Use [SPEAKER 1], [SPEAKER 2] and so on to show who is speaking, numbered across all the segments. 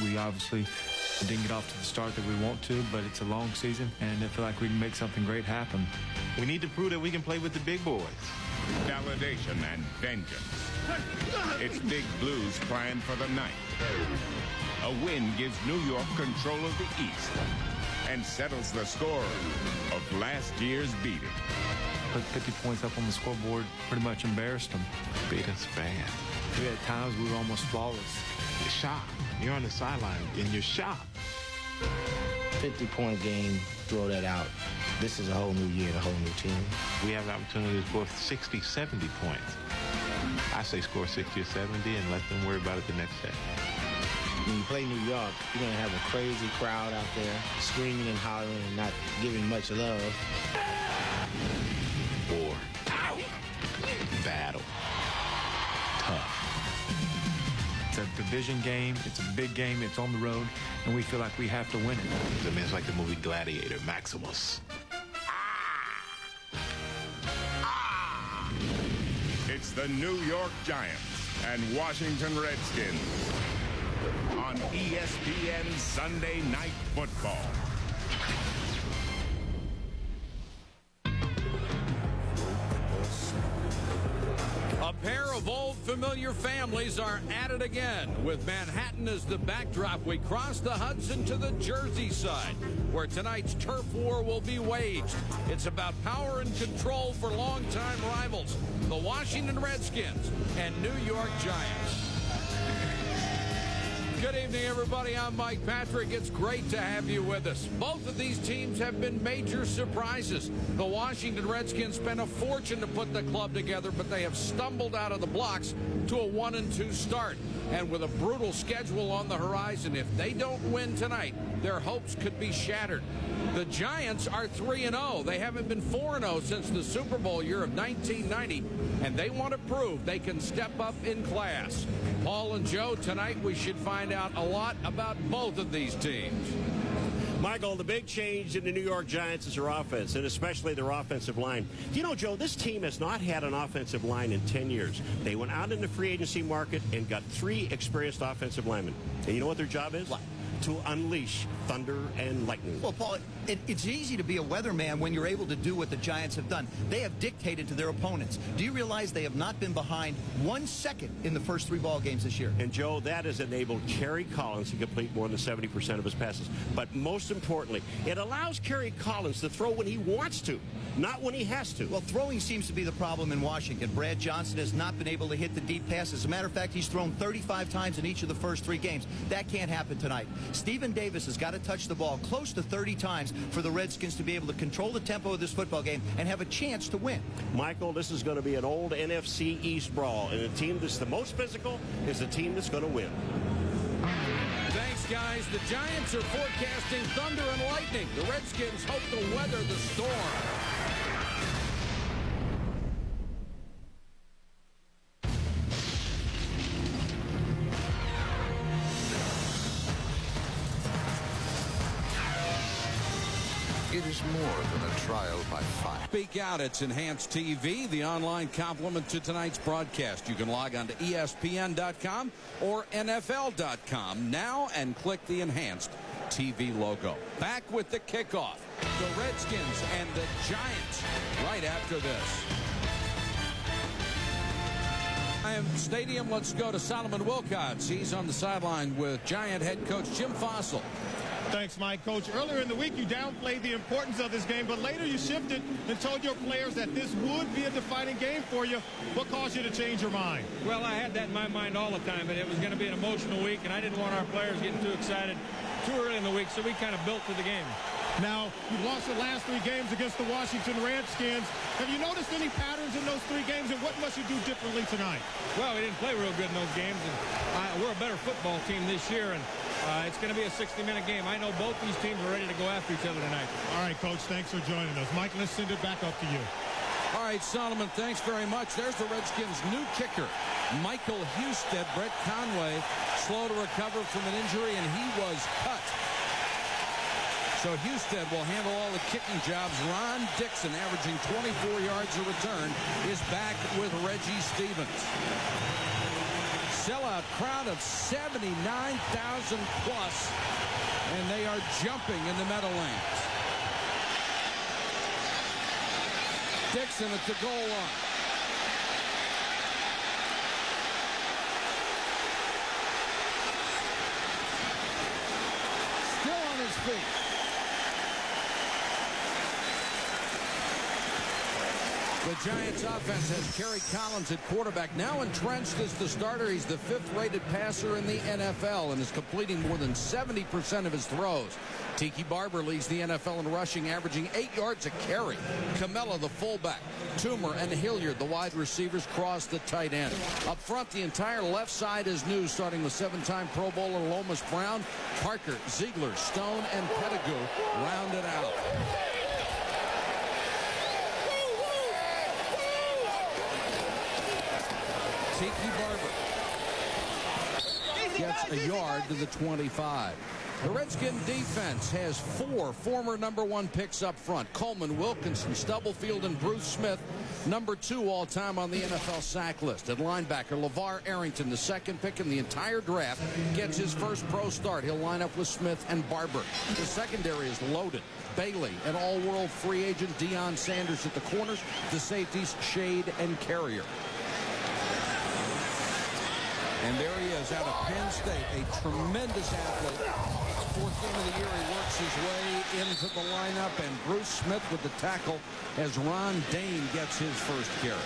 [SPEAKER 1] We obviously didn't get off to the start that we want to, but it's a long season, and I feel like we can make something great happen.
[SPEAKER 2] We need to prove that we can play with the big boys.
[SPEAKER 3] Validation and vengeance. It's Big Blues plan for the night. A win gives New York control of the East and settles the score of last year's beating.
[SPEAKER 1] Put 50 points up on the scoreboard, pretty much embarrassed them.
[SPEAKER 2] Beat us bad.
[SPEAKER 1] We had times we were almost flawless.
[SPEAKER 2] You're shocked. You're on the sideline, and you're shocked.
[SPEAKER 4] 50-point game, throw that out. This is a whole new year, a whole new team.
[SPEAKER 2] We have an opportunity to score 60, 70 points. I say score 60 or 70 and let them worry about it the next day.
[SPEAKER 4] When you play New York, you're going to have a crazy crowd out there screaming and hollering and not giving much love.
[SPEAKER 2] War. Battle. Tough.
[SPEAKER 1] It's a division game. It's a big game. It's on the road, and we feel like we have to win it.
[SPEAKER 2] I mean, it's like the movie Gladiator, Maximus.
[SPEAKER 3] It's the New York Giants and Washington Redskins on ESPN Sunday Night Football.
[SPEAKER 5] A pair of old familiar families are at it again. With Manhattan as the backdrop, we cross the Hudson to the Jersey side, where tonight's turf war will be waged. It's about power and control for longtime rivals, the Washington Redskins and New York Giants. Good evening, everybody. I'm Mike Patrick. It's great to have you with us. Both of these teams have been major surprises. The Washington Redskins spent a fortune to put the club together, but they have stumbled out of the blocks to a 1-2 start. And with a brutal schedule on the horizon, if they don't win tonight, their hopes could be shattered. The Giants are 3-0. They haven't been 4-0 since the Super Bowl year of 1990, and they want to prove they can step up in class. Paul and Joe, tonight we should find out a lot about both of these teams.
[SPEAKER 6] Michael, the big change in the New York Giants is their offense, and especially their offensive line. You know, Joe, this team has not had an offensive line in 10 years. They went out in the free agency market and got 3 experienced offensive linemen. And you know what their job is?
[SPEAKER 7] What?
[SPEAKER 6] To unleash thunder and lightning.
[SPEAKER 7] Well, Paul, it's easy to be a weatherman when you're able to do what the Giants have done. They have dictated to their opponents. Do you realize they have not been behind 1 second in the first 3 ball games this year?
[SPEAKER 6] And, Joe, that has enabled Kerry Collins to complete more than 70% of his passes. But most importantly, it allows Kerry Collins to throw when he wants to, not when he has to.
[SPEAKER 7] Well, throwing seems to be the problem in Washington. Brad Johnson has not been able to hit the deep pass. As a matter of fact, he's thrown 35 times in each of the first 3 games. That can't happen tonight. Stephen Davis has got to touch the ball close to 30 times for the Redskins to be able to control the tempo of this football game and have a chance to win.
[SPEAKER 6] Michael, this is going to be an old NFC East brawl, and the team that's the most physical is the team that's going to win.
[SPEAKER 5] Thanks, guys. The Giants are forecasting thunder and lightning. The Redskins hope to weather the storm.
[SPEAKER 8] It is more than a trial by fire.
[SPEAKER 5] Speak out. It's Enhanced TV, the online complement to tonight's broadcast. You can log on to ESPN.com or NFL.com now and click the Enhanced TV logo. Back with the kickoff. The Redskins and the Giants right after this. Stadium, let's go to Solomon Wilcots. He's on the sideline with Giant head coach Jim Fossil.
[SPEAKER 9] Thanks, Mike. Coach, earlier in the week you downplayed the importance of this game, but later you shifted and told your players that this would be a defining game for you. What caused you to change your mind?
[SPEAKER 10] Well, I had that in my mind all the time, but it was going to be an emotional week, and I didn't want our players getting too excited too early in the week, so we kind of built to the game.
[SPEAKER 9] Now, you've lost your last 3 games against the Washington Redskins. Have you noticed any patterns in those 3 games, and what must you do differently tonight?
[SPEAKER 10] Well, we didn't play real good in those games, and we're a better football team this year, and it's going to be a 60-minute game. I know both these teams are ready to go after each other tonight.
[SPEAKER 9] All right, Coach, thanks for joining us. Mike, let's send it back up to you.
[SPEAKER 5] All right, Solomon, thanks very much. There's the Redskins' new kicker, Michael Husted. Brett Conway, slow to recover from an injury, and he was cut. So Husted will handle all the kicking jobs. Ron Dixon, averaging 24 yards a return, is back with Reggie Stevens. sellout crowd of 79,000 plus, and they are jumping in the Meadowlands. Dixon at the goal line. Still on his feet. The Giants offense has Kerry Collins at quarterback, now entrenched as the starter. He's the 5th-rated passer in the NFL and is completing more than 70% of his throws. Tiki Barber leads the NFL in rushing, averaging 8 yards a carry. Camella, the fullback. Toomer and Hilliard, the wide receivers, cross the tight end. Up front, the entire left side is new, starting with 7-time Pro Bowler Lomas Brown. Parker, Ziegler, Stone, and Pettigrew round it out. Tiki Barber gets a yard to the 25. The Redskin defense has 4 former #1 picks up front. Coleman, Wilkinson, Stubblefield, and Bruce Smith, #2 all-time on the NFL sack list. At linebacker, LeVar Arrington, the 2nd pick in the entire draft, gets his first pro start. He'll line up with Smith and Barber. The secondary is loaded. Bailey, an all-world free agent. Deion Sanders at the corners. The safeties, Shade and Carrier. And there he is out of Penn State, a tremendous athlete. 4th game of the year, he works his way into the lineup, and Bruce Smith with the tackle as Ron Dane gets his first carry.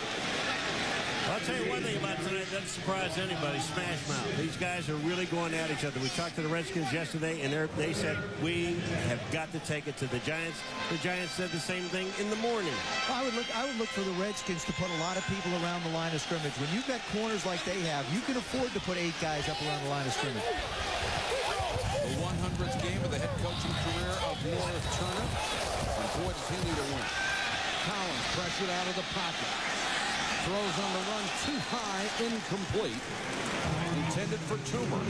[SPEAKER 6] I'll tell you one thing about tonight, that doesn't surprise anybody, smash mouth. These guys are really going at each other. We talked to the Redskins yesterday, and they said, we have got to take it to the Giants. The Giants said the same thing in the morning.
[SPEAKER 7] I would look for the Redskins to put a lot of people around the line of scrimmage. When you've got corners like they have, you can afford to put 8 guys up around the line of scrimmage.
[SPEAKER 5] The 100th game of the head coaching career of North Turner. And boy, does he need a win. Collins pressured out of the pocket. Throws on the run too high, incomplete. Intended for Toomer.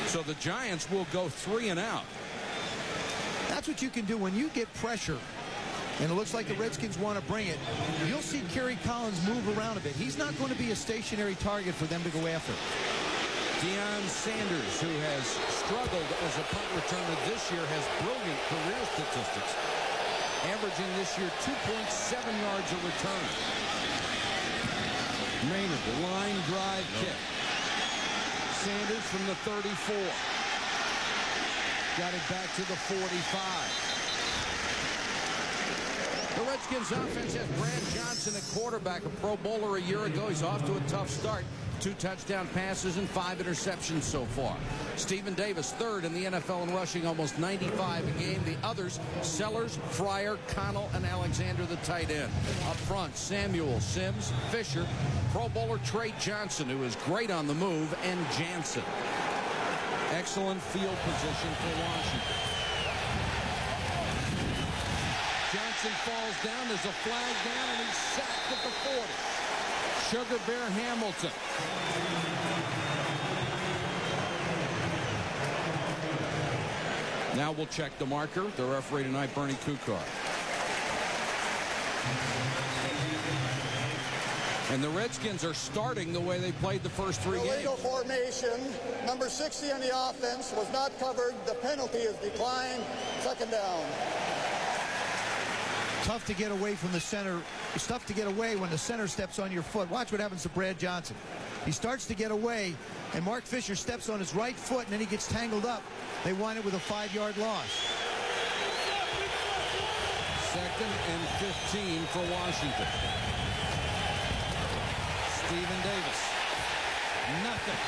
[SPEAKER 5] So the Giants will go 3 and out.
[SPEAKER 7] That's what you can do when you get pressure. And it looks like the Redskins want to bring it. You'll see Kerry Collins move around a bit. He's not going to be a stationary target for them to go after.
[SPEAKER 5] Deion Sanders, who has struggled as a punt returner this year, has brilliant career statistics. Averaging this year 2.7 yards a return. Maynard, line drive kick. Sanders from the 34. Got it back to the 45. The Redskins offense has Brad Johnson at quarterback, a Pro Bowler a year ago. He's off to a tough start. 2 touchdown passes and 5 interceptions so far. Stephen Davis, 3rd in the NFL in rushing, almost 95 a game. The others, Sellers, Fryer, Connell, and Alexander, the tight end. Up front, Samuel, Sims, Fisher, Pro Bowler Trey Johnson, who is great on the move, and Jansen. Excellent field position for Washington. Johnson falls down. There's a flag down, and he's sacked at the 40. Sugar Bear Hamilton. Now we'll check the marker. The referee tonight, Bernie Kukar. And the Redskins are starting the way they played the first 3 games.
[SPEAKER 11] Illegal formation. Number 60 on the offense was not covered. The penalty is declined. 2nd down.
[SPEAKER 7] Tough to get away from the center. It's tough to get away when the center steps on your foot. Watch what happens to Brad Johnson. He starts to get away, and Mark Fisher steps on his right foot, and then he gets tangled up. They wind it with a 5-yard loss.
[SPEAKER 5] 2nd and 15 for Washington. Stephen Davis. Nothing.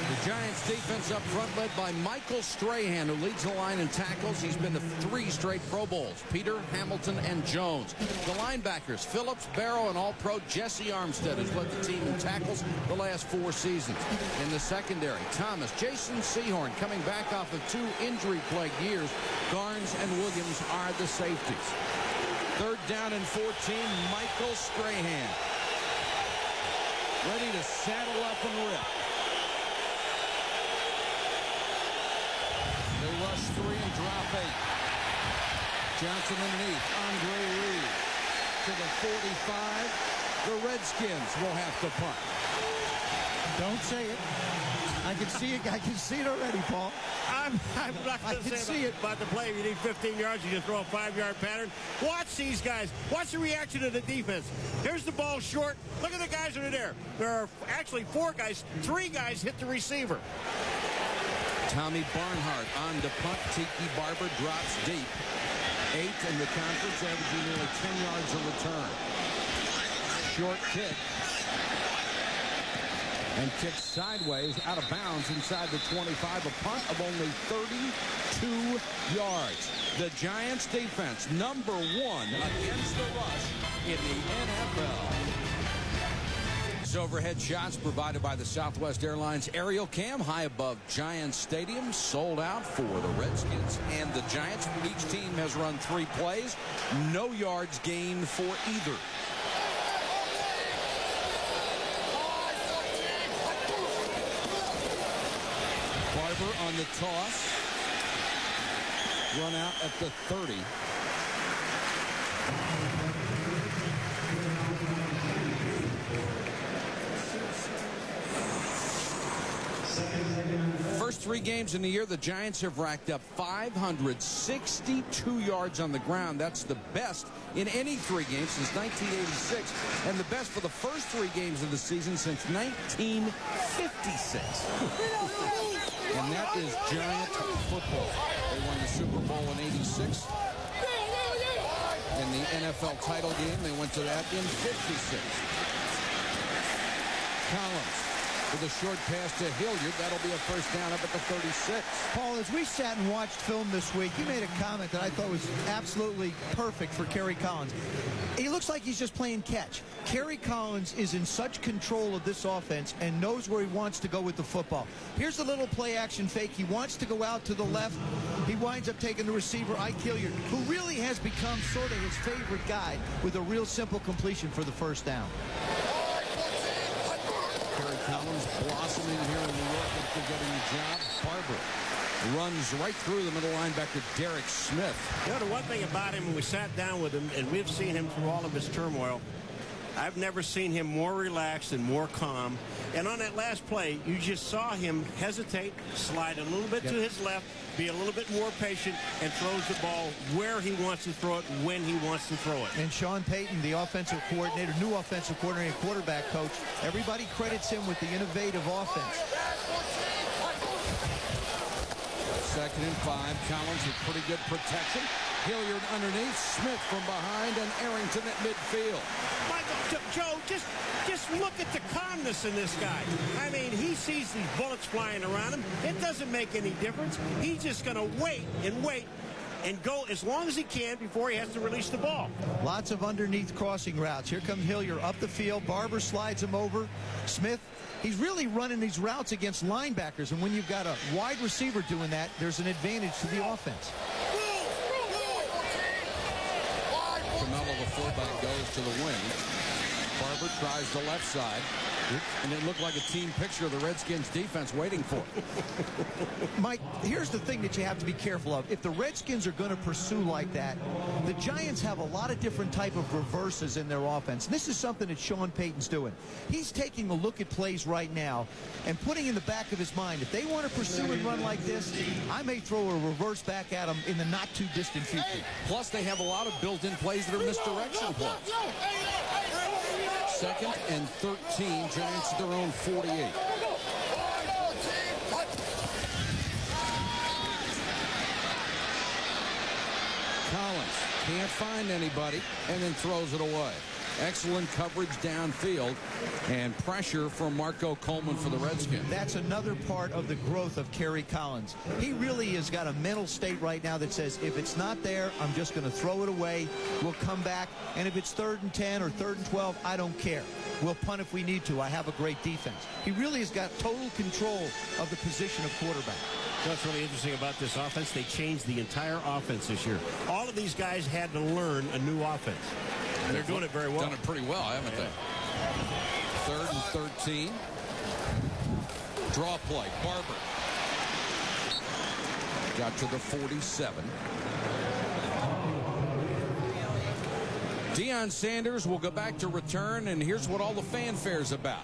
[SPEAKER 5] The Giants defense up front led by Michael Strahan, who leads the line in tackles. He's been to 3 straight Pro Bowls. Peter, Hamilton, and Jones. The linebackers, Phillips, Barrow, and All-Pro Jesse Armstead has led the team in tackles the last 4 seasons. In the secondary, Thomas, Jason Sehorn coming back off of 2 injury-plagued years. Garnes and Williams are the safeties. 3rd down and 14, Michael Strahan. Ready to saddle up and rip. They rush 3 and drop 8. Johnson underneath. Andre Reed. to the 45. The Redskins will have to punt.
[SPEAKER 7] Don't say it. I can see it. I can see it already, Paul.
[SPEAKER 6] I'm not going to say
[SPEAKER 7] it
[SPEAKER 6] about the play. If you need 15 yards, you just throw a 5-yard pattern. Watch these guys. Watch the reaction of the defense. Here's the ball short. Look at the guys that are there. There are actually 4 guys. 3 guys hit the receiver.
[SPEAKER 5] Tommy Barnhart on to punt. Tiki Barber drops deep. 8th in the conference, averaging nearly 10 yards a return. Short kick. And kicked sideways out of bounds inside the 25. A punt of only 32 yards. The Giants defense, number 1 against the rush in the NFL. These overhead shots provided by the Southwest Airlines aerial cam high above Giants Stadium. Sold out for the Redskins and the Giants. Each team has run 3 plays. No yards gained for either. Barber on the toss. Run out at the 30. First 3 games in the year, the Giants have racked up 562 yards on the ground. That's the best in any 3 games since 1986, and the best for the first 3 games of the season since 1956. And that is Giant football. They won the Super Bowl in '86. In the NFL title game, they went to that in '56. Collins with a short pass to Hilliard. That'll be a first down up at the 36.
[SPEAKER 7] Paul, as we sat and watched film this week, you made a comment that I thought was absolutely perfect for Kerry Collins. He looks like he's just playing catch. Kerry Collins is in such control of this offense and knows where he wants to go with the football. Here's a little play-action fake. He wants to go out to the left. He winds up taking the receiver, Ike Hilliard, who really has become sort of his favorite guy with a real simple completion for the first down.
[SPEAKER 5] Kerry Collins blossoming here in New York after getting the job. Barber runs right through the middle linebacker, Derek Smith.
[SPEAKER 6] You know, the one thing about him, when we sat down with him, and we've seen him through all of his turmoil, I've never seen him more relaxed and more calm. And on that last play, you just saw him hesitate, slide a little bit to his left, be a little bit more patient, and throws the ball where he wants to throw it, when he wants to throw it.
[SPEAKER 7] And Sean Payton, the offensive coordinator, new offensive coordinator and quarterback coach, everybody credits him with the innovative offense.
[SPEAKER 5] 2nd and 5. Collins with pretty good protection. Hilliard underneath. Smith from behind, and Arrington at midfield.
[SPEAKER 6] Michael, Joe, just look at the calmness in this guy. I mean, he sees these bullets flying around him. It doesn't make any difference. He's just going to wait and go as long as he can before he has to release the ball.
[SPEAKER 7] Lots of underneath crossing routes. Here comes Hilliard up the field. Barber slides him over. Smith, he's really running these routes against linebackers, and when you've got a wide receiver doing that, there's an advantage to the offense.
[SPEAKER 5] Camelo, the fullback, goes to the wing. Barber tries the left side, and it looked like a team picture of the Redskins defense waiting for it.
[SPEAKER 7] Mike, here's the thing that you have to be careful of. If the Redskins are going to pursue like that, the Giants have a lot of different type of reverses in their offense. This is something that Sean Payton's doing. He's taking a look at plays right now and putting in the back of his mind, if they want to pursue and run like this, I may throw a reverse back at them in the not too distant future.
[SPEAKER 5] Plus, they have a lot of built-in plays that are misdirection plays. 2nd and 13. Giants at their own 48. Collins can't find anybody and then throws it away. Excellent coverage downfield and pressure from Marco Coleman for the Redskins.
[SPEAKER 7] That's another part of the growth of Kerry Collins. He really has got a mental state right now that says, if it's not there, I'm just going to throw it away. We'll come back. And if it's 3rd and 10 or 3rd and 12, I don't care. We'll punt if we need to. I have a great defense. He really has got total control of the position of quarterback.
[SPEAKER 6] What's really interesting about this offense, they changed the entire offense this year. All of these guys had to learn a new offense. And they're doing it very well.
[SPEAKER 5] Done it pretty well, haven't they? 3rd and 13. Draw play. Barber. Got to the 47. Deion Sanders will go back to return, and here's what all the fanfare's about.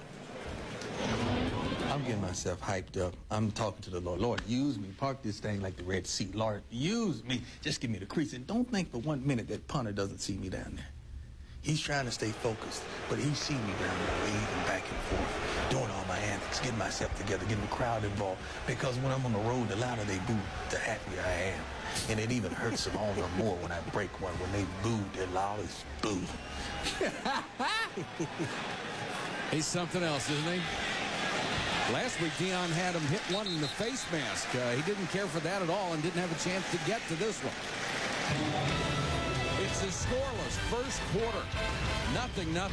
[SPEAKER 12] I'm getting myself hyped up. I'm talking to the Lord. Lord, use me. Park this thing like the Red Sea. Lord, use me. Just give me the crease. And don't think for 1 minute that punter doesn't see me down there. He's trying to stay focused, but he see me down there waving back and forth, doing all my antics, getting myself together, getting the crowd involved. Because when I'm on the road, the louder they boo, the happier I am. And it even hurts them all the more when I break one. When they boo, their loudest boo.
[SPEAKER 5] He's something else, isn't he? Last week, Deion had him hit one in the face mask. He didn't care for that at all and didn't have a chance to get to this one. It's a scoreless first quarter. 0-0.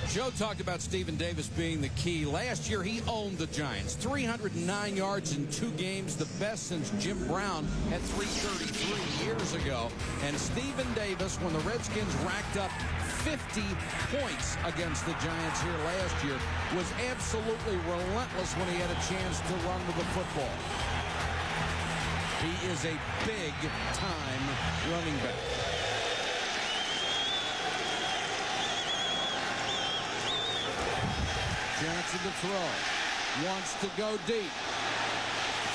[SPEAKER 5] Joe talked about Stephen Davis being the key. Last year, he owned the Giants. 309 yards in 2 games, the best since Jim Brown had 333 years ago. And Stephen Davis, when the Redskins racked up 50 points against the Giants here last year, was absolutely relentless when he had a chance to run with the football. He is a big-time running back. Johnson to throw. Wants to go deep.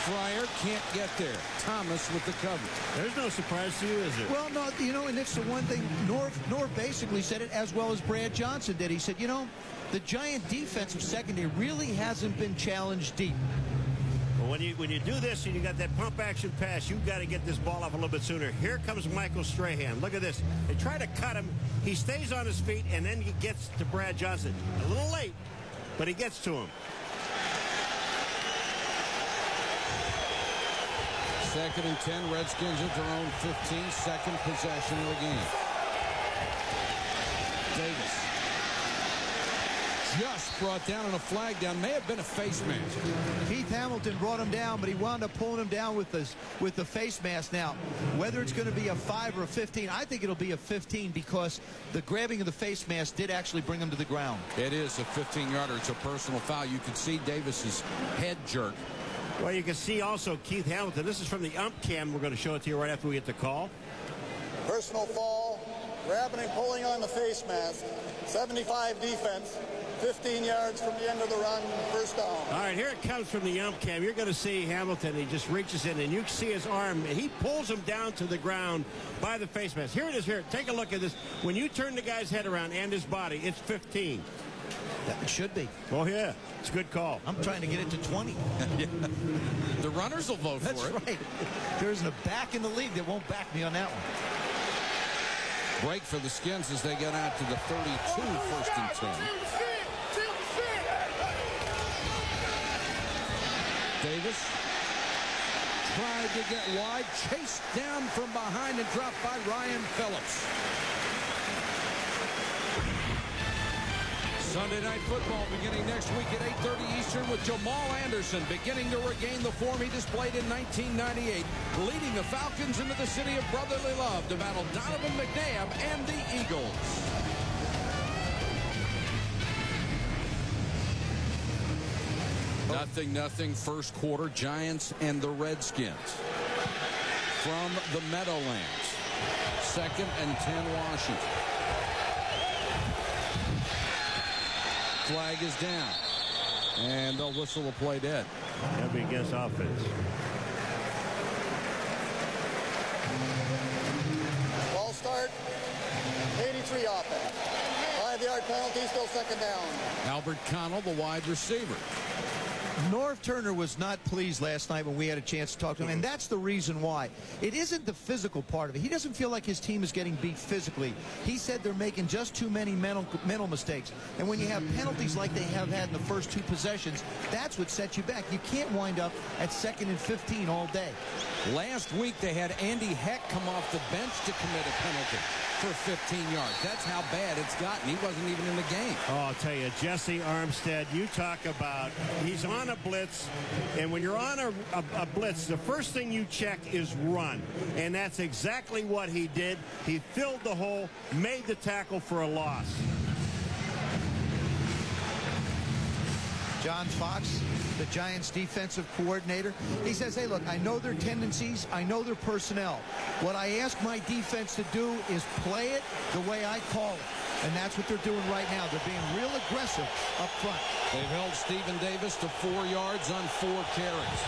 [SPEAKER 5] Fryer can't get there. Thomas with the coverage.
[SPEAKER 6] There's no surprise to you, is there?
[SPEAKER 7] Well, no, you know, and it's the one thing. Norv basically said it as well as Brad Johnson did. He said, you know, the Giant defensive secondary really hasn't been challenged deep.
[SPEAKER 6] Well, when you do this and you got that pump action pass, you've got to get this ball off a little bit sooner. Here comes Michael Strahan. Look at this. They try to cut him. He stays on his feet, and then he gets to Brad Johnson. A little late, but he gets to him.
[SPEAKER 5] Second and 10, Redskins at their own 15, second possession of the game. Davis just brought down on a flag down. May have been a face mask.
[SPEAKER 7] Keith Hamilton brought him down, but he wound up pulling him down with the face mask. Now, whether it's going to be a 5 or a 15, I think it'll be a 15 because the grabbing of the face mask did actually bring him to the ground.
[SPEAKER 5] It is a 15-yarder. It's a personal foul. You can see Davis's head jerk.
[SPEAKER 6] Well, you can see also Keith Hamilton. This is from the ump cam. We're going to show it to you right after we get the call.
[SPEAKER 11] Personal fall, grabbing and pulling on the face mask. 75 defense. 15 yards from the end of the run, first down.
[SPEAKER 6] All right, here it comes from the ump cam. You're going to see Hamilton. He just reaches in, and you can see his arm. He pulls him down to the ground by the face mask. Here it is here. Take a look at this. When you turn the guy's head around and his body, it's 15.
[SPEAKER 7] That should be.
[SPEAKER 6] Oh, yeah. It's a good call.
[SPEAKER 7] I'm trying to get it to 20.
[SPEAKER 5] The runners will vote for it.
[SPEAKER 7] That's right. There isn't a back in the league that won't back me on that one.
[SPEAKER 5] Break for the Skins as they get out to the 32, first and 10. Davis tried to get wide, chased down from behind and dropped by Ryan Phillips. Sunday Night Football beginning next week at 8:30 Eastern with Jamal Anderson beginning to regain the form he displayed in 1998, leading the Falcons into the city of brotherly love to battle Donovan McNabb and the Eagles. Nothing, first quarter, Giants and the Redskins. From the Meadowlands, 2nd and 10 Washington. Flag is down, and they'll whistle the play dead.
[SPEAKER 6] That'll be against offense.
[SPEAKER 11] Ball start, 83 offense. 5-yard penalty, still second down.
[SPEAKER 5] Albert Connell, the wide receiver.
[SPEAKER 7] Norv Turner was not pleased last night when we had a chance to talk to him, and that's the reason why. It isn't the physical part of it. He doesn't feel like his team is getting beat physically. He said they're making just too many mental mistakes. And when you have penalties like they have had in the first 2 possessions, that's what sets you back. You can't wind up at 2nd and 15 all day.
[SPEAKER 5] Last week they had Andy Heck come off the bench to commit a penalty for 15 yards. That's how bad it's gotten. He wasn't even in the game.
[SPEAKER 6] Oh, I'll tell you, Jesse Armstead, you talk about, he's on a blitz, and when you're on a blitz, the first thing you check is run, and that's exactly what he did. He filled the hole, made the tackle for a loss.
[SPEAKER 7] John Fox, the Giants defensive coordinator. He says, hey, look, I know their tendencies. I know their personnel. What I ask my defense to do is play it the way I call it. And that's what they're doing right now. They're being real aggressive up front.
[SPEAKER 5] They've held Stephen Davis to 4 yards on 4 carries.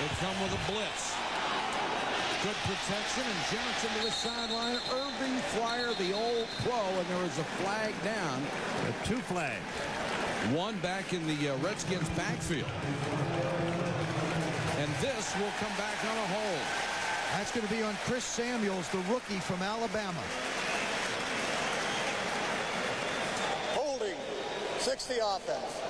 [SPEAKER 5] They come with a blitz. Good protection, and Johnson to the sideline. Irving Fryer, the old pro, and there is a flag down.
[SPEAKER 6] 2 flags.
[SPEAKER 5] One back in the Redskins backfield. And this will come back on a hold.
[SPEAKER 7] That's going to be on Chris Samuels, the rookie from Alabama.
[SPEAKER 11] Holding, 60 offense.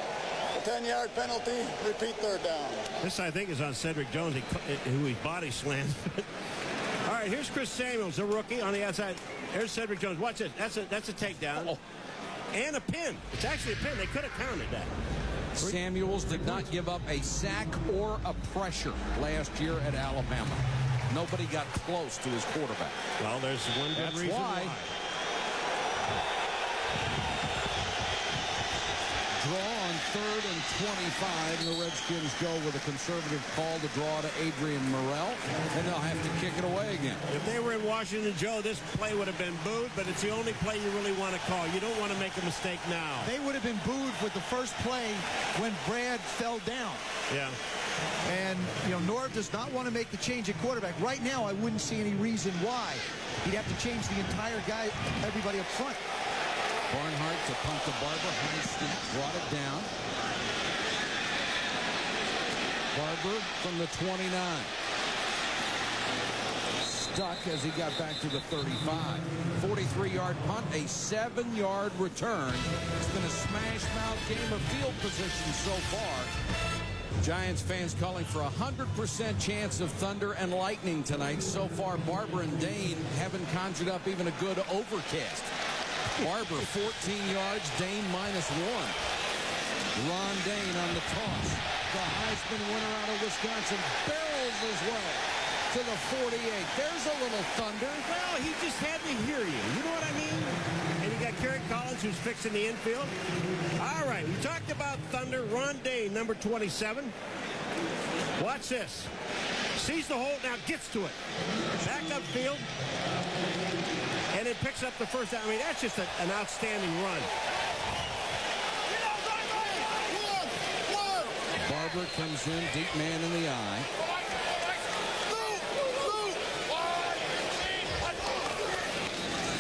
[SPEAKER 11] A 10-yard penalty, repeat third down.
[SPEAKER 6] This, I think, is on Cedric Jones, who he body slammed. All right, here's Chris Samuels, a rookie on the outside. There's Cedric Jones. Watch this. That's a takedown. Oh. And a pin. It's actually a pin. They could have counted that.
[SPEAKER 5] Samuels did not give up a sack or a pressure last year at Alabama. Nobody got close to his quarterback.
[SPEAKER 6] Well, there's one good reason why.
[SPEAKER 5] Draw on 3rd and 25, and the Redskins go with a conservative call to draw to Adrian Morrell, and they'll have to kick it away again.
[SPEAKER 6] If they were in Washington, Joe, this play would have been booed, but it's the only play you really want to call. You don't want to make a mistake now.
[SPEAKER 7] They would have been booed with the first play when Brad fell down.
[SPEAKER 6] Yeah.
[SPEAKER 7] And, Norv does not want to make the change at quarterback. Right now, I wouldn't see any reason why. He'd have to change the entire everybody up front.
[SPEAKER 5] Barnhart to punt to Barber. High snap, brought it down. Barber from the 29. Stuck as he got back to the 35. 43-yard punt, a 7-yard return. It's been a smash-mouth game of field position so far. Giants fans calling for a 100% chance of thunder and lightning tonight. So far, Barber and Dane haven't conjured up even a good overcast. Barber 14 yards, Dane -1. Ron Dane on the toss. The Heisman winner out of Wisconsin barrels his way to the 48. There's a little thunder.
[SPEAKER 6] Well, he just had to hear you. You know what I mean? And you got Kerry Collins, who's fixing the infield. All right, we talked about thunder. Ron Dane, number 27. Watch this. Sees the hole, now gets to it. Back upfield. And it picks up the first down. I mean, that's just an outstanding run.
[SPEAKER 5] Barber comes in, deep man in the eye.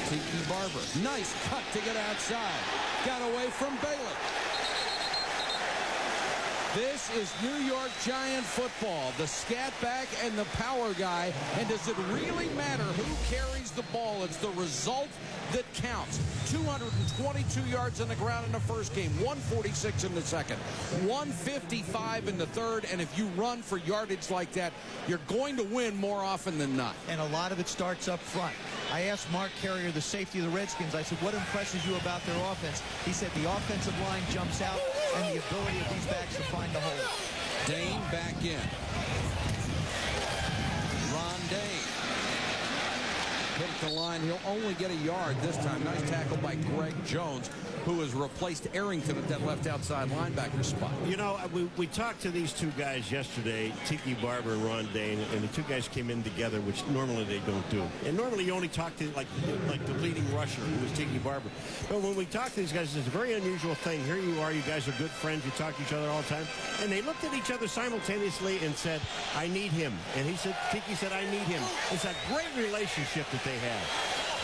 [SPEAKER 5] Tiki Barber, nice cut to get outside. Got away from Bailey. This is New York Giant football. The scat back and the power guy. And does it really matter who carries the ball? It's the result that counts. 222 yards on the ground in the first game, 146 in the second, 155 in the third. And if you run for yardage like that, you're going to win more often than not.
[SPEAKER 7] And a lot of it starts up front. I asked Mark Carrier, the safety of the Redskins, I said, what impresses you about their offense? He said the offensive line jumps out and the ability of these backs to find the hole.
[SPEAKER 5] Dane back in. Ron Dane. Hit the line. He'll only get a yard this time. Nice tackle by Greg Jones, who has replaced Arrington at that left outside linebacker spot.
[SPEAKER 6] You know, we talked to these two guys yesterday, Tiki Barber and Ron Dane, and the two guys came in together, which normally they don't do. And normally you only talk to like the leading rusher, who was Tiki Barber. But when we talk to these guys, it's a very unusual thing. Here you are, you guys are good friends, you talk to each other all the time. And they looked at each other simultaneously and said, I need him. And Tiki said, I need him. It's a great relationship that they have.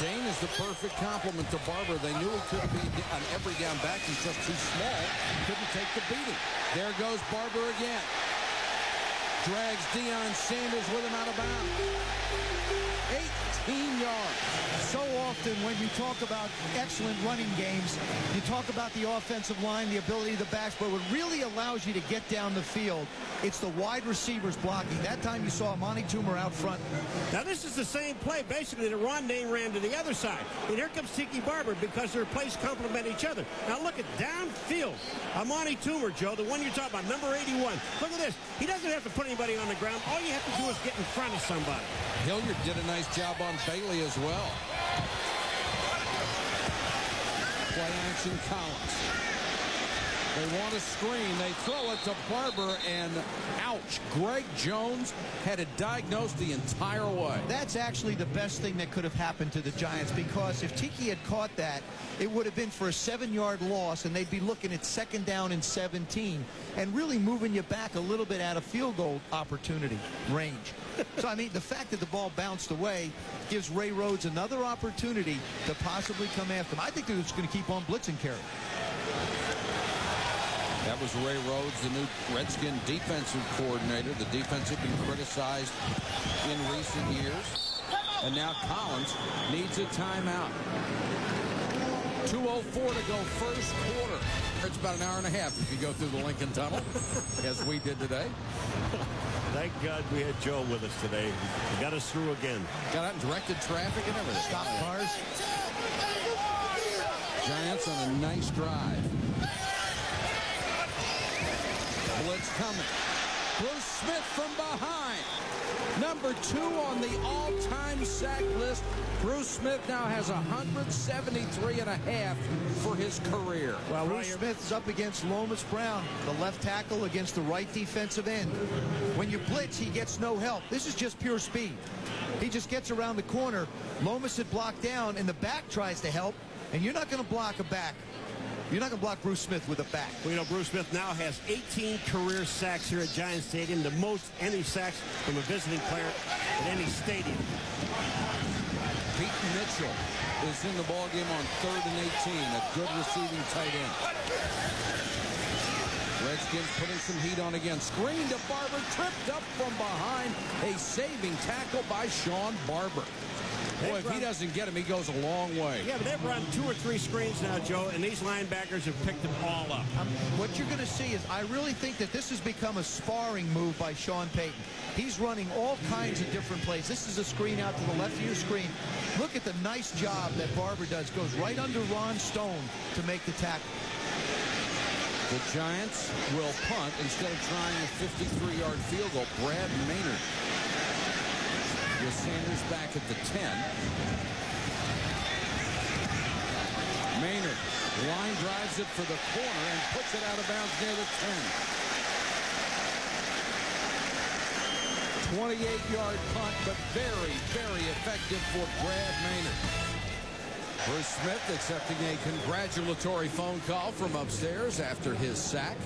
[SPEAKER 5] Dane is the perfect complement to Barber. They knew he could be an every down back. He's just too small. Couldn't take the beating. There goes Barber again. Drags Deion Sanders with him out of bounds. 18 yards.
[SPEAKER 7] So often when you talk about excellent running games, you talk about the offensive line, the ability of the backs, but what really allows you to get down the field, it's the wide receivers blocking. That time you saw Amani Toomer out front.
[SPEAKER 6] Now this is the same play, basically, that Ron Dane ran to the other side. And here comes Tiki Barber because their plays complement each other. Now look at downfield. Amani Toomer, Joe, the one you're talking about, number 81. Look at this. He doesn't have to put anybody on the ground. All you have to do is get in front of somebody.
[SPEAKER 5] Hilliard did a nice job on Bailey as well. Play action Collins. They want a screen. They throw it to Barber, and ouch. Greg Jones had it diagnosed the entire way.
[SPEAKER 7] That's actually the best thing that could have happened to the Giants, because if Tiki had caught that, it would have been for a 7-yard loss, and they'd be looking at 2nd down and 17, and really moving you back a little bit out of field goal opportunity range. So, I mean, the fact that the ball bounced away gives Ray Rhodes another opportunity to possibly come after him. I think they're just going to keep on blitzing Kerry.
[SPEAKER 5] That was Ray Rhodes, the new Redskin defensive coordinator. The defense had been criticized in recent years. And now Collins needs a timeout. 2:04 to go first quarter. It's about an hour and a half if you go through the Lincoln Tunnel, as we did today.
[SPEAKER 6] Thank God we had Joe with us today. He got us through again.
[SPEAKER 5] Got out and directed traffic and everything.
[SPEAKER 7] Stop cars.
[SPEAKER 5] Giants on a nice drive. Blitz coming. Bruce Smith from behind. Number 2 on the all-time sack list. Bruce Smith now has 173.5 for his career.
[SPEAKER 7] Well, Bruce Smith's up against Lomas Brown, the left tackle against the right defensive end. When you blitz, he gets no help. This is just pure speed. He just gets around the corner. Lomas had blocked down, and the back tries to help, and you're not going to block a back. You're not going to block Bruce Smith with a back.
[SPEAKER 6] Well, you know, Bruce Smith now has 18 career sacks here at Giants Stadium, the most any sacks from a visiting player at any stadium.
[SPEAKER 5] Pete Mitchell is in the ballgame on 3rd and 18, a good receiving tight end. Redskins putting some heat on again. Screen to Barber, tripped up from behind. A saving tackle by Sean Barber. Boy, if he doesn't get him, he goes a long way.
[SPEAKER 6] Yeah, but they've run 2 or 3 screens now, Joe, and these linebackers have picked them all up.
[SPEAKER 7] What you're going to see is, I really think that this has become a sparring move by Sean Payton. He's running all kinds of different plays. This is a screen out to the left of your screen. Look at the nice job that Barber does. Goes right under Ron Stone to make the tackle.
[SPEAKER 5] The Giants will punt instead of trying a 53-yard field goal. Brad Maynard with Sanders back at the 10. Maynard line drives it for the corner and puts it out of bounds near the 10. 28-yard punt, but very, very effective for Brad Maynard. Bruce Smith accepting a congratulatory phone call from upstairs after his sack.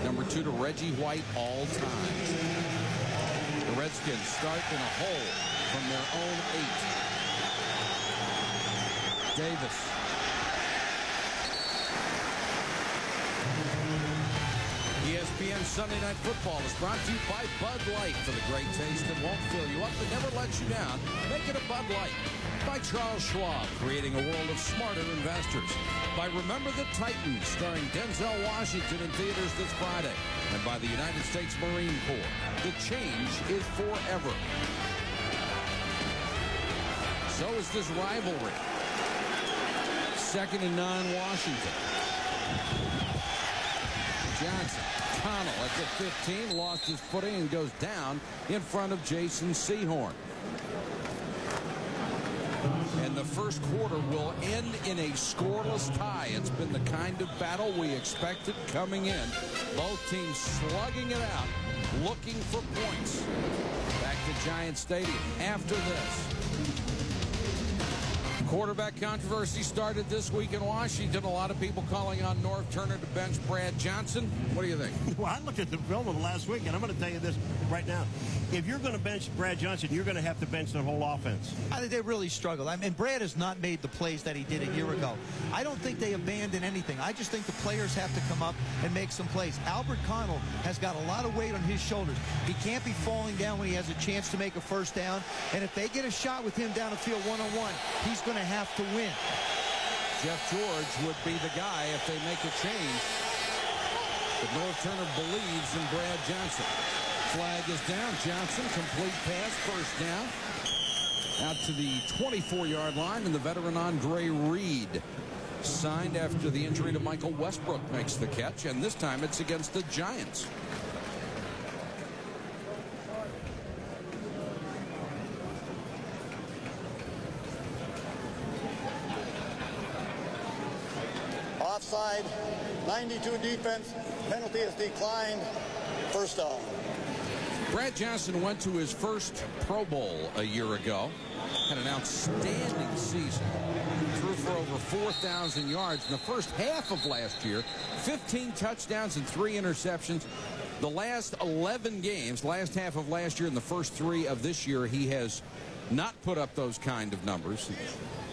[SPEAKER 5] Number 2 to Reggie White all time. The Redskins start in a hole from their own 8. Davis. ESPN Sunday Night Football is brought to you by Bud Light, for the great taste that won't fill you up but never lets you down. Make it a Bud Light. By Charles Schwab, creating a world of smarter investors. By Remember the Titans, starring Denzel Washington in theaters this Friday. And by the United States Marine Corps. The change is forever. So is this rivalry. 2nd and 9, Washington. Johnson. Connell at the 15, lost his footing and goes down in front of Jason Sehorn. And the first quarter will end in a scoreless tie. It's been the kind of battle we expected coming in. Both teams slugging it out, looking for points. Back to Giant Stadium after this. Quarterback controversy started this week in Washington. A lot of people calling on Norv Turner to bench Brad Johnson. What do you think?
[SPEAKER 6] Well, I looked at the film of last week, and I'm going to tell you this right now. If you're going to bench Brad Johnson, you're going to have to bench the whole offense.
[SPEAKER 7] I think they really struggled. I mean, Brad has not made the plays that he did a year ago. I don't think they abandon anything. I just think the players have to come up and make some plays. Albert Connell has got a lot of weight on his shoulders. He can't be falling down when he has a chance to make a first down. And if they get a shot with him down the field one-on-one, he's going to have to win.
[SPEAKER 5] Jeff George would be the guy if they make a change. But Norv Turner believes in Brad Johnson. Flag is down. Johnson, complete pass, first down. Out to the 24-yard line, and the veteran Andre Reed, signed after the injury to Michael Westbrook, makes the catch, and this time it's against the Giants.
[SPEAKER 11] Offside. 92 defense. Penalty has declined. First down.
[SPEAKER 5] Brad Johnson went to his first Pro Bowl a year ago. Had an outstanding season. Threw for over 4,000 yards in the first half of last year. 15 touchdowns and 3 interceptions. The last 11 games, last half of last year and the first 3 of this year, he has not put up those kind of numbers.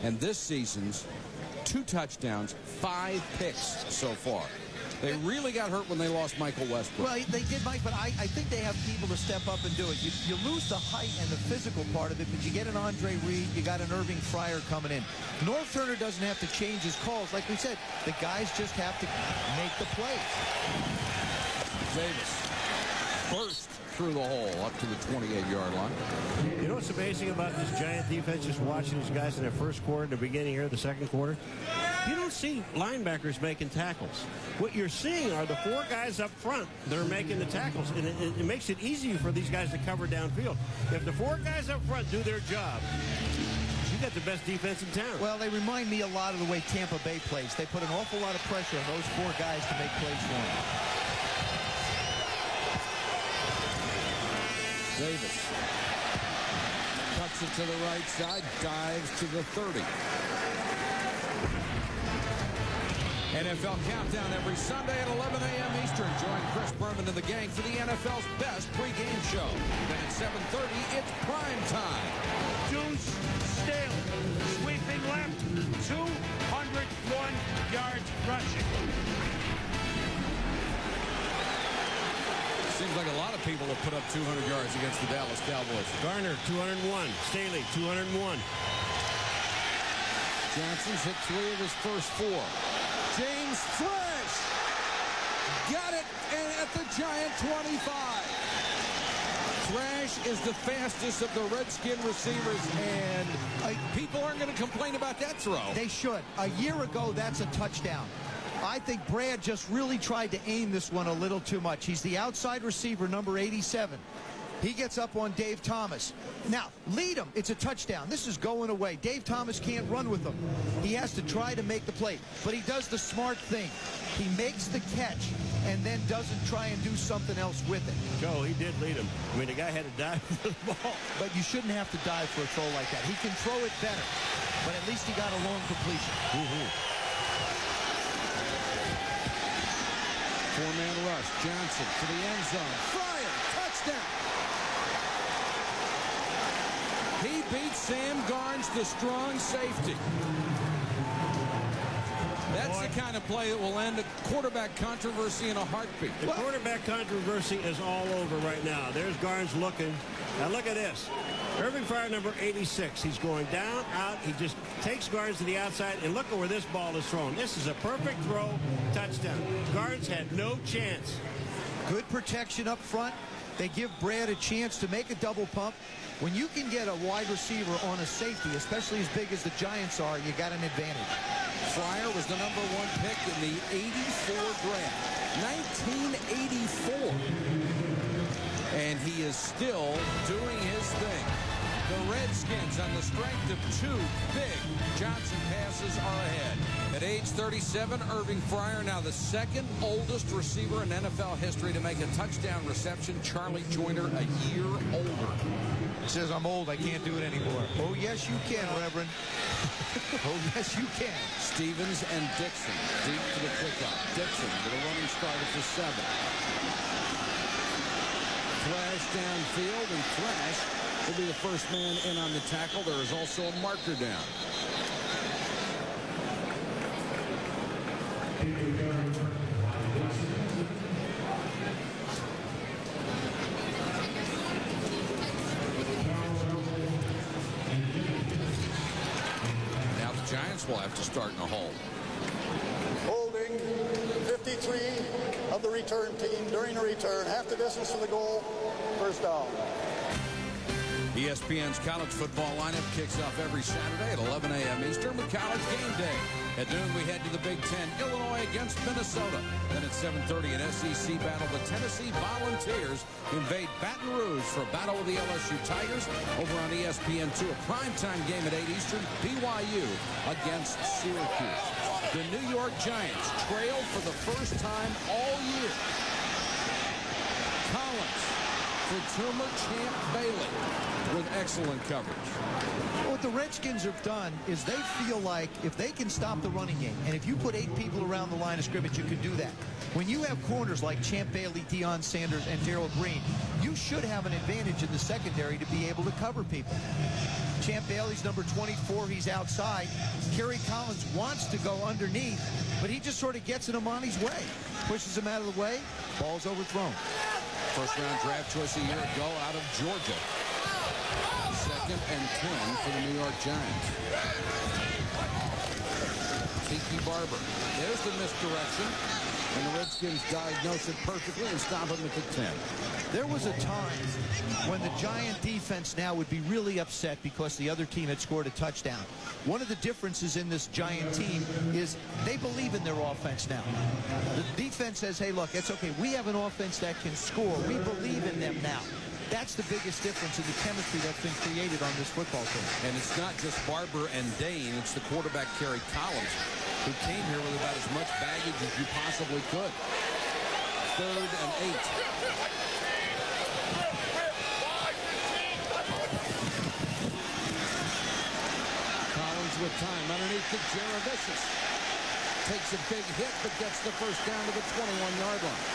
[SPEAKER 5] And this season's 2 touchdowns, 5 picks so far. They really got hurt when they lost Michael Westbrook.
[SPEAKER 7] Well, they did, Mike, but I think they have people to step up and do it. You lose the height and the physical part of it, but you get an Andre Reed, you got an Irving Fryer coming in. North Turner doesn't have to change his calls. Like we said, the guys just have to make the plays.
[SPEAKER 5] Davis burst through the hole up to the 28-yard line.
[SPEAKER 6] You know what's amazing about this Giant defense, just watching these guys in their first quarter, the beginning here of the second quarter? You don't see linebackers making tackles. What you're seeing are the 4 guys up front that are making the tackles, and it makes it easier for these guys to cover downfield. If the 4 guys up front do their job, you got the best defense in town.
[SPEAKER 7] Well, they remind me a lot of the way Tampa Bay plays. They put an awful lot of pressure on those 4 guys to make plays for them.
[SPEAKER 5] Davis cuts it to the right side, dives to the 30. NFL Countdown every Sunday at 11 a.m. Eastern. Join Chris Berman and the gang for the NFL's best pregame show. Then at 7:30, it's prime time.
[SPEAKER 13] Deuce Staley, sweeping left, 201 yards rushing.
[SPEAKER 5] Seems like a lot of people have put up 200 yards against the Dallas Cowboys.
[SPEAKER 6] Garner, 201. Staley, 201.
[SPEAKER 5] Johnson's hit 3 of his first 4. James Thrash got it at the Giant 25. Thrash is the fastest of the Redskin receivers, and people aren't going to complain about that throw.
[SPEAKER 7] They should. A year ago, that's a touchdown. I think Brad just really tried to aim this one a little too much. He's the outside receiver, number 87. He gets up on Dave Thomas. Now, lead him. It's a touchdown. This is going away. Dave Thomas can't run with him. He has to try to make the play. But he does the smart thing. He makes the catch and then doesn't try and do something else with it.
[SPEAKER 6] Joe, he did lead him. I mean, the guy had to dive for the ball.
[SPEAKER 7] But you shouldn't have to dive for a throw like that. He can throw it better. But at least he got a long completion.
[SPEAKER 5] Four-man rush. Johnson to the end zone. Fryer, touchdown. He beats Sam Garnes, the strong safety. That's the kind of play that will end a quarterback controversy in a heartbeat.
[SPEAKER 6] The quarterback controversy is all over right now. There's Garnes looking. Now look at this. Irving Fryer, number 86. He's going down, out. He just takes Garnes to the outside, and look at where this ball is thrown. This is a perfect throw, touchdown. Garnes had no chance.
[SPEAKER 7] Good protection up front. They give Brad a chance to make a double pump. When you can get a wide receiver on a safety, especially as big as the Giants are, you got an advantage.
[SPEAKER 5] Fryer was the number 1 pick in the 84 draft. 1984. And he is still doing his thing. The Redskins, on the strength of 2 big Johnson passes, are ahead. At age 37, Irving Fryer, now the 2nd oldest receiver in NFL history to make a touchdown reception. Charlie Joyner, a year older.
[SPEAKER 7] He says, I'm old, I can't do it anymore. Oh, yes, you can, Reverend. Oh, yes, you can.
[SPEAKER 5] Stevens and Dixon deep to the kickoff. Dixon with a running start at the 7. Thrash downfield, and Thrash will be the first man in on the tackle. There is also a marker down. Now the Giants will have to start in a hole.
[SPEAKER 11] Holding 53 of the return team during the return. Half the distance to the goal. First down.
[SPEAKER 5] ESPN's college football lineup kicks off every Saturday at 11 a.m. Eastern with College Game Day. At noon, we head to the Big Ten, Illinois against Minnesota. Then at 7:30, an SEC battle. The Tennessee Volunteers invade Baton Rouge for a battle with the LSU Tigers. Over on ESPN2, a primetime game at 8 Eastern, BYU against Syracuse. The New York Giants trail for the first time all year. Collins for Toomer Champ Bailey with excellent coverage.
[SPEAKER 7] What the Redskins have done is they feel like if they can stop the running game, and if you put 8 people around the line of scrimmage, you can do that. When you have corners like Champ Bailey, Deion Sanders, and Darrell Green, you should have an advantage in the secondary to be able to cover people. Champ Bailey's number 24. He's outside. Kerry Collins wants to go underneath, but he just sort of gets in Amani's way. Pushes him out of the way. Ball's overthrown.
[SPEAKER 5] First-round draft choice a year ago out of Georgia. 2nd and 10 for the New York Giants. Tiki Barber. There's the misdirection. And the Redskins diagnose it perfectly and stop him at the 10.
[SPEAKER 7] There was a time when the Giant defense now would be really upset because the other team had scored a touchdown. One of the differences in this Giant team is they believe in their offense now. The defense says, hey, look, it's okay. We have an offense that can score. We believe in them now. That's the biggest difference in the chemistry that's been created on this football team.
[SPEAKER 5] And it's not just Barber and Dane. It's the quarterback, Kerry Collins, who came here with about as much baggage as you possibly could. 3rd and 8. Collins with time underneath to Jaravicious. Takes a big hit, but gets the first down to the 21-yard line.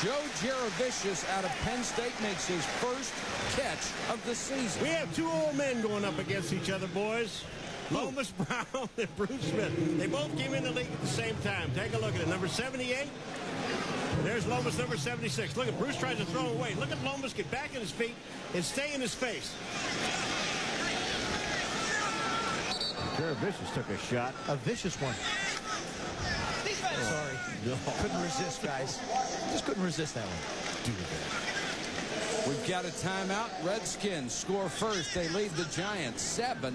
[SPEAKER 5] Joe Jaravicious out of Penn State makes his first catch of the season.
[SPEAKER 6] We have 2 old men going up against each other, boys. Lomas Brown and Bruce Smith. They both came in the league at the same time. Take a look at it. Number 78. There's Lomas, number 76. Look at Bruce tries to throw away. Look at Lomas get back on his feet and stay in his face. Jaravicious took a shot.
[SPEAKER 7] A vicious one. Sorry. No. Couldn't resist, guys. Just couldn't resist that one. Do that.
[SPEAKER 5] We've got a timeout. Redskins score first. They lead the Giants 7-0.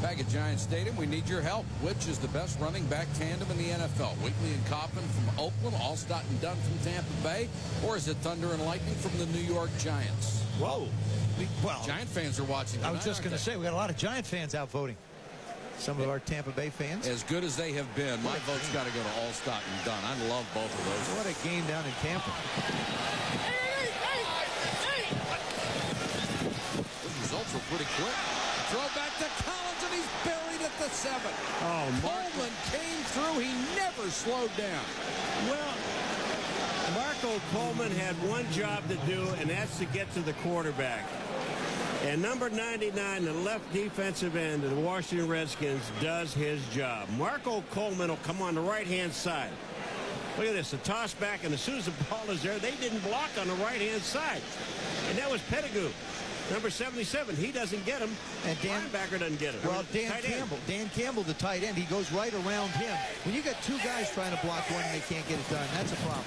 [SPEAKER 5] Back at Giants Stadium, we need your help. Which is the best running back tandem in the NFL? Wheatley and Coffin from Oakland, Allstott and Dunn from Tampa Bay, or is it Thunder and Lightning from the New York Giants?
[SPEAKER 7] Whoa. Well,
[SPEAKER 5] Giant fans are watching tonight,
[SPEAKER 7] I was just going to say, we got a lot of Giant fans out voting. Some of our Tampa Bay fans.
[SPEAKER 5] As good as they have been, my vote's got to go to Allstott and Dunn. I love both of those.
[SPEAKER 7] What a game down in Tampa.
[SPEAKER 5] The results were pretty quick. Throw back to Collins, and he's buried at the 7.
[SPEAKER 6] Oh,
[SPEAKER 5] Coleman came through. He never slowed down.
[SPEAKER 6] Well, Marco Coleman had one job to do, and that's to get to the quarterback. And number 99, the left defensive end of the Washington Redskins, does his job. Marco Coleman will come on the right-hand side. Look at this, the toss back, and as soon as the ball is there, they didn't block on the right-hand side. And that was Pettigrew. Number 77, he doesn't get him, and linebacker doesn't get him.
[SPEAKER 7] Well, Dan Campbell, the tight end, he goes right around him. When you got 2 guys trying to block one and they can't get it done, that's a problem.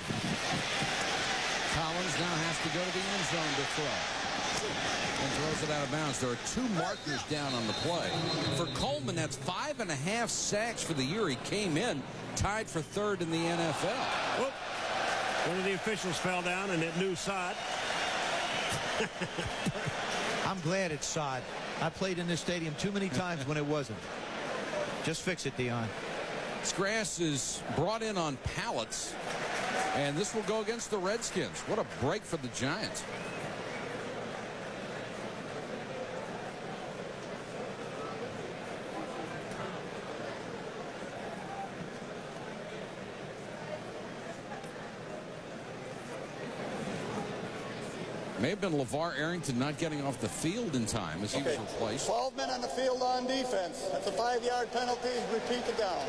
[SPEAKER 5] Collins now has to go to the end zone to throw. And throws it out of bounds. There are 2 markers down on the play. For Coleman, that's 5.5 sacks for the year. He came in tied for 3rd in the NFL.
[SPEAKER 6] Whoop. One of the officials fell down, and it knew Sod.
[SPEAKER 7] I'm glad it's sod. I played in this stadium too many times when it wasn't. Just fix it, Dion.
[SPEAKER 5] This grass is brought in on pallets, and this will go against the Redskins. What a break for the Giants. May have been LeVar Arrington not getting off the field in time as he was replaced.
[SPEAKER 11] 12 men on the field on defense. That's a 5-yard penalty. Repeat the down.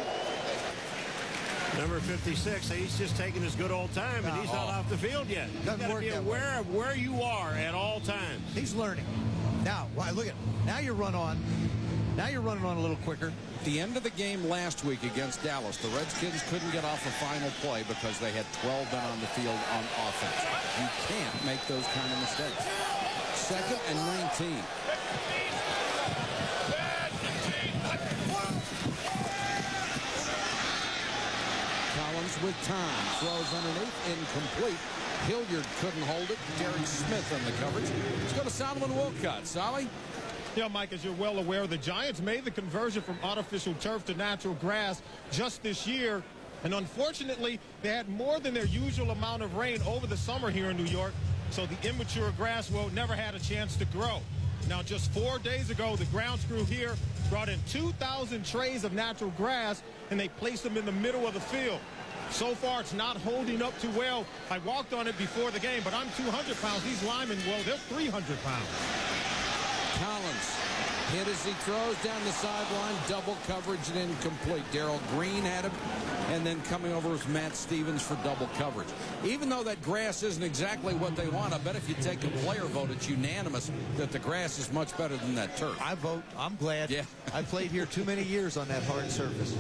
[SPEAKER 6] Number 56, he's just taking his good old time, and he's not off the field yet. You've got to be aware of where you are at all times.
[SPEAKER 7] He's learning. Now, look at now you run on. Now you're running on a little quicker.
[SPEAKER 5] At the end of the game last week against Dallas, the Redskins couldn't get off a final play because they had 12 men on the field on offense. You can't make those kind of mistakes. 2nd and 19. Collins with time. Throws underneath. Incomplete. Hilliard couldn't hold it. Derek Smith on the coverage. Let's go to Solomon Wilcott. Solly?
[SPEAKER 9] Yeah, Mike, as you're well aware, the Giants made the conversion from artificial turf to natural grass just this year. And unfortunately, they had more than their usual amount of rain over the summer here in New York. So the immature grass, well, never had a chance to grow. Now, just 4 days ago, the grounds crew here brought in 2,000 trays of natural grass, and they placed them in the middle of the field. So far, it's not holding up too well. I walked on it before the game, but I'm 200 pounds. These linemen, well, they're 300 pounds.
[SPEAKER 5] Collins hit as he throws down the sideline. Double coverage and incomplete. Darrell Green had him. And then coming over was Matt Stevens for double coverage. Even though that grass isn't exactly what they want, I bet if you take a player vote, it's unanimous that the grass is much better than that turf.
[SPEAKER 7] I vote. I'm glad.
[SPEAKER 5] Yeah.
[SPEAKER 7] I played here too many years on that hard surface.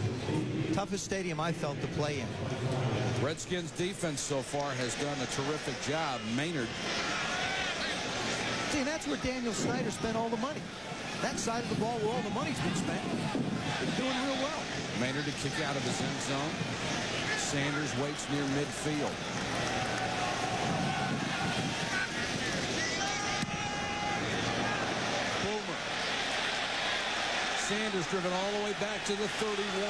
[SPEAKER 7] Toughest stadium I felt to play in.
[SPEAKER 5] Redskins defense so far has done a terrific job. Maynard.
[SPEAKER 7] See, that's where Daniel Snyder spent all the money. That side of the ball where all the money's been spent. They're doing real well.
[SPEAKER 5] Maynard to kick out of his end zone. Sanders waits near midfield. Boomer. Sanders driven all the way back to the 31.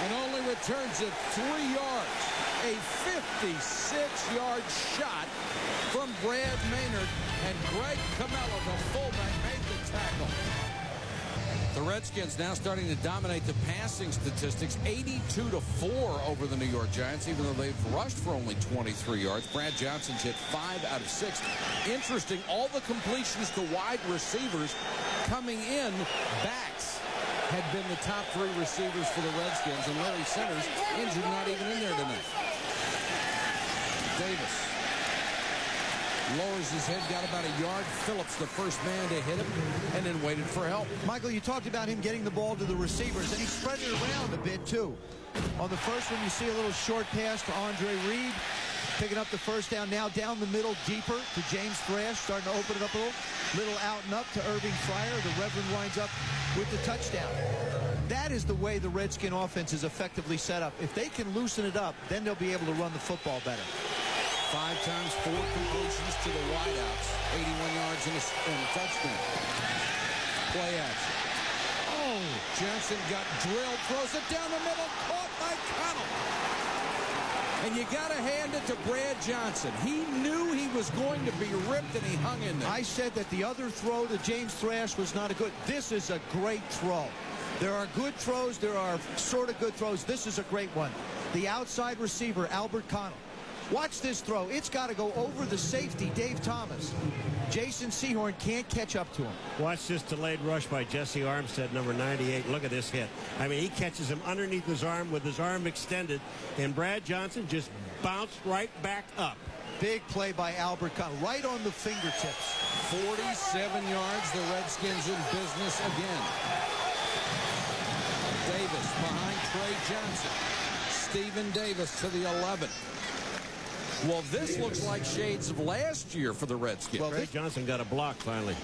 [SPEAKER 5] And only returns it 3 yards. A 56-yard shot from Brad Maynard, and Greg Camella, the fullback, made the tackle. The Redskins now starting to dominate the passing statistics, 82-4 over the New York Giants, even though they've rushed for only 23 yards. Brad Johnson's hit 5 out of 6. Interesting, all the completions to wide receivers coming in backs had been the top 3 receivers for the Redskins, and Larry Centers injured, not even in there tonight. Davis lowers his head, got about a yard. Phillips, the first man to hit him, and then waited for help.
[SPEAKER 7] Michael, you talked about him getting the ball to the receivers, and he spread it around a bit, too. On the first one, you see a little short pass to Andre Reed, picking up the first down. Now down the middle, deeper to James Thrash, starting to open it up a little out and up to Irving Fryer. The Reverend winds up with the touchdown. That is the way the Redskin offense is effectively set up. If they can loosen it up, then they'll be able to run the football better.
[SPEAKER 5] 5 times 4 completions to the wideouts. 81 yards and a touchdown. Play action. Oh, Johnson got drilled, throws it down the middle, caught by Connell. And you got to hand it to Brad Johnson. He knew he was going to be ripped, and he hung in there.
[SPEAKER 7] I said that the other throw to James Thrash was not a good. This is a great throw. There are good throws. There are sort of good throws. This is a great one. The outside receiver, Albert Connell. Watch this throw. It's got to go over the safety, Dave Thomas. Jason Sehorn can't catch up to him.
[SPEAKER 6] Watch this delayed rush by Jesse Armstead, number 98. Look at this hit. I mean, he catches him underneath his arm with his arm extended, and Brad Johnson just bounced right back up.
[SPEAKER 7] Big play by Albert Connell, right on the fingertips.
[SPEAKER 5] 47 yards, the Redskins in business again. Davis behind Trey Johnson. Stephen Davis to the 11. Well, this looks like shades of last year for the Redskins.
[SPEAKER 6] Well, Trey Johnson got a block finally.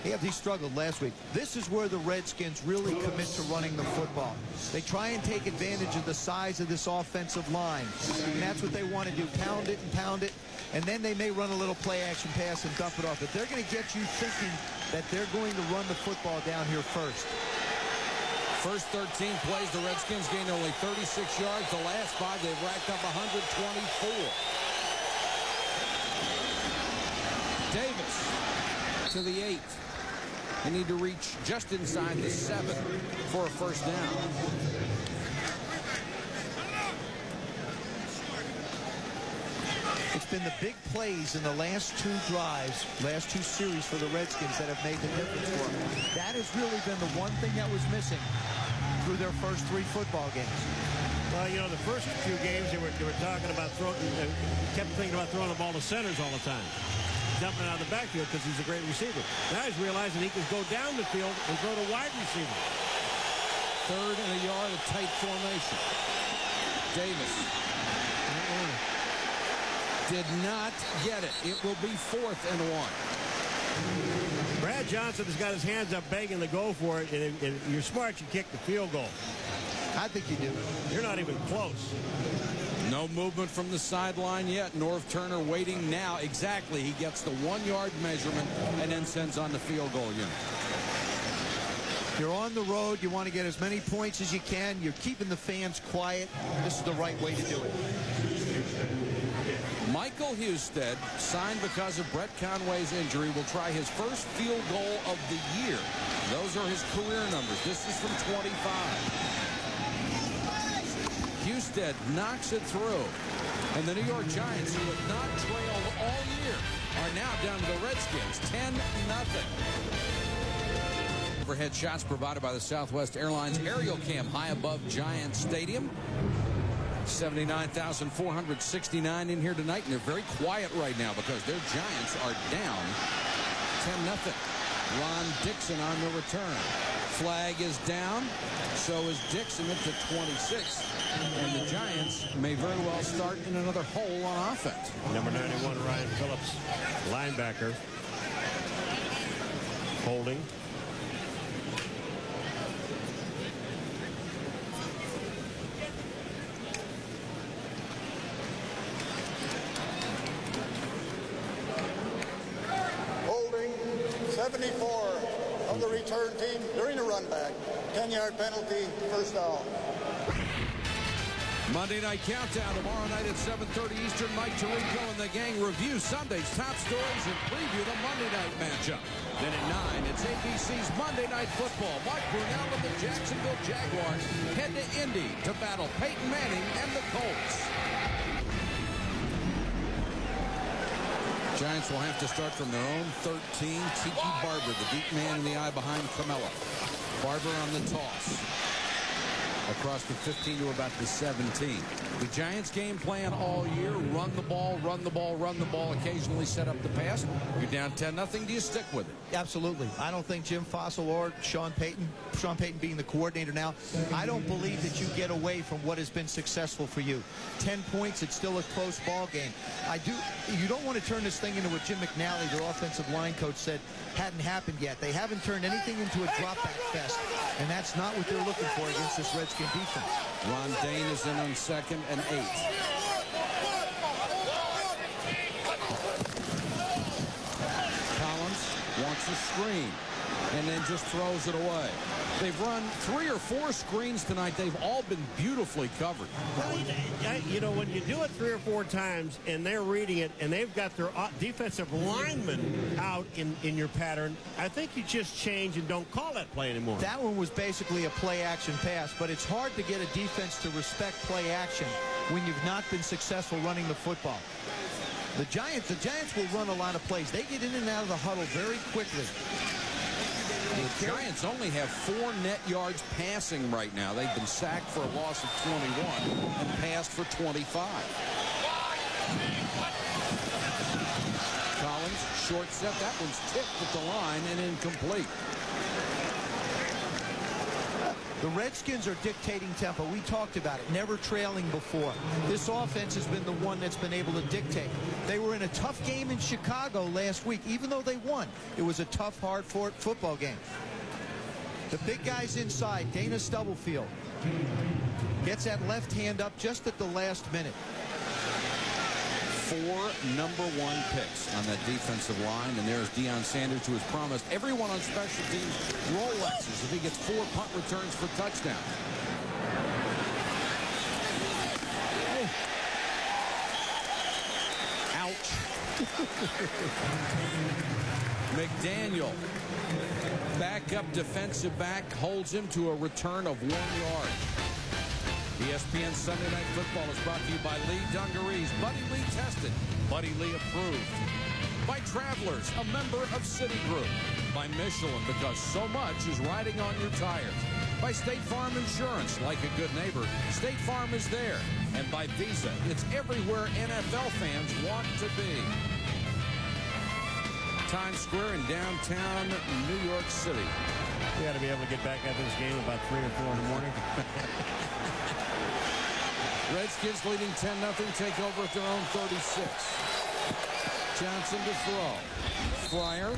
[SPEAKER 7] Yeah, he struggled last week. This is where the Redskins really commit to running the football. They try and take advantage of the size of this offensive line. And that's what they want to do, pound it and pound it. And then they may run a little play-action pass and dump it off. But they're going to get you thinking that they're going to run the football down here first.
[SPEAKER 5] First 13 plays, the Redskins gained only 36 yards. The last 5, they've racked up 124. Davis to the 8. They need to reach just inside the 7 for a first down.
[SPEAKER 7] It's been the big plays in the last 2 drives, last 2 series for the Redskins that have made the difference for them. That has really been the one thing that was missing through their first 3 football games.
[SPEAKER 6] Well, you know, the first few games they were talking about kept thinking about throwing the ball to centers all the time. dumping out of the backfield because he's a great receiver. Now he's realizing he can go down the field and throw to wide receiver.
[SPEAKER 5] 3rd and a yard, a tight formation. Davis did not get it. It will be 4th and 1.
[SPEAKER 6] Brad Johnson has got his hands up begging to go for it, and if you're smart, you kick the field goal.
[SPEAKER 7] I think you do.
[SPEAKER 6] You're not even close.
[SPEAKER 5] No movement from the sideline yet. Norv Turner waiting now. Exactly. He gets the 1-yard measurement and then sends on the field goal unit.
[SPEAKER 7] You're on the road. You want to get as many points as you can. You're keeping the fans quiet. This is the right way to do it.
[SPEAKER 5] Michael Husted, signed because of Brett Conway's injury, will try his first field goal of the year. Those are his career numbers. This is from 25. Husted knocks it through. And the New York Giants, who have not trailed all year, are now down to the Redskins, 10-0. Overhead shots provided by the Southwest Airlines aerial cam high above Giants Stadium. 79,469 in here tonight, and they're very quiet right now because their Giants are down 10-0. Ron Dixon on the return. Flag is down. So is Dixon at the 26. And the Giants may very well start in another hole on offense.
[SPEAKER 6] Number 91, Ryan Phillips, linebacker. Holding.
[SPEAKER 11] Holding 74 of the return team during a run back. 10-yard penalty, first down.
[SPEAKER 5] Monday Night Countdown tomorrow night at 7:30 Eastern. Mike Tirico and the gang review Sunday's top stories and preview the Monday night matchup. Then at 9, it's ABC's Monday Night Football. Mark Brunell and the Jacksonville Jaguars head to Indy to battle Peyton Manning and the Colts. Giants will have to start from their own 13. Tiki Barber, the deep man in the eye behind Camella. Barber on the toss. Across the 15 to about the 17. The Giants game plan all year, run the ball, run the ball, run the ball, occasionally set up the pass. You're down 10-0. Do you stick with it?
[SPEAKER 7] Absolutely. I don't think Jim Fossil or Sean Payton being the coordinator now, I don't believe that you get away from what has been successful for you. 10 points, it's still a close ball game. You don't want to turn this thing into what Jim McNally, their offensive line coach, said hadn't happened yet. They haven't turned anything into a drop-back fest, and that's not what they're looking for against this Redskin defense.
[SPEAKER 5] Ron Dane is in on 2nd and 8. Collins wants a screen and then just throws it away. They've run 3 or 4 screens tonight. They've all been beautifully covered.
[SPEAKER 6] Well, you know, when you do it 3 or 4 times and they're reading it and they've got their defensive lineman out in your pattern, I think you just change and don't call that play anymore.
[SPEAKER 7] That one was basically a play-action pass, but it's hard to get a defense to respect play-action when you've not been successful running the football. The Giants will run a lot of plays. They get in and out of the huddle very quickly.
[SPEAKER 5] The Giants only have 4 net yards passing right now. They've been sacked for a loss of 21 and passed for 25. Collins, short set. That one's tipped at the line and incomplete.
[SPEAKER 7] The Redskins are dictating tempo. We talked about it, never trailing before. This offense has been the one that's been able to dictate. They were in a tough game in Chicago last week. Even though they won, it was a tough, hard-fought football game. The big guys inside, Dana Stubblefield gets that left hand up just at the last minute.
[SPEAKER 5] 4 number 1 picks on that defensive line, and there's Deion Sanders, who has promised everyone on special teams Rolexes if he gets 4 punt returns for touchdowns. Ouch. McDaniel, backup defensive back, holds him to a return of 1 yard. ESPN Sunday Night Football is brought to you by Lee Dungarees. Buddy Lee tested. Buddy Lee approved. By Travelers, a member of Citigroup. By Michelin, because so much is riding on your tires. By State Farm Insurance, like a good neighbor, State Farm is there. And by Visa, it's everywhere NFL fans want to be. Times Square in downtown New York City.
[SPEAKER 6] We got to be able to get back at this game about 3 or 4 in the morning.
[SPEAKER 5] Redskins leading 10-0, take over at their own 36. Johnson to throw. Fryer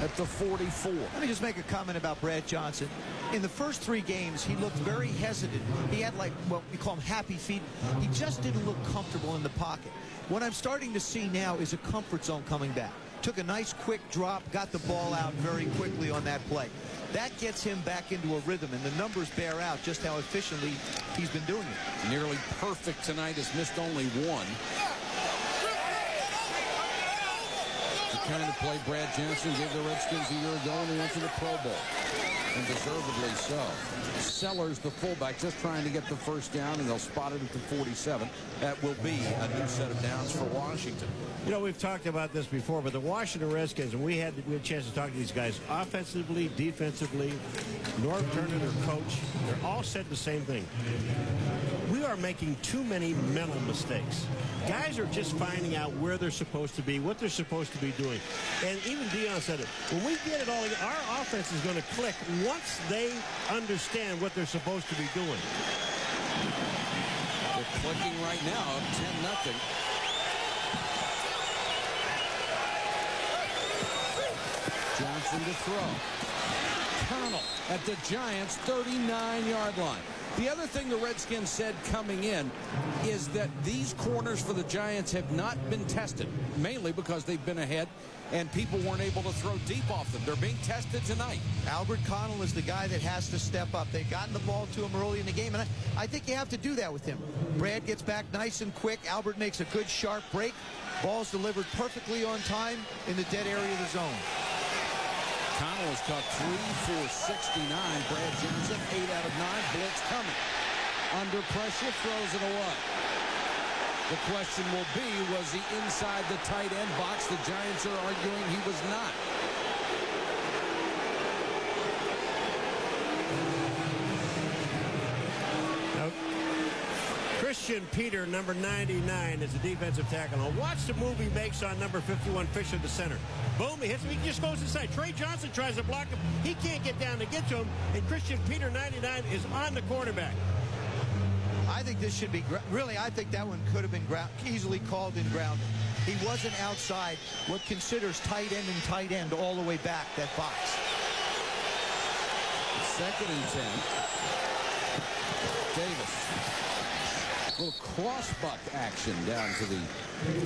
[SPEAKER 5] at the 44.
[SPEAKER 7] Let me just make a comment about Brad Johnson. In the first 3 games, he looked very hesitant. He had like what we call him happy feet. He just didn't look comfortable in the pocket. What I'm starting to see now is a comfort zone coming back. Took a nice quick drop, got the ball out very quickly on that play. That gets him back into a rhythm, and the numbers bear out just how efficiently he's been doing it.
[SPEAKER 5] Nearly perfect tonight, has missed only 1. The kind of play Brad Johnson gave the Redskins a year ago when they went to the Pro Bowl. And deservedly so. Sellers, the fullback, just trying to get the first down, and they'll spot it at the 47. That will be a new set of downs for Washington.
[SPEAKER 6] You know, we've talked about this before, but the Washington Redskins, and we had a chance to talk to these guys offensively, defensively. Norv Turner, their coach, they're all said the same thing. We are making too many mental mistakes. Guys are just finding out where they're supposed to be, what they're supposed to be doing. And even Dion said it. When we get it all, our offense is going to click once they understand what they're supposed to be doing.
[SPEAKER 5] They're clicking right now, up 10-0. Johnson to throw. Colonel at the Giants' 39-yard line. The other thing the Redskins said coming in is that these corners for the Giants have not been tested, mainly because they've been ahead and people weren't able to throw deep off them. They're being tested tonight.
[SPEAKER 7] Albert Connell is the guy that has to step up. They've gotten the ball to him early in the game, and I think you have to do that with him. Brad gets back nice and quick. Albert makes a good, sharp break. Ball's delivered perfectly on time in the dead area of the zone.
[SPEAKER 5] Connell has caught 3 for 69. Brad Johnson, 8 out of 9. Blitz coming. Under pressure, throws it away. The question will be, was he inside the tight end box? The Giants are arguing he was not.
[SPEAKER 6] Christian Peter, number 99, is the defensive tackle. Now watch the move he makes on number 51, Fisher, the center. Boom, he hits him. He just goes inside. Trey Johnson tries to block him. He can't get down to get to him. And Christian Peter, 99, is on the quarterback.
[SPEAKER 7] I think this should be, really, I think that one could have been easily called in grounding. He wasn't outside what considers tight end and tight end all the way back, that box.
[SPEAKER 5] 2nd and 10. Davis. A little cross-buck action down to the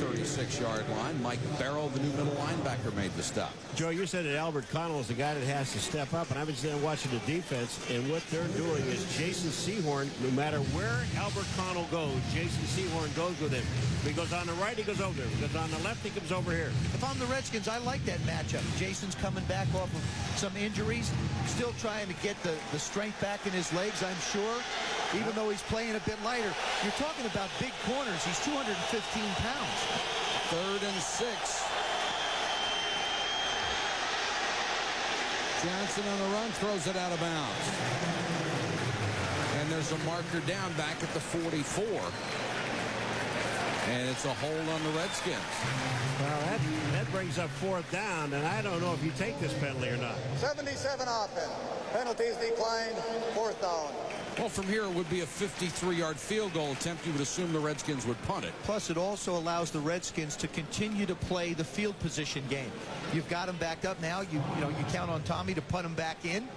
[SPEAKER 5] 36-yard line. Mike Barrow, the new middle linebacker, made the stop.
[SPEAKER 6] Joe, you said that Albert Connell is the guy that has to step up, and I've been sitting watching the defense, and what they're doing is Jason Sehorn, no matter where Albert Connell goes, Jason Sehorn goes with him. If he goes on the right, he goes over there. If he goes on the left, he comes over here.
[SPEAKER 7] If I'm the Redskins, I like that matchup. Jason's coming back off of some injuries, still trying to get the strength back in his legs, I'm sure, even though he's playing a bit lighter. You're talking about big corners. He's 215 pounds.
[SPEAKER 5] 3rd and 6. Johnson on the run, throws it out of bounds. And there's a marker down back at the 44. And it's a hold on the Redskins.
[SPEAKER 6] Well, that brings up 4th down, and I don't know if you take this penalty or not.
[SPEAKER 11] 77 offense. Penalties declined. 4th down.
[SPEAKER 5] Well, from here, it would be a 53-yard field goal attempt. You would assume the Redskins would punt it.
[SPEAKER 7] Plus, it also allows the Redskins to continue to play the field position game. You've got them backed up now. You count on Tommy to punt them back in,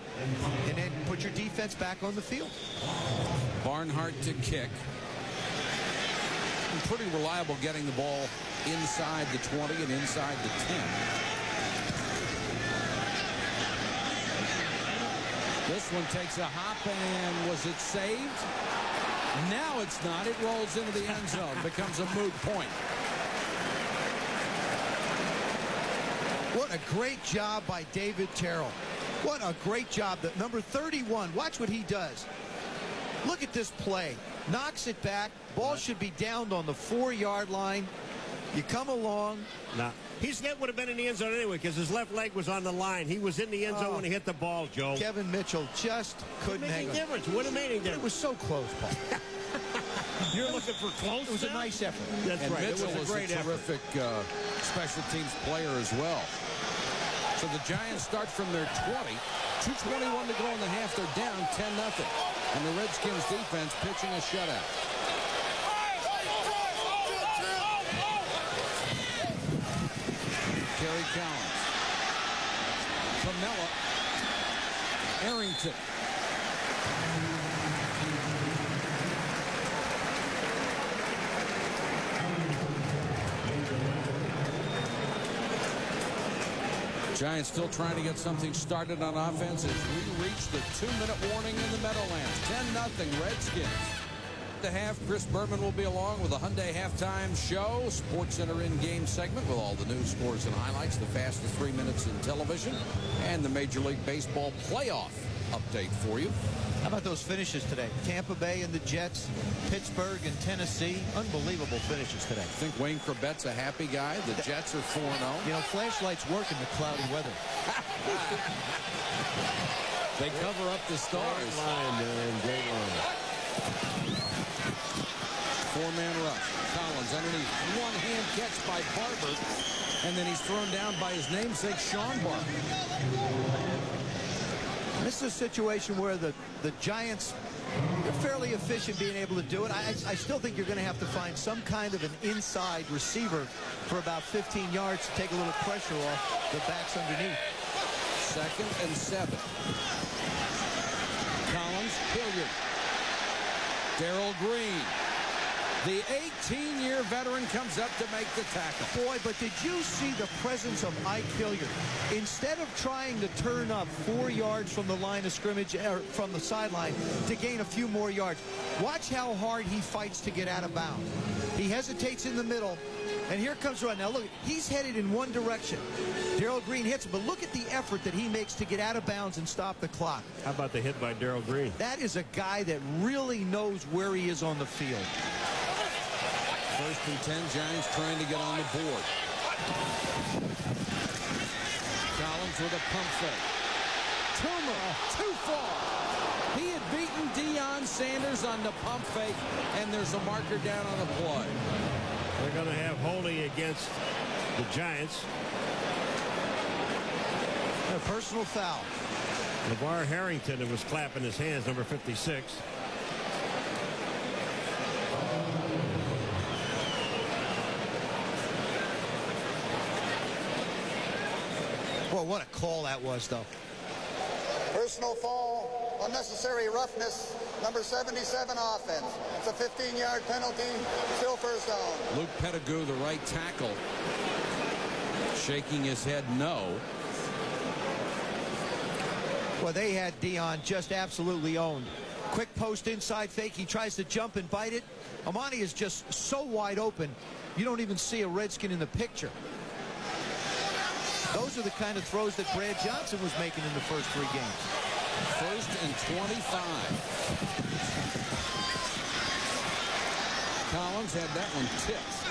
[SPEAKER 7] and then put your defense back on the field.
[SPEAKER 5] Barnhart to kick. And pretty reliable getting the ball inside the 20 and inside the 10. This one takes a hop, and was it saved? Now it's not. It rolls into the end zone. Becomes a moot point.
[SPEAKER 7] What a great job by David Terrell. What a great job. The number 31, watch what he does. Look at this play. Knocks it back. Ball should be downed on the 4-yard line. You come along.
[SPEAKER 6] Nah. His net would have been in the end zone anyway because his left leg was on the line. He was in the end zone when he hit the ball, Joe.
[SPEAKER 7] Kevin Mitchell just couldn't hang on.
[SPEAKER 6] It would have made any difference.
[SPEAKER 7] It was so close, Paul.
[SPEAKER 6] You're looking for close.
[SPEAKER 7] It was a nice effort.
[SPEAKER 6] That's
[SPEAKER 5] and
[SPEAKER 6] right.
[SPEAKER 5] Mitchell
[SPEAKER 6] it was a great
[SPEAKER 5] terrific special teams player as well. So the Giants start from their 20. 2:21 to go in the half. They're down 10-0. And the Redskins defense pitching a shutout. Kerry Collins. Pamela. Arrington. Giants still trying to get something started on offense as we reach the 2-minute warning in the Meadowlands. 10-0 Redskins. The half, Chris Berman will be along with a Hyundai halftime show, Sports Center in-game segment with all the news, scores, and highlights, the fastest 3 minutes in television, and the Major League Baseball playoff update for you.
[SPEAKER 7] How about those finishes today? Tampa Bay and the Jets, Pittsburgh and Tennessee. Unbelievable finishes today.
[SPEAKER 5] I think Wayne Corbet's a happy guy. The Jets are 4-0.
[SPEAKER 7] You know, flashlights work in the cloudy weather.
[SPEAKER 5] They cover up the stars.
[SPEAKER 6] Great line.
[SPEAKER 5] Four-man rush. Collins underneath. One-hand catch by Barber. And then he's thrown down by his namesake, Sean Barber.
[SPEAKER 7] This is a situation where the Giants are fairly efficient being able to do it. I still think you're going to have to find some kind of an inside receiver for about 15 yards to take a little pressure off the backs underneath.
[SPEAKER 5] 2nd and 7. Collins, Hilliard. Darrell Green. The 18-year veteran comes up to make the tackle.
[SPEAKER 7] Boy, but did you see the presence of Ike Hilliard? Instead of trying to turn up 4 yards from the line of scrimmage, or from the sideline, to gain a few more yards, watch how hard he fights to get out of bounds. He hesitates in the middle, and here comes Run. Now, look, he's headed in one direction. Darrell Green hits him, but look at the effort that he makes to get out of bounds and stop the clock.
[SPEAKER 6] How about the hit by Darrell Green?
[SPEAKER 7] That is a guy that really knows where he is on the field.
[SPEAKER 5] 1st and 10, Giants trying to get on the board. Collins with a pump fake. Toomer, too far. He had beaten Deion Sanders on the pump fake, and there's a marker down on the play.
[SPEAKER 6] They're going to have holding against the Giants.
[SPEAKER 7] A personal foul.
[SPEAKER 6] LeVar Harrington was clapping his hands, number 56.
[SPEAKER 7] Boy, what a call that was, though.
[SPEAKER 11] Personal foul, unnecessary roughness, number 77 offense. It's a 15-yard penalty, still first down.
[SPEAKER 5] Luke Pettigrew, the right tackle, shaking his head no.
[SPEAKER 7] Well, they had Deion just absolutely owned. Quick post inside fake. He tries to jump and bite it. Amani is just so wide open, you don't even see a Redskin in the picture. Those are the kind of throws that Brad Johnson was making in the first 3 games.
[SPEAKER 5] 1st and 25. Collins had that one tipped.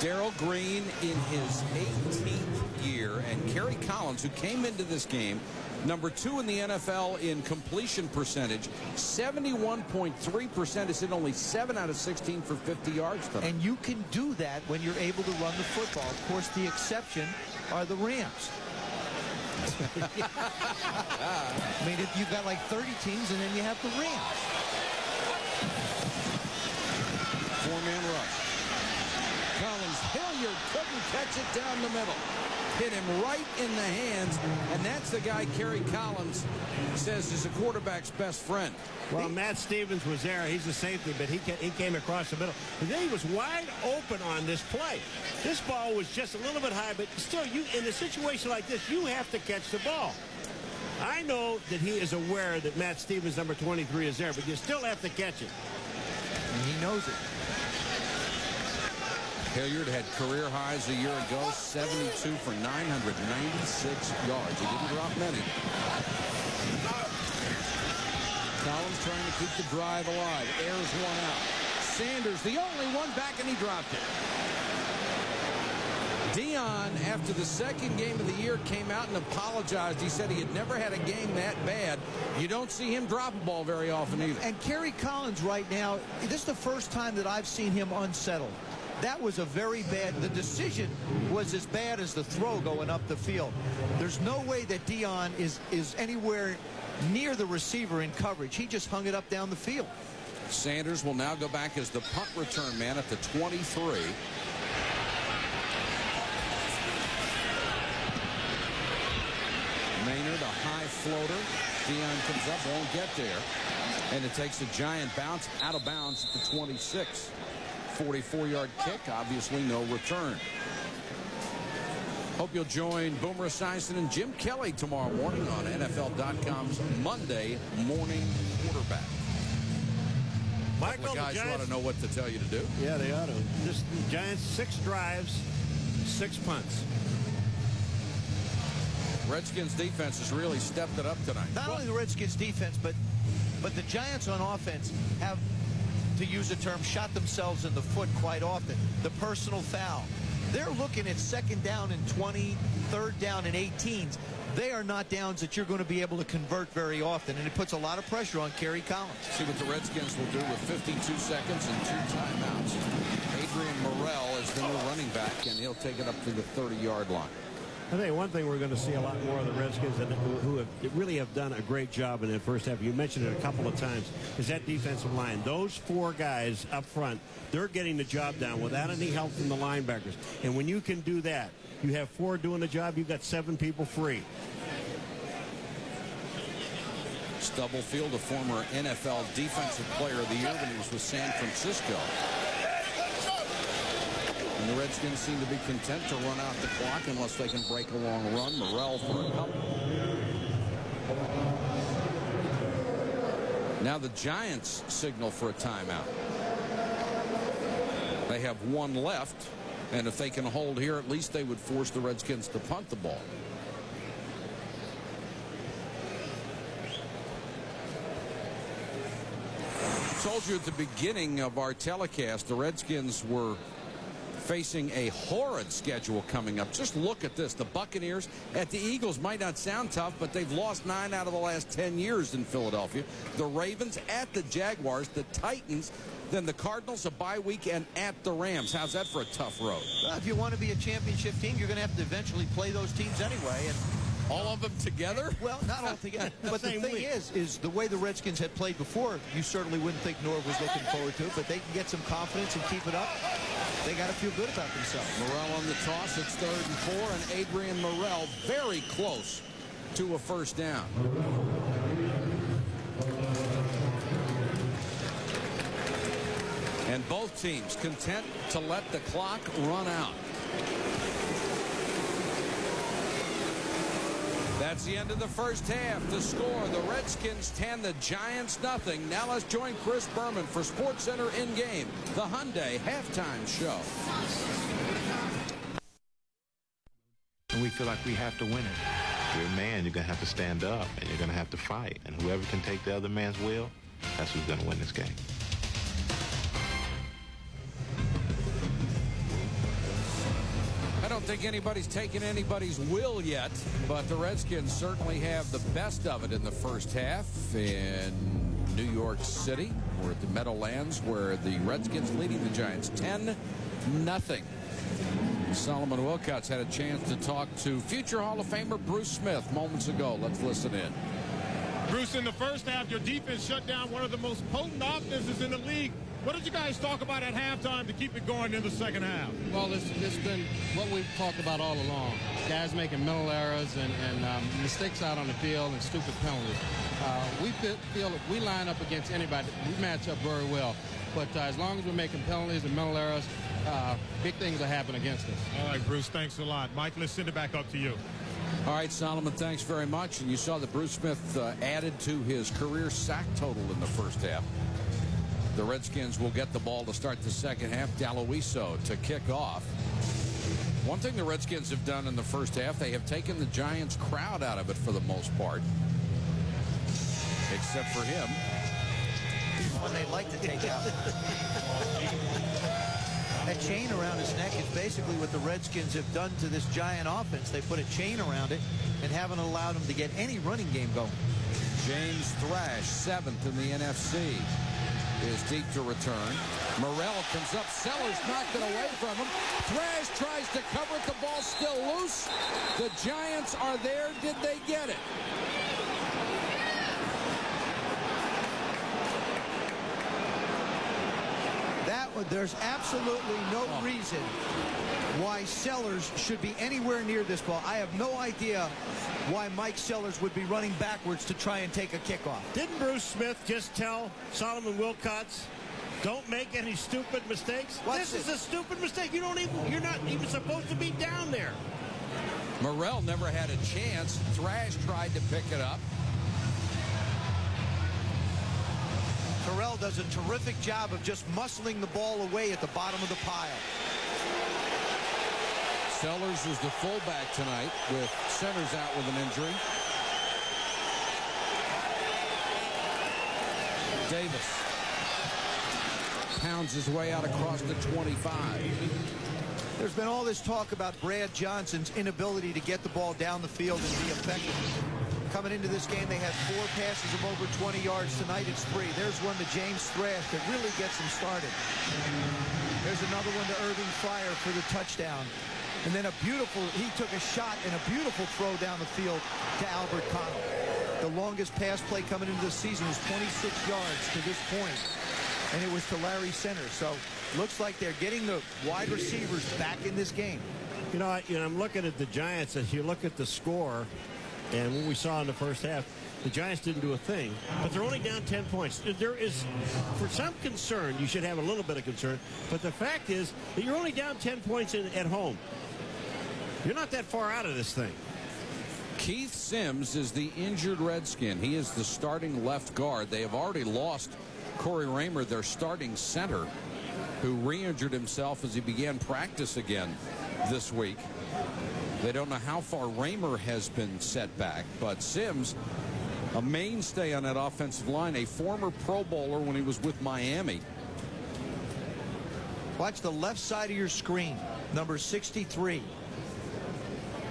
[SPEAKER 5] Darrell Green in his 18th year, and Kerry Collins, who came into this game number 2 in the NFL in completion percentage, 71.3%, is hit only 7 out of 16 for 50 yards tonight.
[SPEAKER 7] And you can do that when you're able to run the football. Of course, the exception are the Rams. I mean, if you've got like 30 teams and then you have the Rams.
[SPEAKER 5] 4-man rush. Collins, Hilliard couldn't catch it down the middle. Hit him right in the hands, and that's the guy Kerry Collins says is a quarterback's best friend.
[SPEAKER 6] Well, Matt Stevens was there. He's a safety, but he came across the middle. And then he was wide open on this play. This ball was just a little bit high, but still, in a situation like this, you have to catch the ball. I know that he is aware that Matt Stevens, number 23, is there, but you still have to catch it.
[SPEAKER 7] And he knows it.
[SPEAKER 5] Hilliard had career highs a year ago, 72 for 996 yards. He didn't drop many. Collins trying to keep the drive alive. Airs one out. Sanders, the only one back, and he dropped it. Deion, after the 2nd game of the year, came out and apologized. He said he had never had a game that bad. You don't see him drop a ball very often either.
[SPEAKER 7] And Kerry Collins right now, this is the first time that I've seen him unsettled. that was a very bad, the decision was as bad as the throw going up the field. There's no way that Dion is anywhere near the receiver in coverage. He just hung it up down the field.
[SPEAKER 5] Sanders will now go back as the punt return man at the 23. Maynard, a high floater. Dion comes up, won't get there. And it takes a giant bounce out of bounds at the 26. 44-yard kick, obviously no return. Hope you'll join Boomer Esiason and Jim Kelly tomorrow morning on NFL.com's Monday Morning Quarterback.
[SPEAKER 6] Michael,
[SPEAKER 5] the guys ought to know what to tell you to do.
[SPEAKER 6] Yeah, they ought to. Just the Giants, 6 drives, 6 punts.
[SPEAKER 5] Redskins defense has really stepped it up tonight.
[SPEAKER 7] Not only the Redskins defense, but the Giants on offense have, to use a term, shot themselves in the foot quite often. The personal foul. They're looking at 2nd down and 20, 3rd down and 18s. They are not downs that you're going to be able to convert very often, and it puts a lot of pressure on Kerry Collins.
[SPEAKER 5] See what the Redskins will do with 52 seconds and 2 timeouts. Adrian Morrell is the new running back, and he'll take it up to the 30-yard line.
[SPEAKER 6] I think one thing we're going to see a lot more of the Redskins who really have done a great job in that first half. You mentioned it a couple of times. Is that defensive line? Those 4 guys up front, they're getting the job done without any help from the linebackers. And when you can do that, you have 4 doing the job. You've got 7 people free.
[SPEAKER 5] Stubblefield, a former NFL Defensive Player of the Year when he was with San Francisco. And the Redskins seem to be content to run out the clock unless they can break a long run. Morrell for a couple. Now the Giants signal for a timeout. They have 1 left, and if they can hold here, at least they would force the Redskins to punt the ball. Told you at the beginning of our telecast, the Redskins were facing a horrid schedule coming up. Just look at this. The Buccaneers at the Eagles might not sound tough, but they've lost 9 out of the last 10 years in Philadelphia. The Ravens at the Jaguars, the Titans, then the Cardinals, a bye week, and at the Rams. How's that for a tough road?
[SPEAKER 7] Well, if you want to be a championship team, you're going to have to eventually play those teams anyway. And
[SPEAKER 5] all of them together?
[SPEAKER 7] Well, not all together. But the thing is the way the Redskins had played before, you certainly wouldn't think Norv was looking forward to it, but they can get some confidence and keep it up. They got to feel good about themselves.
[SPEAKER 5] Morrell on the toss. It's 3rd and 4, and Adrian Morrell very close to a first down. And both teams content to let the clock run out. That's the end of the first half. The score, the Redskins 10, the Giants nothing. Now let's join Chris Berman for SportsCenter In Game, the Hyundai halftime show.
[SPEAKER 1] And we feel like we have to win it.
[SPEAKER 2] If you're a man, you're going to have to stand up, and you're going to have to fight. And whoever can take the other man's will, that's who's going to win this game.
[SPEAKER 5] I don't think anybody's taken anybody's will yet, but the Redskins certainly have the best of it in the first half in New York City. We're at the Meadowlands where the Redskins leading the Giants 10-0. Solomon Wilcots had a chance to talk to future Hall of Famer Bruce Smith moments ago. Let's listen in.
[SPEAKER 9] Bruce, in the first half, your defense shut down one of the most potent offenses in the league. What did you guys talk about at halftime to keep it going in the second half?
[SPEAKER 10] Well, it's been what we've talked about all along. Guys making mental errors and mistakes out on the field and stupid penalties. We feel if we line up against anybody, we match up very well. But as long as we're making penalties and mental errors, big things will happen against us.
[SPEAKER 9] All right, Bruce, thanks a lot. Mike, let's send it back up to you.
[SPEAKER 5] All right, Solomon, thanks very much. And you saw that Bruce Smith added to his career sack total in the first half. The Redskins will get the ball to start the second half. Daloiso to kick off. One thing the Redskins have done in the first half, they have taken the Giants crowd out of it for the most part. Except for him.
[SPEAKER 7] One they'd like to take out. That chain around his neck is basically what the Redskins have done to this Giant offense. They put a chain around it and haven't allowed him to get any running game going.
[SPEAKER 5] James Thrash, 7th in the NFC. is deep to return. Morrell comes up. Sellers knocked it away from him. Thrash tries to cover it. The ball still loose. The Giants are there. Did they get it?
[SPEAKER 7] There's absolutely no reason why Sellers should be anywhere near this ball. I have no idea why Mike Sellers would be running backwards to try and take a kickoff.
[SPEAKER 6] Didn't Bruce Smith just tell Solomon Wilcots, don't make any stupid mistakes? This is a stupid mistake. You're not even supposed to be down there.
[SPEAKER 5] Morrell never had a chance. Thrash tried to pick it up.
[SPEAKER 7] Terrell does a terrific job of just muscling the ball away at the bottom of the pile.
[SPEAKER 5] Sellers is the fullback tonight with centers out with an injury. Davis pounds his way out across the 25.
[SPEAKER 7] There's been all this talk about Brad Johnson's inability to get the ball down the field and be effective. Coming into this game, they had 4 passes of over 20 yards. Tonight, it's 3. There's one to James Thrash that really gets him started. There's another one to Irving Fryer for the touchdown. And then he took a shot and a beautiful throw down the field to Albert Connell. The longest pass play coming into the season was 26 yards to this point, and it was to Larry Center. So looks like they're getting the wide receivers back in this game.
[SPEAKER 6] You know, I'm looking at the Giants. As you look at the score, and what we saw in the first half, the Giants didn't do a thing, but they're only down 10 points. There is, for some concern, you should have a little bit of concern, but the fact is that you're only down 10 points at home. You're not that far out of this thing.
[SPEAKER 5] Keith Sims is the injured Redskin. He is the starting left guard. They have already lost Corey Raymer, their starting center, who re-injured himself as he began practice again this week. They don't know how far Raymer has been set back, but Sims, a mainstay on that offensive line, a former Pro Bowler when he was with Miami.
[SPEAKER 7] Watch the left side of your screen, number 63.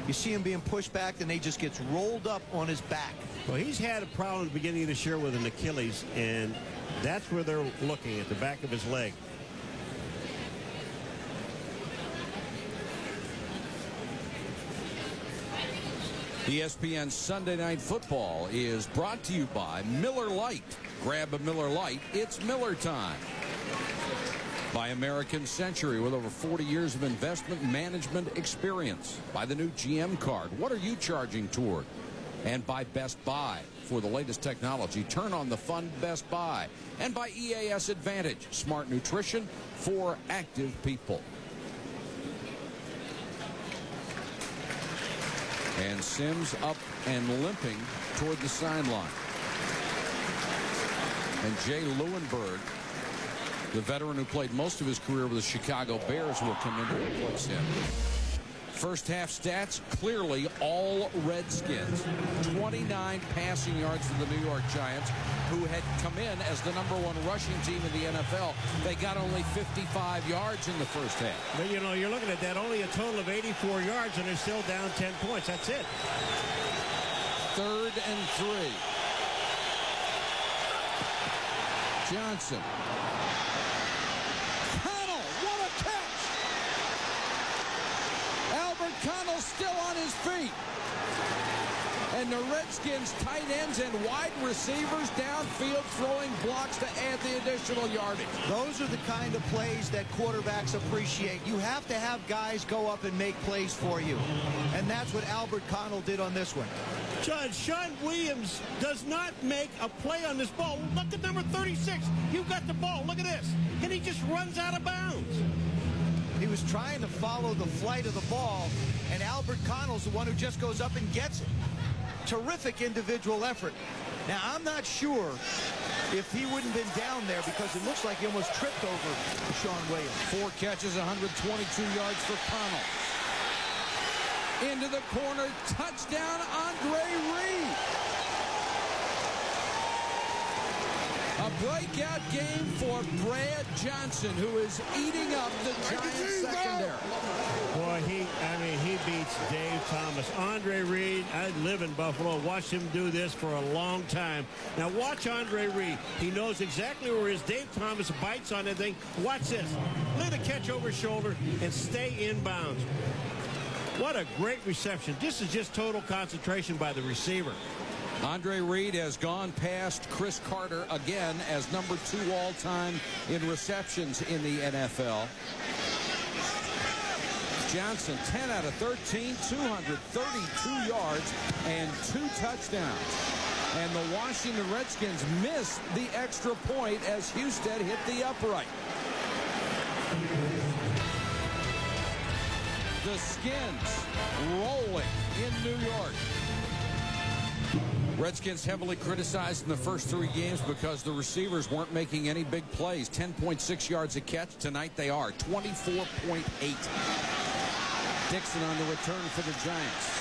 [SPEAKER 7] You see him being pushed back, and he just gets rolled up on his back.
[SPEAKER 6] Well, he's had a problem at the beginning of this year with an Achilles, and that's where they're looking, at the back of his leg.
[SPEAKER 5] ESPN Sunday Night Football is brought to you by Miller Lite. Grab a Miller Lite. It's Miller time. By American Century, with over 40 years of investment management experience. By the new GM card. What are you charging toward? And by Best Buy. For the latest technology, turn on the fun Best Buy. And by EAS Advantage. Smart nutrition for active people. And Sims up and limping toward the sideline. And Jay Lewinberg, the veteran who played most of his career with the Chicago Bears, will come in to replace him. First half stats, clearly all Redskins. 29 passing yards for the New York Giants, who had come in as the #1 rushing team in the NFL. They got only 55 yards in the first half.
[SPEAKER 6] But, you know, you're looking at that, only a total of 84 yards, and they're still down 10 points. That's it.
[SPEAKER 5] 3rd and 3. Johnson. Connell, what a catch! Albert Connell still on his feet. And the Redskins tight ends and wide receivers downfield throwing blocks to add the additional yardage.
[SPEAKER 7] Those are the kind of plays that quarterbacks appreciate. You have to have guys go up and make plays for you. And that's what Albert Connell did on this one.
[SPEAKER 6] Judge, Sean Williams does not make a play on this ball. Look at number 36. You got the ball. Look at this. And he just runs out of bounds.
[SPEAKER 7] He was trying to follow the flight of the ball, and Albert Connell's the one who just goes up and gets it. Terrific individual effort. Now, I'm not sure if he wouldn't have been down there, because it looks like he almost tripped over Sean Williams.
[SPEAKER 5] 4 catches, 122 yards for Connell. Into the corner, touchdown, Andre Reed. A breakout game for Brad Johnson, who is eating up the Giants secondary.
[SPEAKER 6] Boy, he beats Dave Thomas. Andre Reed, I live in Buffalo. Watched him do this for a long time. Now watch Andre Reed. He knows exactly where his Dave Thomas bites on that thing. Watch this. Look at the catch over his shoulder and stay in bounds. What a great reception. This is just total concentration by the receiver.
[SPEAKER 5] Andre Reed has gone past Chris Carter again as number 2 all-time in receptions in the NFL. Johnson, 10 out of 13, 232 yards and 2 touchdowns. And the Washington Redskins missed the extra point as Husted hit the upright. The Skins rolling in New York. Redskins heavily criticized in the first 3 games because the receivers weren't making any big plays. 10.6 yards a catch. Tonight they are 24.8. Dixon on the return for the Giants.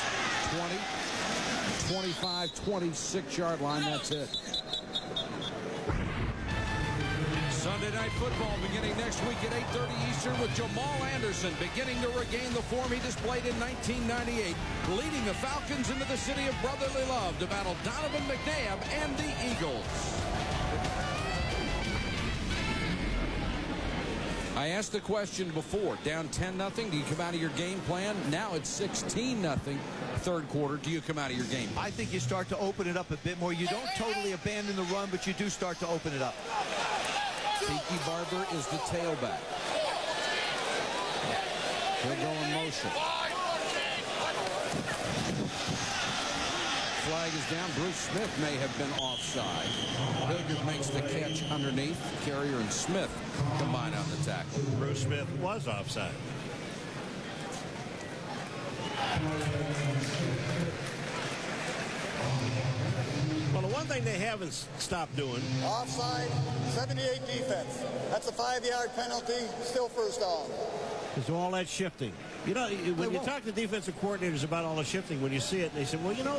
[SPEAKER 5] 20, 25, 26-yard line. That's it. Sunday Night Football beginning next week at 8:30 Eastern with Jamal Anderson beginning to regain the form he displayed in 1998, leading the Falcons into the city of brotherly love to battle Donovan McNabb and the Eagles. I asked the question before, down 10-0, do you come out of your game plan? Now it's 16-0, third quarter. Do you come out of your game plan?
[SPEAKER 7] I think you start to open it up a bit more. You don't totally abandon the run, but you do start to open it up.
[SPEAKER 5] Tiki Barber is the tailback. He'll go in motion. Flag is down. Bruce Smith may have been offside. Hilliard makes the catch underneath. Carrier and Smith combine on the tackle.
[SPEAKER 6] Bruce Smith was offside. Well, the one thing they haven't stopped doing.
[SPEAKER 11] Offside, 78 defense. That's a 5-yard penalty, still first down.
[SPEAKER 6] There's all that shifting. You know, when you talk to defensive coordinators about all the shifting, when you see it, they say, well, you know,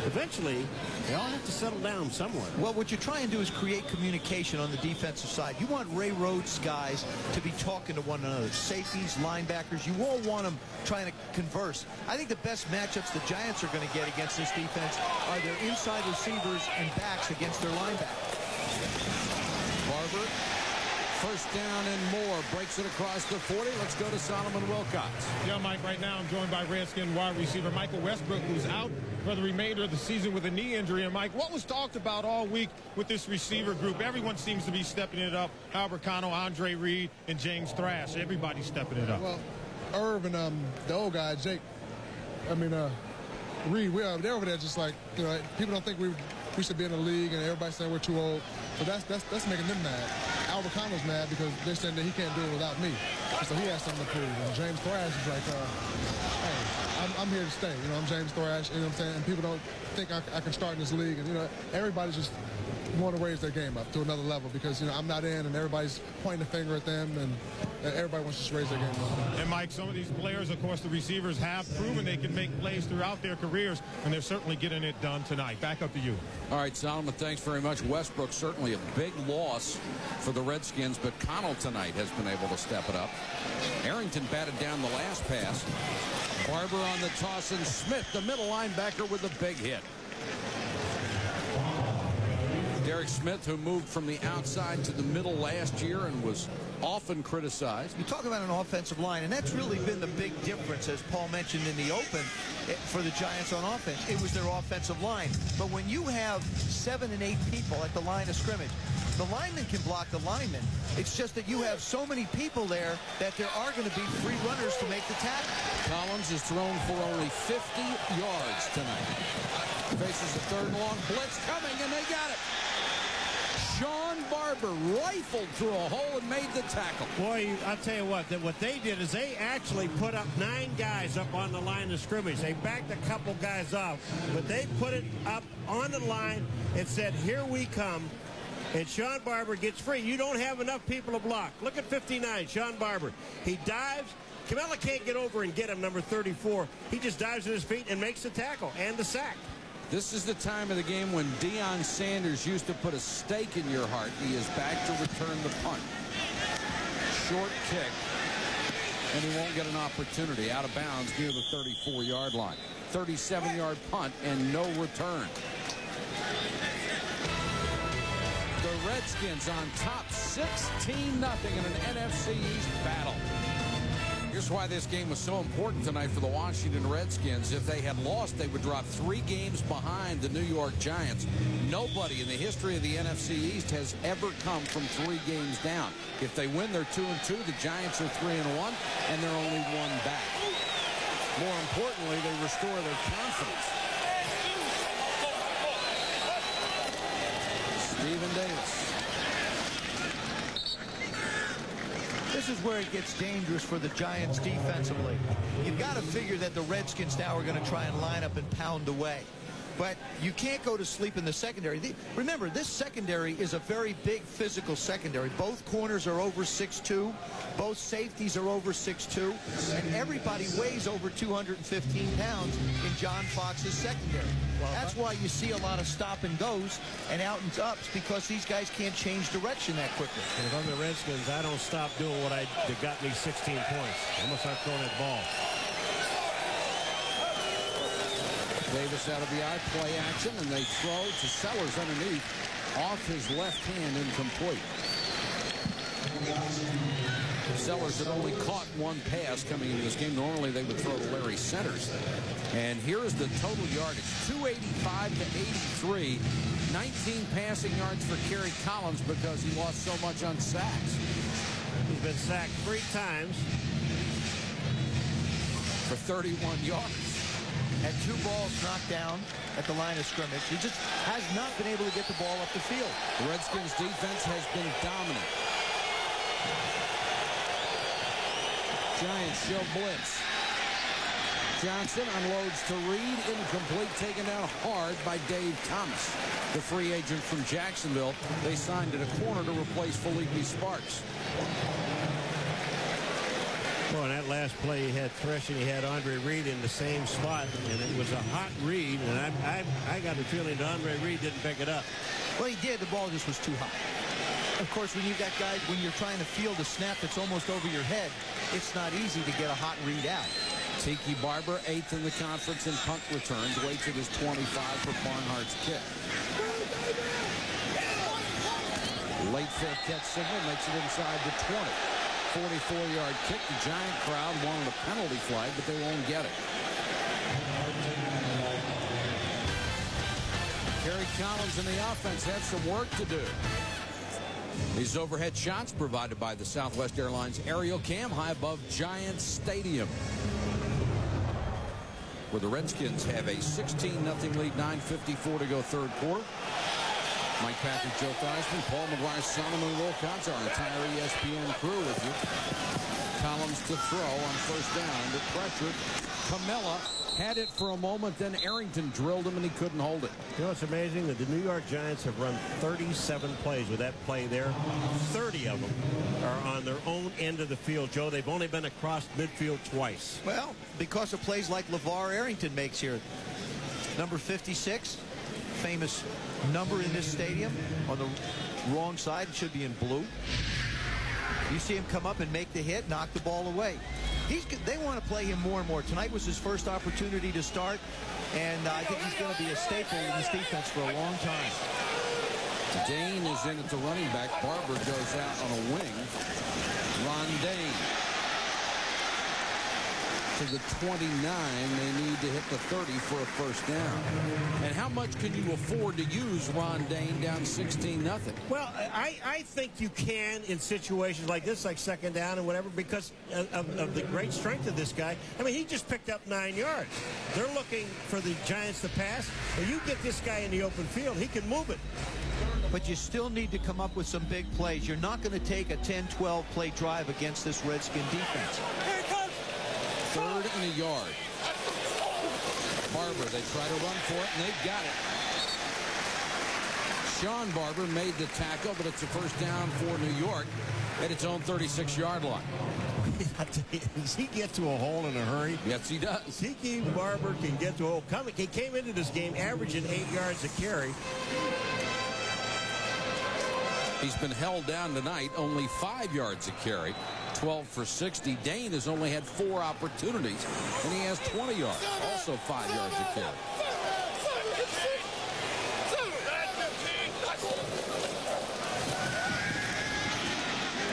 [SPEAKER 6] eventually they all have to settle down somewhere.
[SPEAKER 7] Well, what you try and do is create communication on the defensive side. You want Ray Rhodes guys to be talking to one another. Safeties, linebackers, you all want them trying to converse. I think the best matchups the Giants are going to get against this defense are their inside receivers and backs against their linebackers.
[SPEAKER 5] Barber. First down and more. Breaks it across the 40. Let's go to Solomon Wilcox.
[SPEAKER 9] Yeah, Mike, right now I'm joined by Redskin wide receiver Michael Westbrook, who's out for the remainder of the season with a knee injury. And, Mike, what was talked about all week with this receiver group? Everyone seems to be stepping it up. Albert Cano, Andre Reed, and James Thrash. Everybody's stepping it up.
[SPEAKER 14] Well, Irv and the old guy, Jake, Reed, they're over there just like, you know, people don't think we should be in the league, and everybody's saying we're too old. So that's making them mad. Albert Cano's mad because they're saying that he can't do it without me. So he has something to prove. And James Thrash is like, hey, I'm here to stay. You know, I'm James Thrash, you know what I'm saying? And people don't think I can start in this league. And, you know, everybody's just want to raise their game up to another level because, you know, I'm not in and everybody's pointing the finger at them and everybody wants to just raise their game up.
[SPEAKER 9] And, Mike, some of these players, of course, the receivers have proven they can make plays throughout their careers, and they're certainly getting it done tonight. Back up to you.
[SPEAKER 5] All right, Solomon, thanks very much. Westbrook, certainly a big loss for the Redskins, but Connell tonight has been able to step it up. Arrington batted down the last pass. Barber on the toss, and Smith, the middle linebacker, with a big hit. Derek Smith, who moved from the outside to the middle last year and was often criticized.
[SPEAKER 7] You talk about an offensive line, and that's really been the big difference, as Paul mentioned in the open, for the Giants on offense. It was their offensive line. But when you have 7 and 8 people at the line of scrimmage, the lineman can block the lineman. It's just that you have so many people there that there are going to be free runners to make the tackle.
[SPEAKER 5] Collins is thrown for only 50 yards tonight. Faces a third and long blitz coming, and they got it. Sean Barber rifled through a hole and made the tackle.
[SPEAKER 6] Boy, I'll tell you what they did is they actually put up 9 guys up on the line of scrimmage. They backed a couple guys off, but they put it up on the line and said, here we come. And Sean Barber gets free. You don't have enough people to block. Look at 59, Sean Barber. He dives. Camella can't get over and get him, number 34. He just dives to his feet and makes the tackle and the sack.
[SPEAKER 5] This is the time of the game when Deion Sanders used to put a stake in your heart. He is back to return the punt. Short kick. and he won't get an opportunity. Out of bounds near the 34-yard line. 37-yard punt and no return. The Redskins on top 16-0 in an NFC East battle. Here's why this game was so important tonight for the Washington Redskins. If they had lost, they would drop 3 games behind the New York Giants. Nobody in the history of the NFC East has ever come from 3 games down. If they win, they're 2-2. The Giants are 3-1, and they're only 1 back. More importantly, they restore their confidence. Stephen Davis.
[SPEAKER 7] This is where it gets dangerous for the Giants defensively. You've got to figure that the Redskins now are going to try and line up and pound away. But you can't go to sleep in the secondary. Remember, this secondary is a very big physical secondary. Both corners are over 6'2". Both safeties are over 6'2". And everybody weighs over 215 pounds in John Fox's secondary. That's why you see a lot of stop and goes and out and ups, because these guys can't change direction that quickly.
[SPEAKER 6] And if I'm the Redskins, I don't stop doing what that got me 16 points. I'm going to start throwing that ball.
[SPEAKER 5] Davis out of the eye, play action, and they throw to Sellers underneath. Off his left hand, incomplete. Sellers had only caught 1 pass coming into this game. Normally they would throw to Larry Centers. And here is the total yardage, 285 to 83. 19 passing yards for Kerry Collins because he lost so much on sacks.
[SPEAKER 6] He's been sacked 3 times.
[SPEAKER 5] For 31 yards.
[SPEAKER 7] Had 2 balls knocked down at the line of scrimmage. He just has not been able to get the ball up the field.
[SPEAKER 5] The Redskins defense has been dominant. Giants show blitz. Johnson unloads to Reed, incomplete, taken down hard by Dave Thomas, the free agent from Jacksonville. They signed at a corner to replace Felipe Sparks.
[SPEAKER 6] Well, in that last play, he had Thresh and he had Andre Reed in the same spot, and it was a hot read, and I got the feeling that Andre Reed didn't pick it up.
[SPEAKER 7] Well, he did. The ball just was too high. Of course, when you've got guys, when you're trying to field a snap that's almost over your head, it's not easy to get a hot read out.
[SPEAKER 5] Tiki Barber, 8th in the conference in punt returns, waits at his 25 for Barnhart's kick. Late fair catch signal makes it inside the 20. 44-yard kick. The Giant crowd wanted a penalty flag, but they won't get it. Kerry Collins and the offense have some work to do. These overhead shots provided by the Southwest Airlines aerial cam high above Giants Stadium, where the Redskins have a 16-0 lead, 9:54 to go third quarter. Mike Patrick, Joe Theismann, Paul McGuire, Solomon Wilcox, our entire ESPN crew with you. Collins to throw on first down. Under pressure, Camella had it for a moment, then Arrington drilled him and he couldn't hold it.
[SPEAKER 6] You know, it's amazing that the New York Giants have run 37 plays with that play there. 30 of them are on their own end of the field, Joe. They've only been across midfield twice.
[SPEAKER 7] Well, because of plays like LeVar Arrington makes here. Number 56, famous number in this stadium. On the wrong side, it should be in blue. You see him come up and make the hit, knock the ball away. They want to play him more and more. Tonight was his first opportunity to start, and I think he's going to be a staple in this defense for a long time.
[SPEAKER 5] Dane is in at the running back. Barber goes out on a wing. Ron Dane to the 29. They need to hit the 30 for a first down. And how much can you afford to use Ron Dane down 16-0?
[SPEAKER 6] Well, I think you can in situations like this, like second down and whatever, because of the great strength of this guy. I mean, he just picked up 9 yards. They're looking for the Giants to pass. And you get this guy in the open field, he can move it.
[SPEAKER 7] But you still need to come up with some big plays. You're not going to take a 10-12 play drive against this Redskin defense.
[SPEAKER 13] Here it comes.
[SPEAKER 5] 3rd and a yard. Barber, they try to run for it, and they've got it. Sean Barber made the tackle, but it's a first down for New York at its own 36-yard line.
[SPEAKER 6] Does he get to a hole in a hurry?
[SPEAKER 5] Yes, he does.
[SPEAKER 6] Tiki Barber can get to a hole. He came into this game averaging 8 yards a carry.
[SPEAKER 5] He's been held down tonight, only 5 yards a carry. 12 for 60. Dane has only had 4 opportunities, and he has 20 yards. Also 5 yards a carry.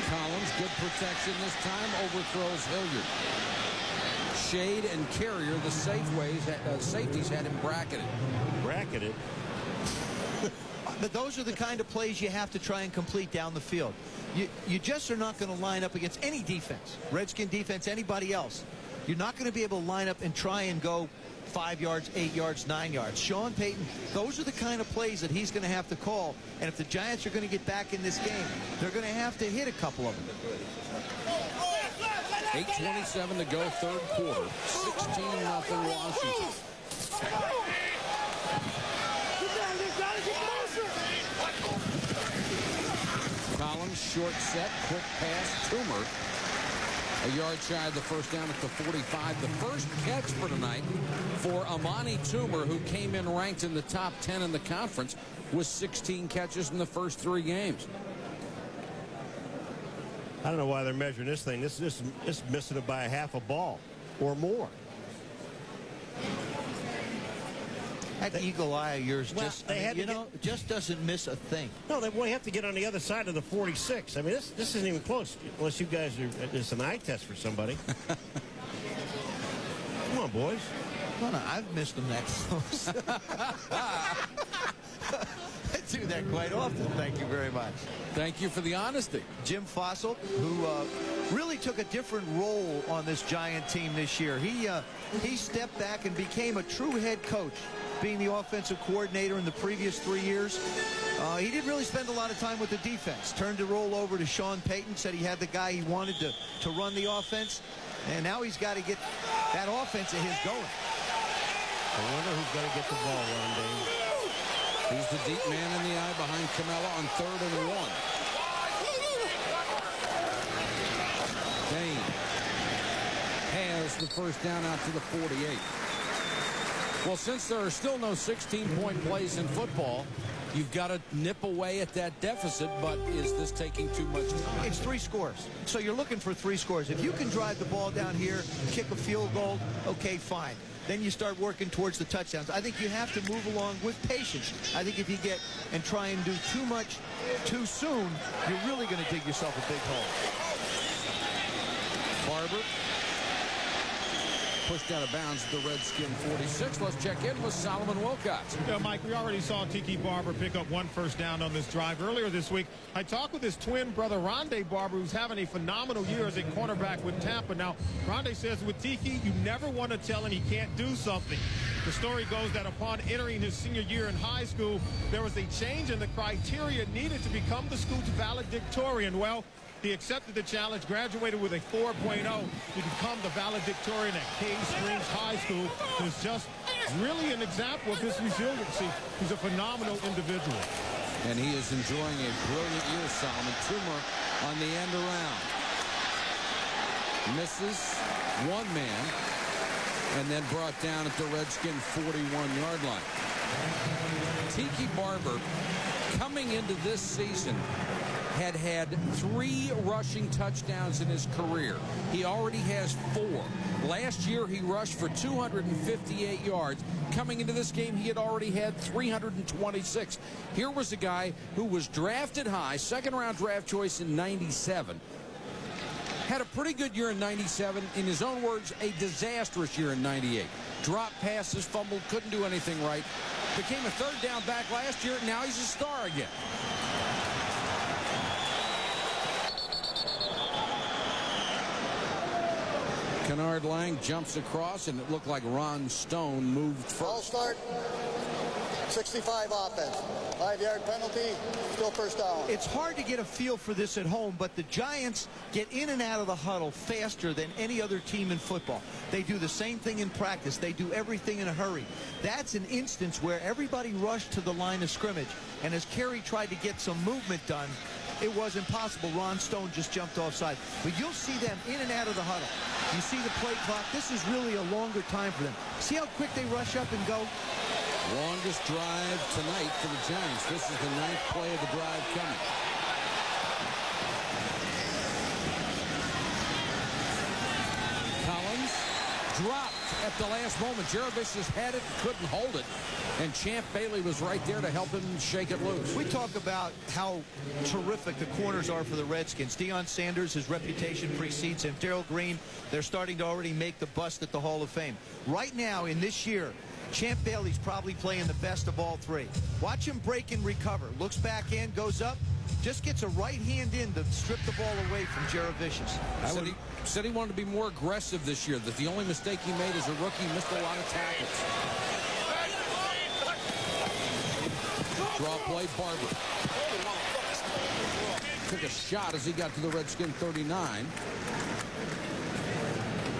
[SPEAKER 5] Collins, good protection this time, overthrows Hilliard. Shade and Carrier, the safeties had him bracketed.
[SPEAKER 6] Bracketed?
[SPEAKER 7] But those are the kind of plays you have to try and complete down the field. You just are not going to line up against any defense, Redskin defense, anybody else. You're not going to be able to line up and try and go 5 yards, 8 yards, 9 yards. Sean Payton, those are the kind of plays that he's going to have to call. And if the Giants are going to get back in this game, they're going to have to hit a couple of them.
[SPEAKER 5] 8:27 to go, third quarter. 16-0 Washington. Collins, short set, quick pass, Toomer. A yard shy of the first down at the 45. The first catch for tonight for Amani Toomer, who came in ranked in the top 10 in the conference with 16 catches in the first 3 games.
[SPEAKER 6] I don't know why they're measuring this thing. This is missing it by a half a ball or more.
[SPEAKER 7] That eagle eye of yours just,
[SPEAKER 6] well,
[SPEAKER 7] just doesn't miss a thing.
[SPEAKER 6] No, they have to get on the other side of the 46. I mean, this isn't even close, unless you guys are, it's an eye test for somebody. Come on, boys.
[SPEAKER 7] Well, no, I've missed them that close. I do that quite often. Thank you very much.
[SPEAKER 5] Thank you for the honesty.
[SPEAKER 7] Jim Fossil, who really took a different role on this Giant team this year. He stepped back and became a true head coach, being the offensive coordinator in the previous 3 years. He didn't really spend a lot of time with the defense. Turned the role over to Sean Payton, said he had the guy he wanted to run the offense. And now he's got to get that offense of his going.
[SPEAKER 6] I wonder who's going to get the ball, Ron Dane.
[SPEAKER 5] He's the deep man in the eye behind Camella on 3rd and 1. Dane has the first down out to the 48. Well, since there are still no 16-point plays in football, you've got to nip away at that deficit, but is this taking too much time?
[SPEAKER 7] It's 3 scores. So you're looking for 3 scores. If you can drive the ball down here, kick a field goal, okay, fine. Then you start working towards the touchdowns. I think you have to move along with patience. I think if you get and try and do too much too soon, you're really going to dig yourself a big hole.
[SPEAKER 5] Barber pushed out of bounds at the Redskin 46. Let's check in with Solomon Wilcox.
[SPEAKER 9] Yeah, Mike, we already saw Tiki Barber pick up 1 first down on this drive earlier this week. I talked with his twin brother, Rondé Barber, who's having a phenomenal year as a cornerback with Tampa. Now, Rondé says with Tiki, you never want to tell him he can't do something. The story goes that upon entering his senior year in high school, there was a change in the criteria needed to become the school's valedictorian. Well, he accepted the challenge, graduated with a 4.0 to become the valedictorian at Cave Springs High School. It's just really an example of his resiliency. He's a phenomenal individual.
[SPEAKER 5] And he is enjoying a brilliant year, Solomon. Toomer on the end around. Misses one man and then brought down at the Redskin 41-yard line. Tiki Barber, coming into this season, had 3 rushing touchdowns in his career. He already has 4. Last year, he rushed for 258 yards. Coming into this game, he had already had 326. Here was a guy who was drafted high, 2nd-round draft choice in 97. Had a pretty good year in 97. In his own words, a disastrous year in 98. Dropped passes, fumbled, couldn't do anything right. Became a 3rd down back last year. Now he's a star again. Kennard Lang jumps across, and it looked like Ron Stone moved first.
[SPEAKER 11] Ball start, 65 offense. 5-yard penalty, still first down.
[SPEAKER 7] It's hard to get a feel for this at home, but the Giants get in and out of the huddle faster than any other team in football. They do the same thing in practice. They do everything in a hurry. That's an instance where everybody rushed to the line of scrimmage, and as Kerry tried to get some movement done, it was impossible. Ron Stone just jumped offside. But you'll see them in and out of the huddle. You see the play clock. This is really a longer time for them. See how quick they rush up and go?
[SPEAKER 5] Longest drive tonight for the Giants. This is the 9th play of the drive coming. dropped at the last moment. Jaravicius had it, couldn't hold it, and Champ Bailey was right there to help him shake it loose.
[SPEAKER 7] We talk about how terrific the corners are for the Redskins. Deion Sanders, his reputation precedes him. Darrell Green, they're starting to already make the bust at the Hall of Fame. Right now, in this year, Champ Bailey's probably playing the best of all three. Watch him break and recover. Looks back in, goes up, just gets a right hand in to strip the ball away from Jaravicius.
[SPEAKER 5] Said he wanted to be more aggressive this year, that the only mistake he made as a rookie, missed a lot of tackles. Draw play, Barber. Took a shot as he got to the Redskin 39.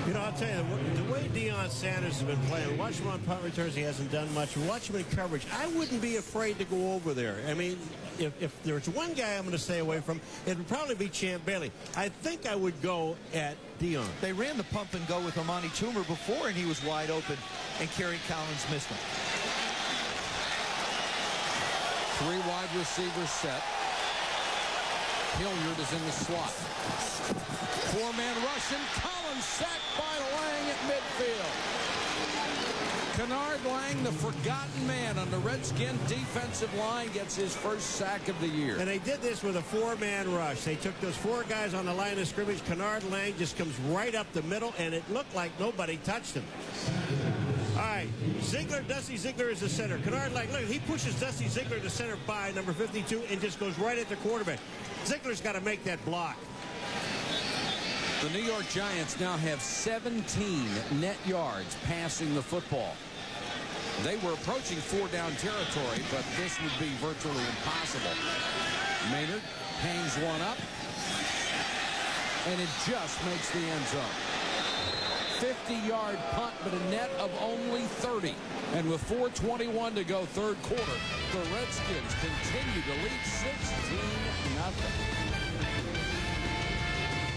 [SPEAKER 6] You know, I'll tell you, the way Deion Sanders has been playing, watch him on punt returns, he hasn't done much. Watch him in coverage. I wouldn't be afraid to go over there. I mean, if there's one guy I'm going to stay away from, it would probably be Champ Bailey. I think I would go at Deion.
[SPEAKER 7] They ran the pump and go with Amani Toomer before, and he was wide open, and Kerry Collins missed him.
[SPEAKER 5] 3 wide receivers set. Hilliard is in the slot. 4-man rush, and Collins sacked by Lang at midfield. Kennard Lang, the forgotten man on the Redskin defensive line, gets his first sack of the year.
[SPEAKER 6] And they did this with a 4-man rush. They took those 4 guys on the line of scrimmage. Kennard Lang just comes right up the middle, and it looked like nobody touched him. All right, Dusty Ziegler is the center. Kennard Lang, look, he pushes Dusty Ziegler to center by number 52 and just goes right at the quarterback. Ziegler's got to make that block.
[SPEAKER 5] The New York Giants now have 17 net yards passing the football. They were approaching 4-down territory, but this would be virtually impossible. Maynard hangs one up, and it just makes the end zone. 50-yard punt, but a net of only 30. And with 4:21 to go, third quarter, the Redskins continue to lead 16-0.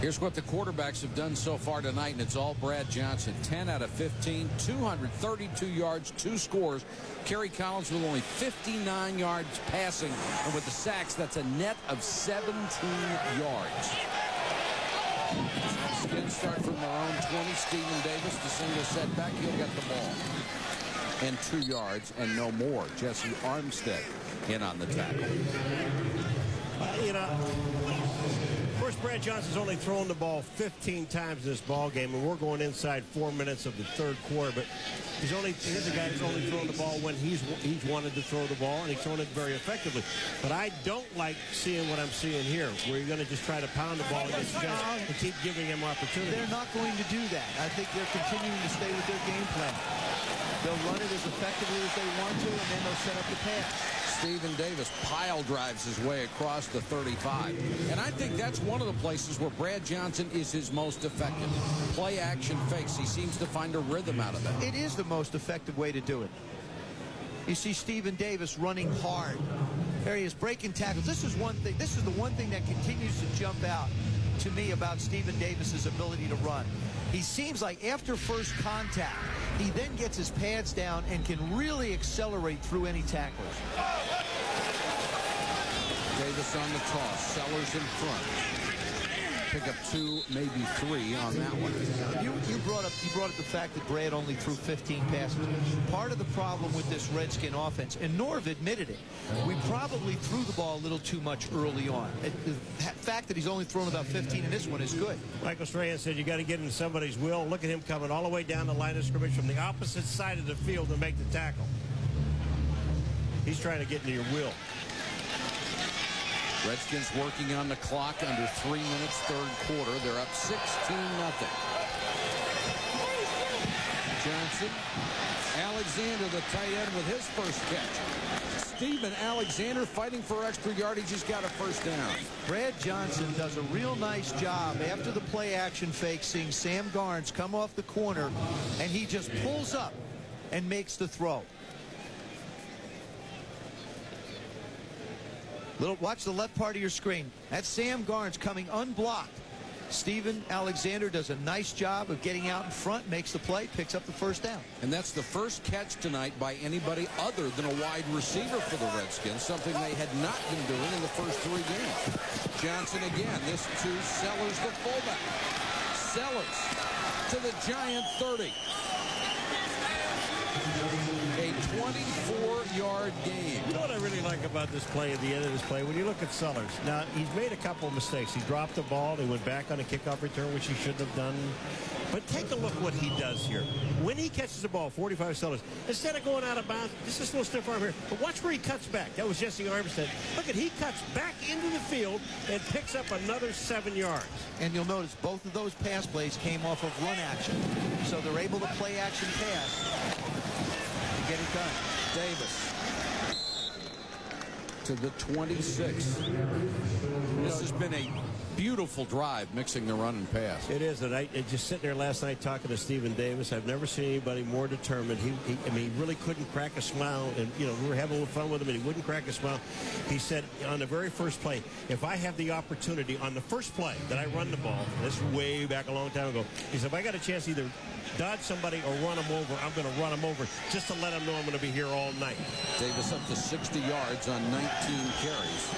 [SPEAKER 5] Here's what the quarterbacks have done so far tonight, and it's all Brad Johnson. 10 out of 15, 232 yards, 2 scores. Kerry Collins with only 59 yards passing, and with the sacks, that's a net of 17 yards. Skins start from their own 20. Stephen Davis, the single setback, he'll get the ball. And 2 yards and no more. Jesse Armstead in on the tackle.
[SPEAKER 6] You know, of course, Brad Johnson's only thrown the ball 15 times in this ball game, and we're going inside 4 minutes of the third quarter. But he's a guy who's only thrown the ball when he's wanted to throw the ball, and he's thrown it very effectively. But I don't like seeing what I'm seeing here, where you're going to just try to pound the ball against the guys and keep giving him opportunity.
[SPEAKER 7] They're not going to do that. I think they're continuing to stay with their game plan. They'll run it as effectively as they want to, and then they'll set up the pass.
[SPEAKER 5] Stephen Davis pile drives his way across the 35. And I think that's one of the places where Brad Johnson is his most effective. Play action fakes. He seems to find a rhythm out of that.
[SPEAKER 7] It is the most effective way to do it. You see Stephen Davis running hard. There he is breaking tackles. This is one thing. This is the one thing that continues to jump out to me about Stephen Davis's ability to run. He seems like after first contact, he then gets his pads down and can really accelerate through any tacklers.
[SPEAKER 5] Davis on the toss. Sellers in front. Pick up 2, maybe 3 on that one.
[SPEAKER 7] You brought up the fact that Brad only threw 15 passes. Part of the problem with this Redskin offense, and Norv admitted it, we probably threw the ball a little too much early on. The fact that he's only thrown about 15 in this one is good.
[SPEAKER 6] Michael Strahan said you got to get in somebody's will. Look at him coming all the way down the line of scrimmage from the opposite side of the field to make the tackle. He's trying to get into your will.
[SPEAKER 5] Redskins working on the clock under 3 minutes, third quarter. They're up 16-0. Johnson, Alexander, the tight end, with his first catch. Steven Alexander fighting for extra yardage. He's got a first down.
[SPEAKER 7] Brad Johnson does a real nice job after the play action fake, seeing Sam Garnes come off the corner, and he just pulls up and makes the throw. Watch the left part of your screen. That's Sam Garnes coming unblocked. Steven Alexander does a nice job of getting out in front, makes the play, picks up the first down.
[SPEAKER 5] And that's the first catch tonight by anybody other than a wide receiver for the Redskins, something they had not been doing in the first 3 games. Johnson again, this to Sellers, the fullback. Sellers to the Giant 30. A 24-yard game.
[SPEAKER 6] You know what I really like about this play at the end of this play? When you look at Sellers, now he's made a couple of mistakes. He dropped the ball. He went back on a kickoff return, which he shouldn't have done. But take a look what he does here. When he catches the ball, 45 Sellers, instead of going out of bounds, just this little stiff arm here. But watch where he cuts back. That was Jesse Armstead. Look at, he cuts back into the field and picks up another 7 yards.
[SPEAKER 7] And you'll notice both of those pass plays came off of run action. So they're able to play action pass. Get it done.
[SPEAKER 5] Davis to the 26. This has been a beautiful drive, mixing the run and pass.
[SPEAKER 6] It is, and I just sitting there last night talking to Stephen Davis. I've never seen anybody more determined. He really couldn't crack a smile, and we were having a little fun with him, and he wouldn't crack a smile. He said on the very first play, if I have the opportunity on the first play that I run the ball, this is way back a long time ago. He said, if I got a chance to either dodge somebody or run them over, I'm going to run them over just to let them know I'm going to be here all night.
[SPEAKER 5] Davis up to 60 yards on 19 carries.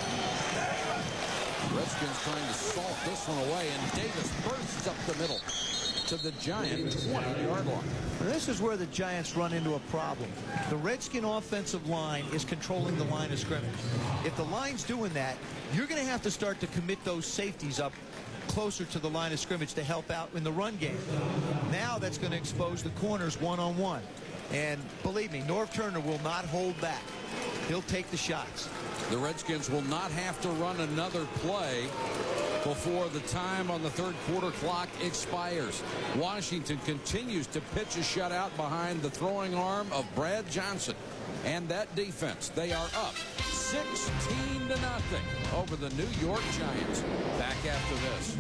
[SPEAKER 5] Redskins trying to salt this one away, and Davis bursts up the middle to the Giant 20-yard line.
[SPEAKER 7] This is where the Giants run into a problem. The Redskin offensive line is controlling the line of scrimmage. If the line's doing that, you're going to have to start to commit those safeties up closer to the line of scrimmage to help out in the run game. Now that's going to expose the corners one-on-one. And believe me, Norv Turner will not hold back. He'll take the shots.
[SPEAKER 5] The Redskins will not have to run another play before the time on the third quarter clock expires. Washington continues to pitch a shutout behind the throwing arm of Brad Johnson. And that defense, they are up 16-0 over the New York Giants. Back after this.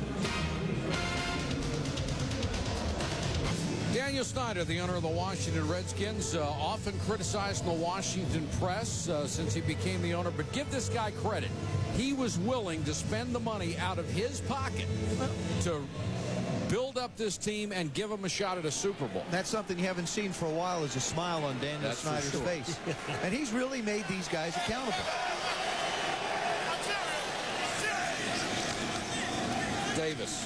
[SPEAKER 5] Daniel Snyder, the owner of the Washington Redskins, often criticized in the Washington press since he became the owner. But give this guy credit. He was willing to spend the money out of his pocket to build up this team and give him a shot at a Super Bowl.
[SPEAKER 7] That's something you haven't seen for a while, is a smile on Daniel Snyder's face. And he's really made these guys accountable.
[SPEAKER 5] Davis.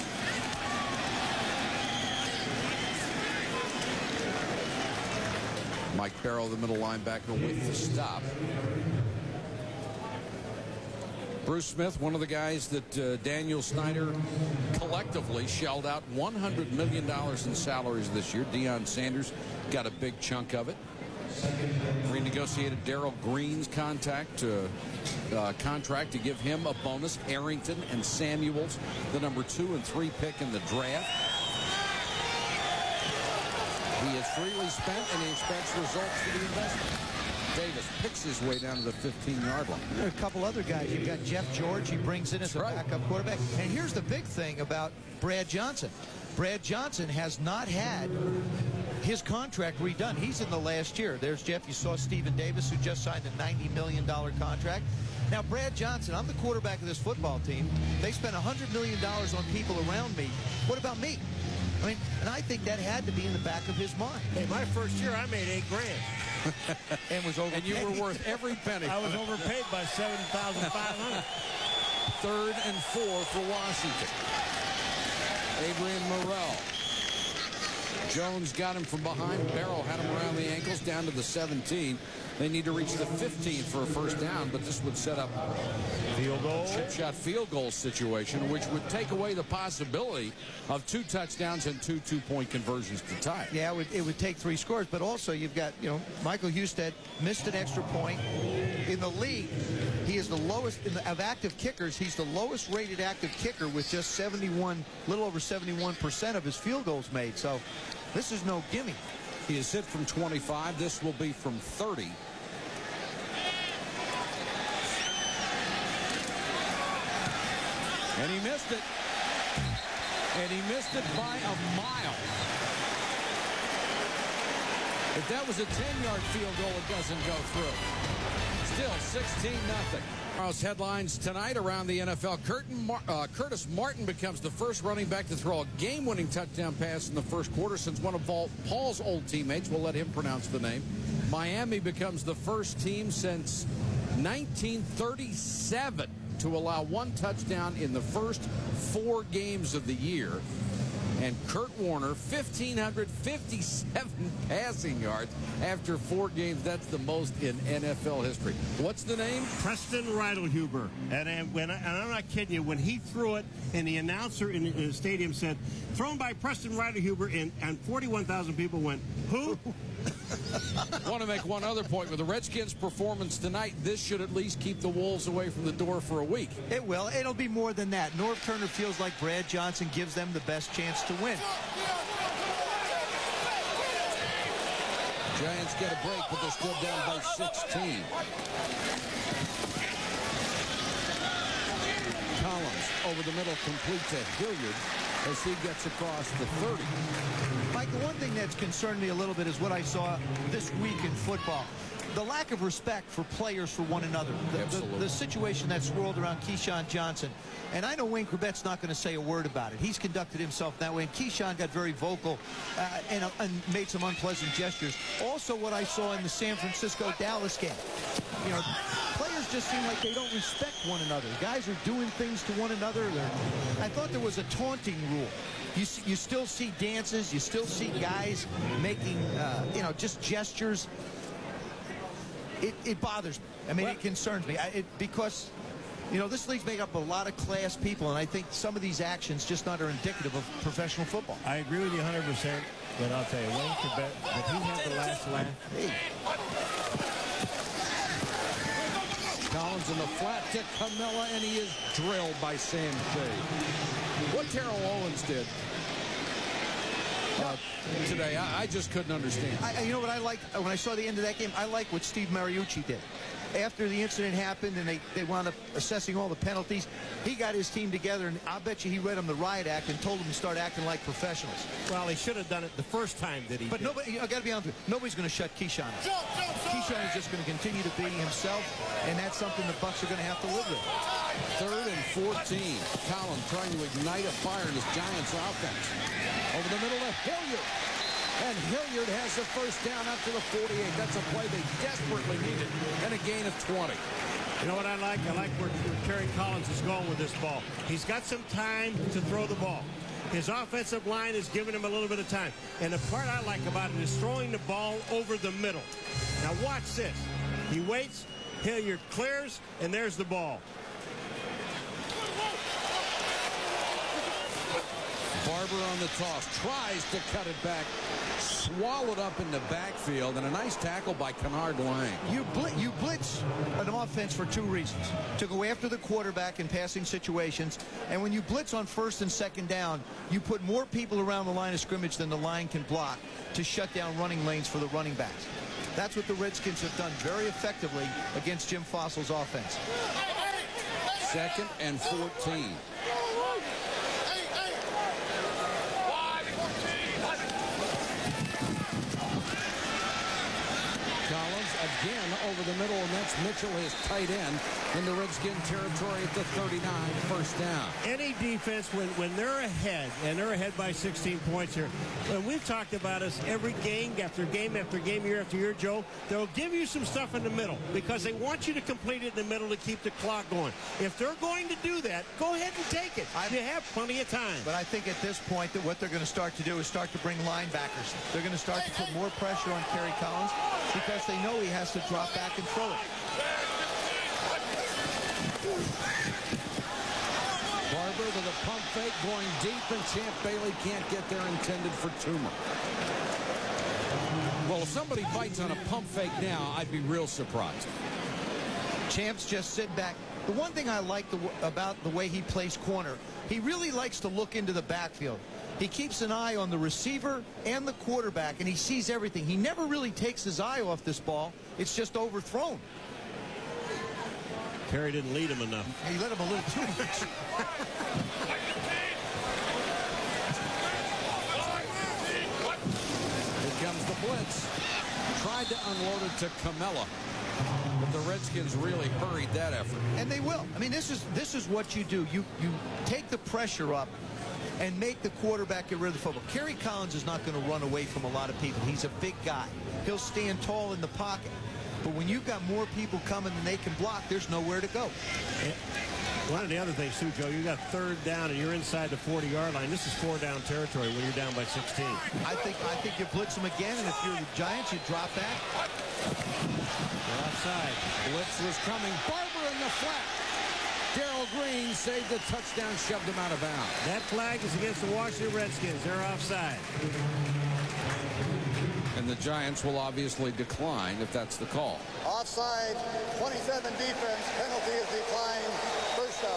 [SPEAKER 5] Mike Barrow, the middle linebacker, with the stop. Bruce Smith, one of the guys that Daniel Snyder collectively shelled out $100 million in salaries this year. Deion Sanders got a big chunk of it. Renegotiated Darrell Green's contract to give him a bonus. Arrington and Samuels, the number 2 and 3 pick in the draft. He has freely spent, and he expects results for the investment. Davis picks his way down to the 15-yard line.
[SPEAKER 7] There are a couple other guys. You've got Jeff George. He brings in as a backup quarterback. And here's the big thing about Brad Johnson. Brad Johnson has not had his contract redone. He's in the last year. There's Jeff. You saw Stephen Davis, who just signed a $90 million contract. Now, Brad Johnson, I'm the quarterback of this football team. They spent $100 million on people around me. What about me? I mean, and I think that had to be in the back of his mind.
[SPEAKER 6] Hey, my first year, I made $8,000.
[SPEAKER 7] And was overpaid.
[SPEAKER 5] And you were worth every penny.
[SPEAKER 6] I was overpaid by $7,500.
[SPEAKER 5] 3rd and 4 for Washington. Adrian Morrell. Jones got him from behind. Barrow had him around the ankles down to the 17. They need to reach the 15 for a first down, but this would set up
[SPEAKER 6] field goal,
[SPEAKER 5] chip shot field goal situation, which would take away the possibility of 2 touchdowns and 2 two-point conversions to tie.
[SPEAKER 7] Yeah, it would take 3 scores, but also you've got, Michael Husted missed an extra point. In the league, he is the lowest of active kickers. He's the lowest rated active kicker with just little over 71% of his field goals made. So this is no gimme.
[SPEAKER 5] He is hit from 25. This will be from 30. And he missed it. And he missed it by a mile. If that was a 10-yard field goal, it doesn't go through. Still 16-0. Tomorrow's headlines tonight around the NFL. Curtis Martin becomes the first running back to throw a game-winning touchdown pass in the first quarter since one of Paul's old teammates. We'll let him pronounce the name. Miami becomes the first team since 1937 to allow 1 touchdown in the first 4 games of the year. And Kurt Warner, 1,557 passing yards after 4 games. That's the most in NFL history. What's the name?
[SPEAKER 6] Preston Ridelhuber. And I'm not kidding you, when he threw it and the announcer in the stadium said, thrown by Preston Ridelhuber, and 41,000 people went, who?
[SPEAKER 5] Want to make one other point. With the Redskins' performance tonight, this should at least keep the Wolves away from the door for a week.
[SPEAKER 7] It will. It'll be more than that. Norv Turner feels like Brad Johnson gives them the best chance to win.
[SPEAKER 5] Giants get a break, but they're still down by 16. Collins over the middle, complete to Hilliard as he gets across the 30.
[SPEAKER 7] Mike, the one thing that's concerned me a little bit is what I saw this week in football. The lack of respect for players for one another. The situation that swirled around Keyshawn Johnson. And I know Wayne Corbett's not going to say a word about it. He's conducted himself that way. And Keyshawn got very vocal and made some unpleasant gestures. Also, what I saw in the San Francisco-Dallas game. You know, players just seem like they don't respect one another. Guys are doing things to one another. I thought there was a taunting rule. You still see dances. You still see guys making, just gestures. It bothers me. I mean, it concerns me. Because, this league's made up a lot of class people, and I think some of these actions just not are indicative of professional football.
[SPEAKER 6] I agree with you 100%, but I'll tell you, Wayne Corbett, but he had the last laugh.
[SPEAKER 5] Collins in the flat to Camilla, and he is drilled by Sam Shea. What Terrell Owens did today, I just couldn't understand.
[SPEAKER 7] You know what I like? When I saw the end of that game, I like what Steve Mariucci did. After the incident happened and they wound up assessing all the penalties, he got his team together, and I'll bet you he read them the riot act and told them to start acting like professionals.
[SPEAKER 6] Well, he should have done it the first time that he
[SPEAKER 7] But
[SPEAKER 6] did.
[SPEAKER 7] nobody, I got to be honest with you, nobody's going to shut Keyshawn up. Keyshawn is just going to continue to be himself, and that's something the Bucs are going to have to live with.
[SPEAKER 5] 3rd and 14. Collins trying to ignite a fire in his Giants offense. Over the middle of Hilliard. And Hilliard has the first down up to the 48. That's a play they desperately needed. And a gain of 20.
[SPEAKER 6] You know what I like? I like where Kerry Collins is going with this ball. He's got some time to throw the ball. His offensive line is giving him a little bit of time. And the part I like about it is throwing the ball over the middle. Now watch this. He waits, Hilliard clears, and there's the ball.
[SPEAKER 5] Barber on the toss, tries to cut it back, swallowed up in the backfield, and a nice tackle by Kennard Lang.
[SPEAKER 7] You blitz an offense for 2 reasons. To go after the quarterback in passing situations, and when you blitz on 1st and 2nd down, you put more people around the line of scrimmage than the line can block to shut down running lanes for the running backs. That's what the Redskins have done very effectively against Jim Fossil's offense.
[SPEAKER 5] 2nd and 14. Collins again over the middle, and that's Mitchell, his tight end, in the Redskin territory at the 39, 1st down.
[SPEAKER 6] Any defense, when they're ahead, and they're ahead by 16 points here, and we've talked about this every game after game after game, year after year, Joe, they'll give you some stuff in the middle because they want you to complete it in the middle to keep the clock going. If they're going to do that, go ahead and take it. You have plenty of time.
[SPEAKER 7] But I think at this point that what they're going to start to do is start to bring linebackers. They're going to start to put more pressure on Kerry Collins because they know he has to drop back and throw it.
[SPEAKER 5] Barber to the pump fake, going deep, and Champ Bailey can't get there, intended for Toomer. Well, if somebody bites on a pump fake now, I'd be real surprised.
[SPEAKER 7] Champ's just sitting back. The one thing I like about the way he plays corner, he really likes to look into the backfield. He keeps an eye on the receiver and the quarterback, and he sees everything. He never really takes his eye off this ball. It's just overthrown.
[SPEAKER 6] Terry didn't lead him enough.
[SPEAKER 7] He let him a little too much.
[SPEAKER 5] Here comes the blitz. Tried to unload it to Camilla, but the Redskins really hurried that effort.
[SPEAKER 7] And they will. I mean, this is what you do. You take the pressure up and make the quarterback get rid of the football. Kerry Collins is not going to run away from a lot of people. He's a big guy. He'll stand tall in the pocket. But when you've got more people coming than they can block, there's nowhere to go.
[SPEAKER 6] One of the other things, too, Joe, you got third down and you're inside the 40-yard line. This is 4-down territory when you're down by 16.
[SPEAKER 7] I think you blitz them again, and if you're the Giants, you drop back.
[SPEAKER 5] They're offside. Blitz was coming. Barber in the flat. Darrell Green saved the touchdown, shoved him out of bounds.
[SPEAKER 6] That flag is against the Washington Redskins. They're offside.
[SPEAKER 5] And the Giants will obviously decline if that's the call.
[SPEAKER 11] Offside, 27 defense, penalty is declined, first down.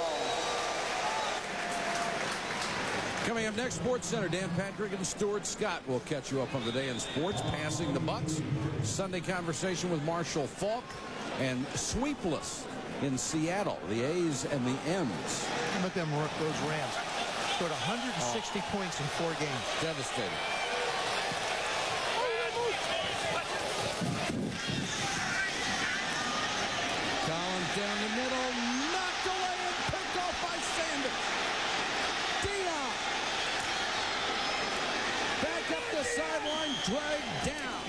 [SPEAKER 5] Coming up next, Sports Center, Dan Patrick and Stuart Scott will catch you up on the day in sports. Passing the Bucks, Sunday conversation with Marshall Faulk, and sweepless in Seattle, the A's and the M's.
[SPEAKER 7] How about them work those Rams? Scored 160 points in 4 games.
[SPEAKER 5] Devastating. Collins down the middle, knocked away and picked off by Sanders. Dion back up the sideline, dragged down.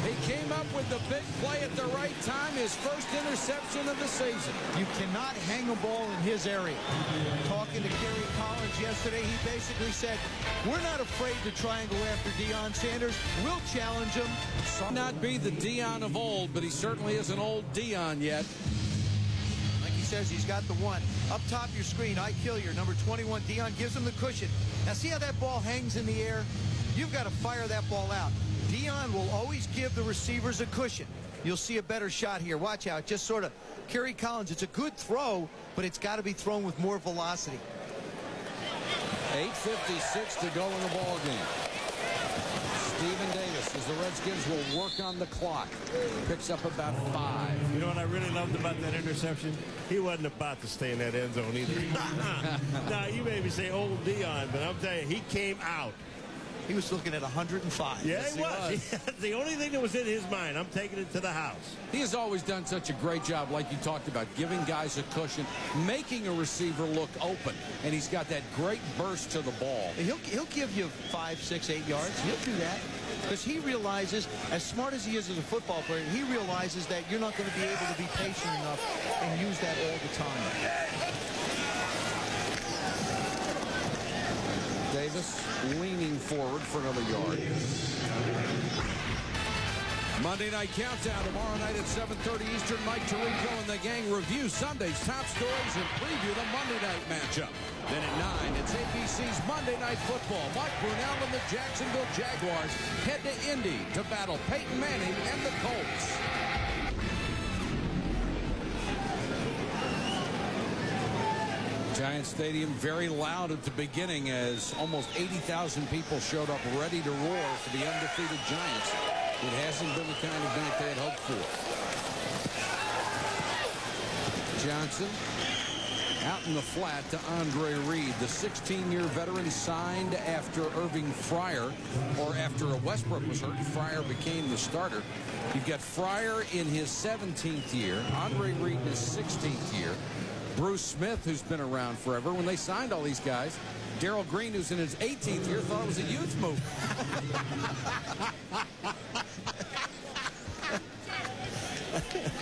[SPEAKER 5] He came up with the big play at the right time, his first interception of the season.
[SPEAKER 7] You cannot hang a ball in his area. Talking to Kerry Collins yesterday, he basically said, we're not afraid to try and go after Deion Sanders. We'll challenge him.
[SPEAKER 5] Not be the Dion of old, but he certainly isn't old Dion yet.
[SPEAKER 7] Like he says, he's got the one. Up top your screen, I kill your number 21. Dion gives him the cushion. Now see how that ball hangs in the air? You've got to fire that ball out. Dion will always give the receivers a cushion. You'll see a better shot here. Watch out. Just sort of Kerry Collins. It's a good throw, but it's got to be thrown with more velocity.
[SPEAKER 5] 8:56 to go in the ball game. Stephen Davis, as the Redskins will work on the clock, picks up about 5.
[SPEAKER 6] You know what I really loved about that interception? He wasn't about to stay in that end zone either. Now, you may say old Dion, but I'm telling you, he came out.
[SPEAKER 7] He was looking at 105.
[SPEAKER 6] Yeah, he was. The only thing that was in his mind, I'm taking it to the house.
[SPEAKER 5] He has always done such a great job, like you talked about, giving guys a cushion, making a receiver look open, and he's got that great burst to the ball.
[SPEAKER 7] He'll give you 5, 6, 8 yards. He'll do that because he realizes, as smart as he is as a football player, he realizes that you're not going to be able to be patient enough and use that all the time.
[SPEAKER 5] Davis leaning forward for another yard. Monday Night Countdown tomorrow night at 7:30 Eastern. Mike Tirico and the gang review Sunday's top stories and preview the Monday night matchup. Then at 9, it's ABC's Monday Night Football. Mike Brunell and the Jacksonville Jaguars head to Indy to battle Peyton Manning and the Colts. Giant Stadium very loud at the beginning as almost 80,000 people showed up ready to roar for the undefeated Giants. It hasn't been the kind of night they had hoped for. Johnson out in the flat to Andre Reed. The 16-year veteran signed after Irving Fryer, or after Westbrook was hurt. Fryer became the starter. You've got Fryer in his 17th year, Andre Reed in his 16th year. Bruce Smith, who's been around forever. When they signed all these guys, Darrell Green, who's in his 18th year, thought it was a youth move.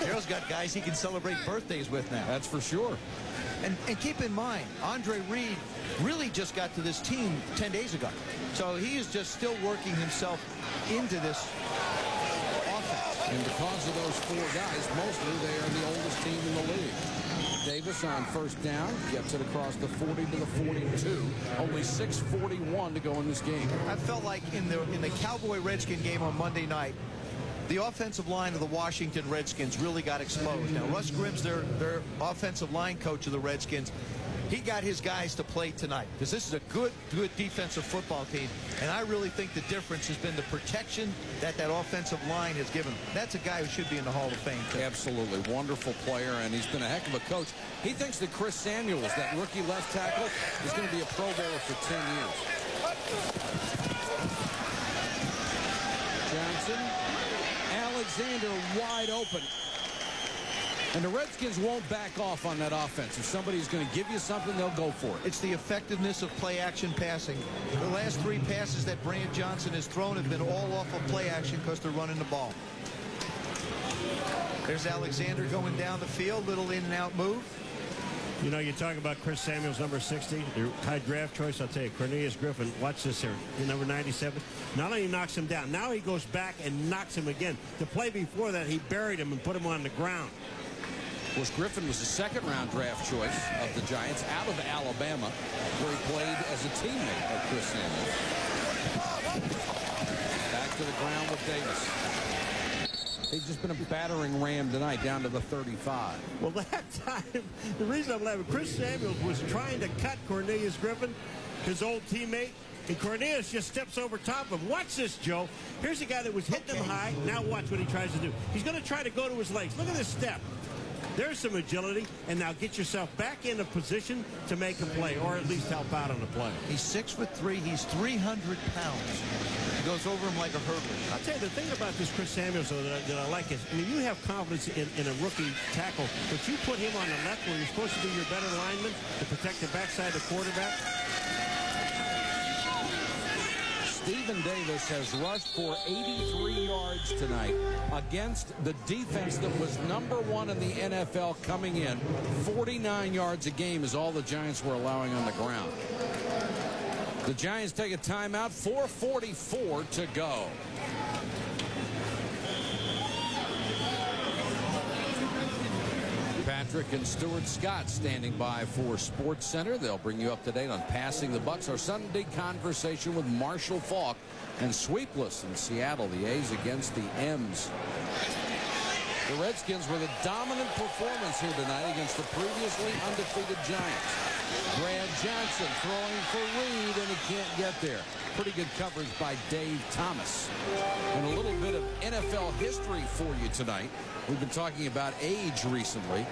[SPEAKER 7] Darrell's got guys he can celebrate birthdays with now.
[SPEAKER 5] That's for sure.
[SPEAKER 7] And keep in mind, Andre Reed really just got to this team 10 days ago. So he is just still working himself into this offense.
[SPEAKER 5] And because of those 4 guys, mostly they are the oldest team in the league. Davis on first down, gets it across the 40 to the 42. Only 6:41 to go in this game.
[SPEAKER 7] I felt like in the Cowboy-Redskin game on Monday night, the offensive line of the Washington Redskins really got exposed. Now, Russ Grimm's their offensive line coach of the Redskins. He got his guys to play tonight because this is a good defensive football team. And I really think the difference has been the protection that offensive line has given him. That's a guy who should be in the Hall of Fame, too.
[SPEAKER 5] Absolutely. Wonderful player, and he's been a heck of a coach. He thinks that Chris Samuels, that rookie left tackle, is going to be a Pro Bowler for 10 years. Johnson. Alexander wide open. And the Redskins won't back off on that offense. If somebody's going to give you something, they'll go for it.
[SPEAKER 7] It's the effectiveness of play-action passing. The last 3 passes that Brand Johnson has thrown have been all off of play-action because they're running the ball. There's Alexander going down the field, little in and out move.
[SPEAKER 6] You know, you talk about Chris Samuels, number 60, their high draft choice. I'll tell you, Cornelius Griffin, watch this here, number 97. Not only knocks him down, now he goes back and knocks him again. The play before that, he buried him and put him on the ground.
[SPEAKER 5] Of course, Griffin was the second-round draft choice of the Giants out of Alabama, where he played as a teammate of Chris Samuels. Back to the ground with Davis. He's just been a battering ram tonight, down to the 35.
[SPEAKER 6] Well, that time, the reason I'm laughing, Chris Samuels was trying to cut Cornelius Griffin, his old teammate, and Cornelius just steps over top of him. Watch this, Joe. Here's a guy that was hitting him high. Now watch what he tries to do. He's going to try to go to his legs. Look at this step. There's some agility, and now get yourself back in a position to make a play, or at least help out on the play.
[SPEAKER 7] He's 6'3". He's 300 pounds. He goes over him like a hurdler.
[SPEAKER 6] I'll tell you, the thing about this Chris Samuels, though, that I like is, I mean, you have confidence in a rookie tackle, but you put him on the left where you're supposed to be your better lineman to protect the backside of the quarterback.
[SPEAKER 5] Stephen Davis has rushed for 83 yards tonight against the defense that was #1 in the NFL coming in. 49 yards a game is all the Giants were allowing on the ground. The Giants take a timeout, 4:44 to go. Patrick and Stuart Scott standing by for Sports Center. They'll bring you up to date on Passing the Bucks. Our Sunday conversation with Marshall Faulk and sweepless in Seattle. The A's against the M's. The Redskins with a dominant performance here tonight against the previously undefeated Giants. Brad Johnson throwing for Reed, and he can't get there. Pretty good coverage by Dave Thomas. And a little bit of NFL history for you tonight. We've been talking about age recently.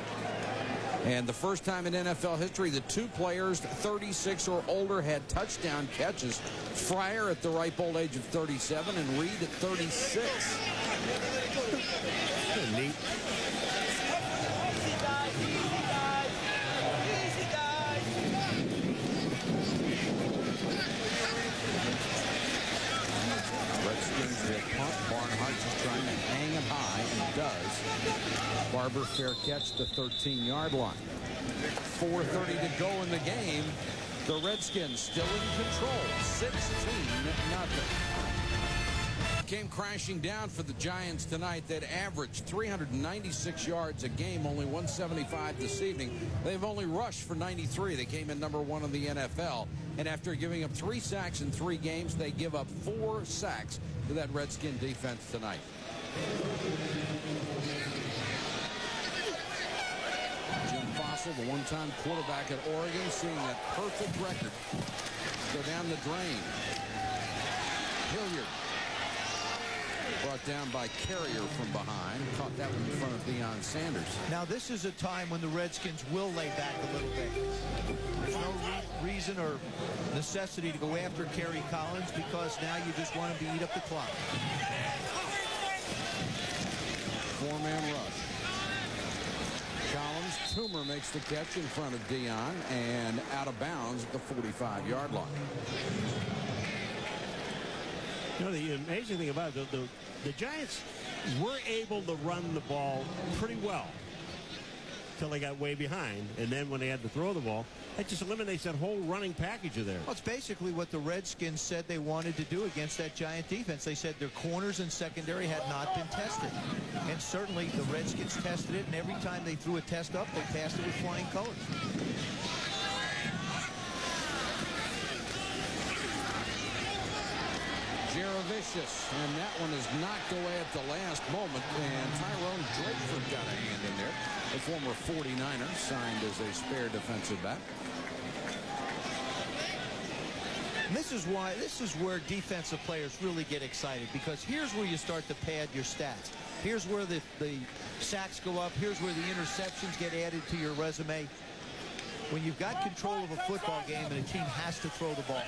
[SPEAKER 5] And the first time in NFL history, the two players 36 or older had touchdown catches. Fryer at the ripe old age of 37 and Reed at 36.
[SPEAKER 6] Neat.
[SPEAKER 5] Redskins hit punt. Barnhart just trying to hang it high, and does. Barber fair catch the 13-yard line. 4:30 to go in the game. The Redskins still in control. 16-0. Came crashing down for the Giants tonight. That averaged 396 yards a game, only 175 this evening. They've only rushed for 93. They came in #1 in the NFL. And after giving up 3 sacks in 3 games, they give up 4 sacks to that Redskin defense tonight. Jim Fossil, the one-time quarterback at Oregon, seeing that perfect record go down the drain. Hilliard brought down by Carrier from behind. Caught that one in front of Deion Sanders.
[SPEAKER 7] Now this is a time when the Redskins will lay back a little bit. There's no reason or necessity to go after Kerry Collins because now you just want to beat up the clock.
[SPEAKER 5] 4-man rush. Collins, Toomer makes the catch in front of Deion and out of bounds at the 45-yard line.
[SPEAKER 6] You know, the amazing thing about it, the Giants were able to run the ball pretty well until they got way behind. And then when they had to throw the ball, that just eliminates that whole running package of theirs.
[SPEAKER 7] Well, it's basically what the Redskins said they wanted to do against that Giant defense. They said their corners and secondary had not been tested. And certainly the Redskins tested it, and every time they threw a test up, they passed it with flying colors.
[SPEAKER 5] Jaravicious, and that one is knocked away at the last moment, and Tyrone Drakeford got a hand in there. The former 49er, signed as a spare defensive back.
[SPEAKER 7] And this is where defensive players really get excited, because here's where you start to pad your stats. Here's where the sacks go up. Here's where the interceptions get added to your resume. When you've got control of a football game and a team has to throw the ball.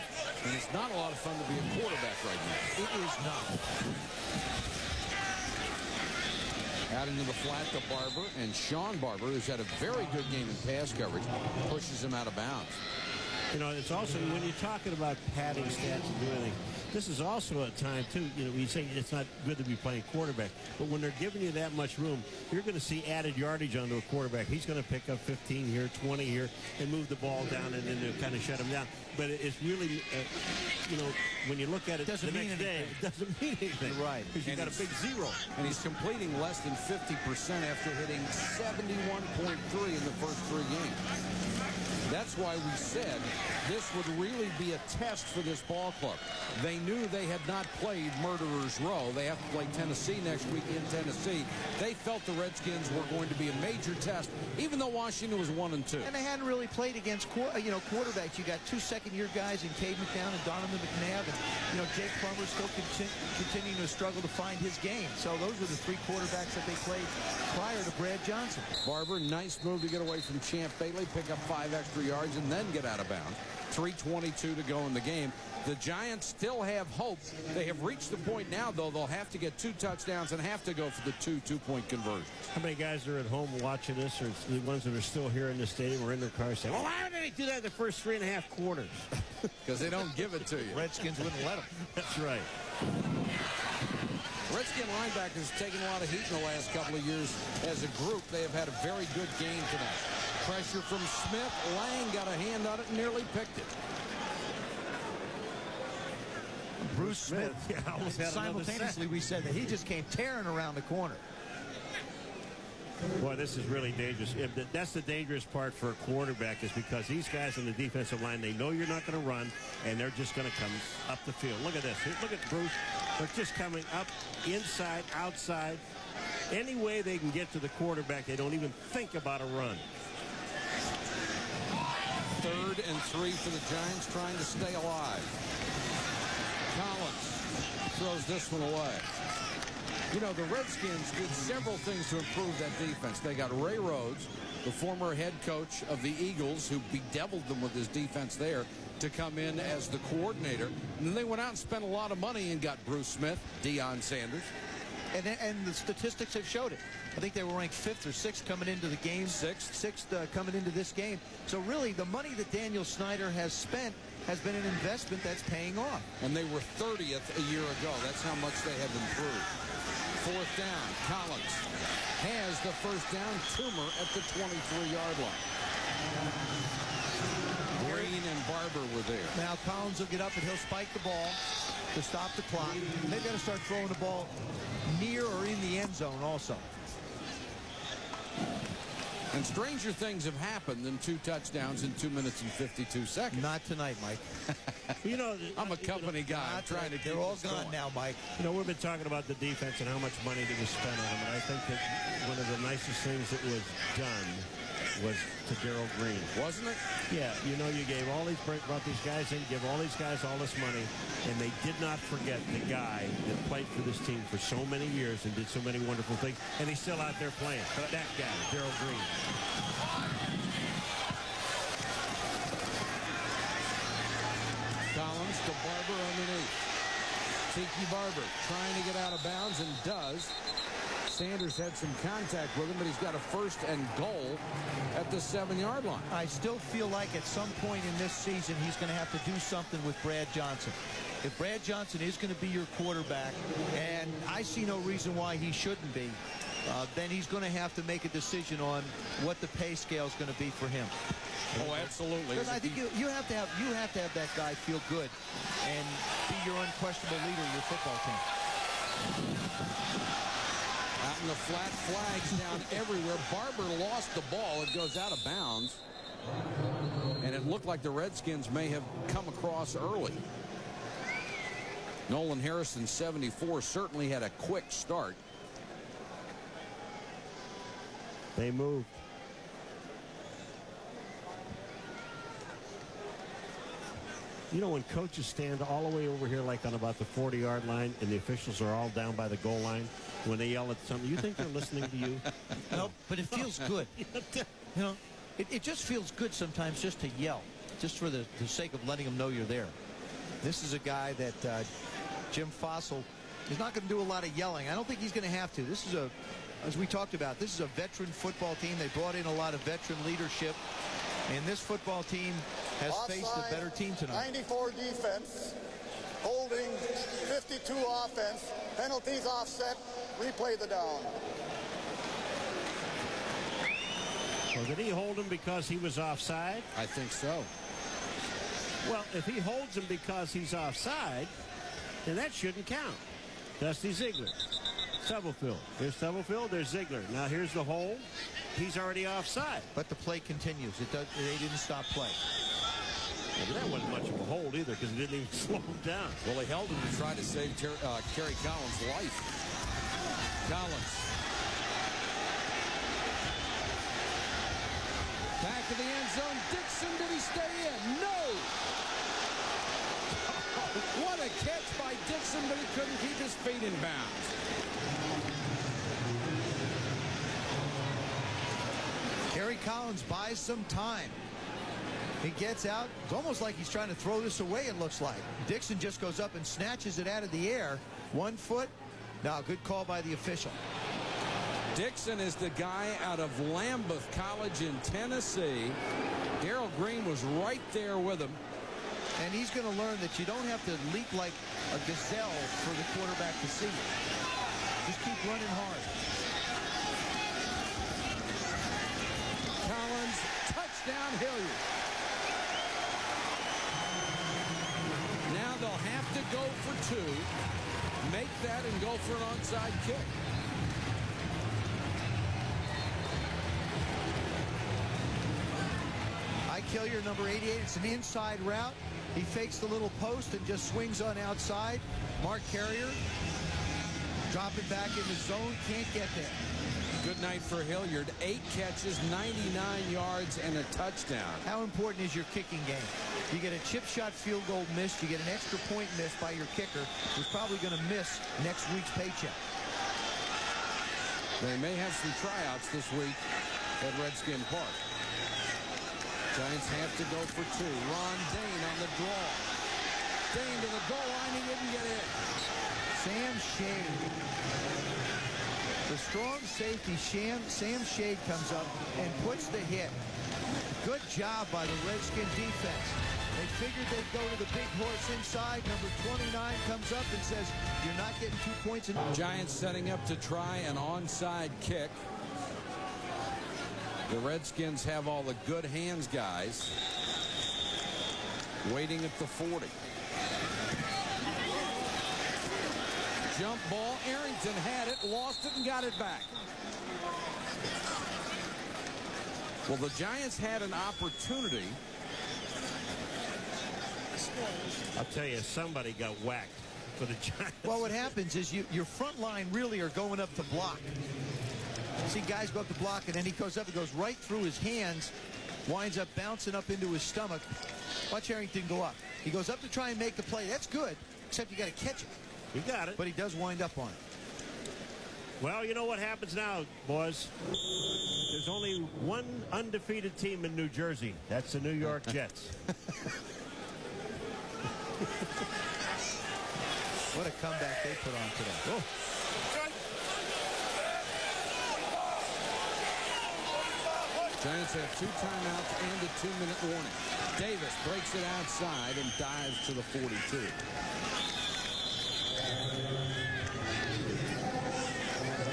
[SPEAKER 5] And it's not a lot of fun to be a quarterback right now.
[SPEAKER 7] It is not.
[SPEAKER 5] Out into the flat to Barber, and Sean Barber, who's had a very good game in pass coverage, pushes him out of bounds.
[SPEAKER 6] You know, it's also, when you're talking about padding stats and doing anything, this is also a time, too, you know, you say it's not good to be playing quarterback, but when they're giving you that much room, you're going to see added yardage onto a quarterback. He's going to pick up 15 here, 20 here, and move the ball down, and then they'll kind of shut him down. But it's really, you know, when you look at it
[SPEAKER 15] doesn't
[SPEAKER 6] the
[SPEAKER 15] mean
[SPEAKER 6] next day, it doesn't mean anything.
[SPEAKER 15] You're right.
[SPEAKER 6] Because you got a big zero.
[SPEAKER 5] And he's completing less than 50% after hitting 71.3 in the first 3 games. That's why we said this would really be a test for this ball club. They knew they had not played Murderers Row. They have to play Tennessee next week in Tennessee. They felt the Redskins were going to be a major test, even though Washington was 1-2.
[SPEAKER 15] And they hadn't really played against quarterbacks. You got 2 second-year guys in Cade McNown and Donovan McNabb, and Jake Plummer still continuing to struggle to find his game. So those were the 3 quarterbacks that they played prior to Brad Johnson.
[SPEAKER 5] Barber, nice move to get away from Champ Bailey, pick up 5 extra yards, and then get out of bounds. 3:22 to go in the game. The Giants still have hope. They have reached the point now, though, they'll have to get 2 touchdowns and have to go for the 2 two-point conversions.
[SPEAKER 6] How many guys are at home watching this, or the ones that are still here in the stadium or in their cars saying, well, why did they do that the first 3.5 quarters?
[SPEAKER 5] Because they don't give it to you.
[SPEAKER 15] Redskins wouldn't let them.
[SPEAKER 6] That's right.
[SPEAKER 5] Redskin linebackers have taken a lot of heat in the last couple of years. As a group, they have had a very good game tonight. Pressure from Smith. Lang got a hand on it and nearly picked it.
[SPEAKER 15] Bruce Smith, simultaneously we said that he just came tearing around the corner.
[SPEAKER 6] Boy, this is really dangerous. That's the dangerous part for a quarterback, is because these guys on the defensive line, they know you're not going to run, and they're just going to come up the field. Look at this. Look at Bruce. They're just coming up, inside, outside. Any way they can get to the quarterback, they don't even think about a run.
[SPEAKER 5] 3rd and 3 for the Giants, trying to stay alive. Collins throws this one away. You know, the Redskins did several things to improve that defense. They got Ray Rhodes, the former head coach of the Eagles, who bedeviled them with his defense there, to come in as the coordinator. And then they went out and spent a lot of money and got Bruce Smith, Deion Sanders.
[SPEAKER 15] And the statistics have showed it. I think they were ranked 5th or 6th coming into the game. 6th coming into this game. So really, the money that Daniel Snyder has spent has been an investment that's paying off.
[SPEAKER 5] And they were 30th a year ago. That's how much they have improved. 4th down. Collins has the first down. Toomer at the 23-yard line. Green and Barber were there.
[SPEAKER 15] Now Collins will get up and he'll spike the ball to stop the clock. They've got to start throwing the ball near or in the end zone also.
[SPEAKER 5] And stranger things have happened than 2 touchdowns in 2 minutes and 52 seconds.
[SPEAKER 15] Not tonight, Mike.
[SPEAKER 6] You know,
[SPEAKER 5] I'm a company guy. I'm trying to.
[SPEAKER 15] They're all gone now, Mike.
[SPEAKER 6] You know, we've been talking about the defense and how much money that was spent on them. And I think that one of the nicest things that was done was to Darryl Green.
[SPEAKER 5] Wasn't it?
[SPEAKER 6] Yeah. You know, you gave brought these guys in, give all these guys all this money, and they did not forget the guy that played for this team for so many years and did so many wonderful things, and he's still out there playing. That guy, Darryl Green.
[SPEAKER 5] Collins to Barber underneath. Tiki Barber trying to get out of bounds and does. Sanders had some contact with him, but he's got a 1st and goal at the 7-yard line.
[SPEAKER 15] I still feel like at some point in this season he's going to have to do something with Brad Johnson. If Brad Johnson is going to be your quarterback, and I see no reason why he shouldn't be, then he's going to have to make a decision on what the pay scale is going to be for him.
[SPEAKER 5] Oh, absolutely.
[SPEAKER 15] Because I think you have to have that guy feel good and be your unquestionable leader of your football team.
[SPEAKER 5] Out in the flat, flags down everywhere. Barber lost the ball. It goes out of bounds. And it looked like the Redskins may have come across early. Nolan Harrison, 74, certainly had a quick start.
[SPEAKER 6] They moved. You know, when coaches stand all the way over here, like on about the 40-yard line, and the officials are all down by the goal line, when they yell at something, you think they're listening to you?
[SPEAKER 15] No, but it feels good. You know, it just feels good sometimes just to yell, just for the sake of letting them know you're there. This is a guy that Jim Fossil is not going to do a lot of yelling. I don't think he's going to have to. This is as we talked about, this is a veteran football team. They brought in a lot of veteran leadership. And this football team has faced a better team tonight.
[SPEAKER 11] 94 defense. holding, 52 offense, penalties offset, replay the down.
[SPEAKER 6] Well, did he hold him because he was offside?
[SPEAKER 5] I think so.
[SPEAKER 6] Well, if he holds him because he's offside, then that shouldn't count. Dusty Ziegler. Stubblefield. There's Stubblefield. There's Ziegler. Now here's the hold. He's already offside.
[SPEAKER 15] But the play continues. They didn't stop play.
[SPEAKER 6] Well, that wasn't much of a hold either because it didn't even slow him down.
[SPEAKER 5] Well, he held him to try to save Kerry Collins' life. Collins. Back to the end zone. Dixon, did he stay in? No! What a catch by Dixon, but he couldn't keep his feet in bounds.
[SPEAKER 15] Kerry Collins buys some time. He gets out. It's almost like he's trying to throw this away, it looks like. Dixon just goes up and snatches it out of the air. 1 foot. Now, good call by the official.
[SPEAKER 5] Dixon is the guy out of Lambeth College in Tennessee. Darrell Green was right there with him.
[SPEAKER 15] And he's going to learn that you don't have to leap like a gazelle for the quarterback to see you. Just keep running hard.
[SPEAKER 5] Collins, touchdown, Hilliard. Now they'll have to go for 2, make that, and go for an onside kick.
[SPEAKER 15] Ike Hilliard, number 88. It's an inside route. He fakes the little post and just swings on outside. Mark Carrier dropping back in the zone. Can't get there.
[SPEAKER 5] Good night for Hilliard. 8 catches, 99 yards, and a touchdown.
[SPEAKER 15] How important is your kicking game? You get a chip shot field goal missed. You get an extra point missed by your kicker, who's probably going to miss next week's paycheck.
[SPEAKER 5] They may have some tryouts this week at Redskin Park. Giants have to go for 2. Ron Dane on the draw. Dane to the goal line. He didn't get in.
[SPEAKER 15] Sam Shade. The strong safety, Sam Shade, comes up and puts the hit. Good job by the Redskin defense. They figured they'd go to the big horse inside. Number 29 comes up and says, you're not getting 2 points.
[SPEAKER 5] Giants setting up to try an onside kick. The Redskins have all the good hands guys waiting at the 40. Jump ball. Arrington had it, lost it, and got it back. Well, the Giants had an opportunity.
[SPEAKER 6] I'll tell you, somebody got whacked for the Giants.
[SPEAKER 15] Well, what happens is your front line really are going up to block. You see guys go up to block, and then he goes up and goes right through his hands, winds up bouncing up into his stomach. Watch Arrington go up. He goes up to try and make the play. That's good, except you got to catch it.
[SPEAKER 6] You got it.
[SPEAKER 15] But he does wind up on it.
[SPEAKER 6] Well, you know what happens now, boys? There's only one undefeated team in New Jersey. That's the New York Jets.
[SPEAKER 15] What a comeback they put on today.
[SPEAKER 6] Oh.
[SPEAKER 5] Giants have 2 timeouts and a 2-minute warning. Davis breaks it outside and dives to the 42.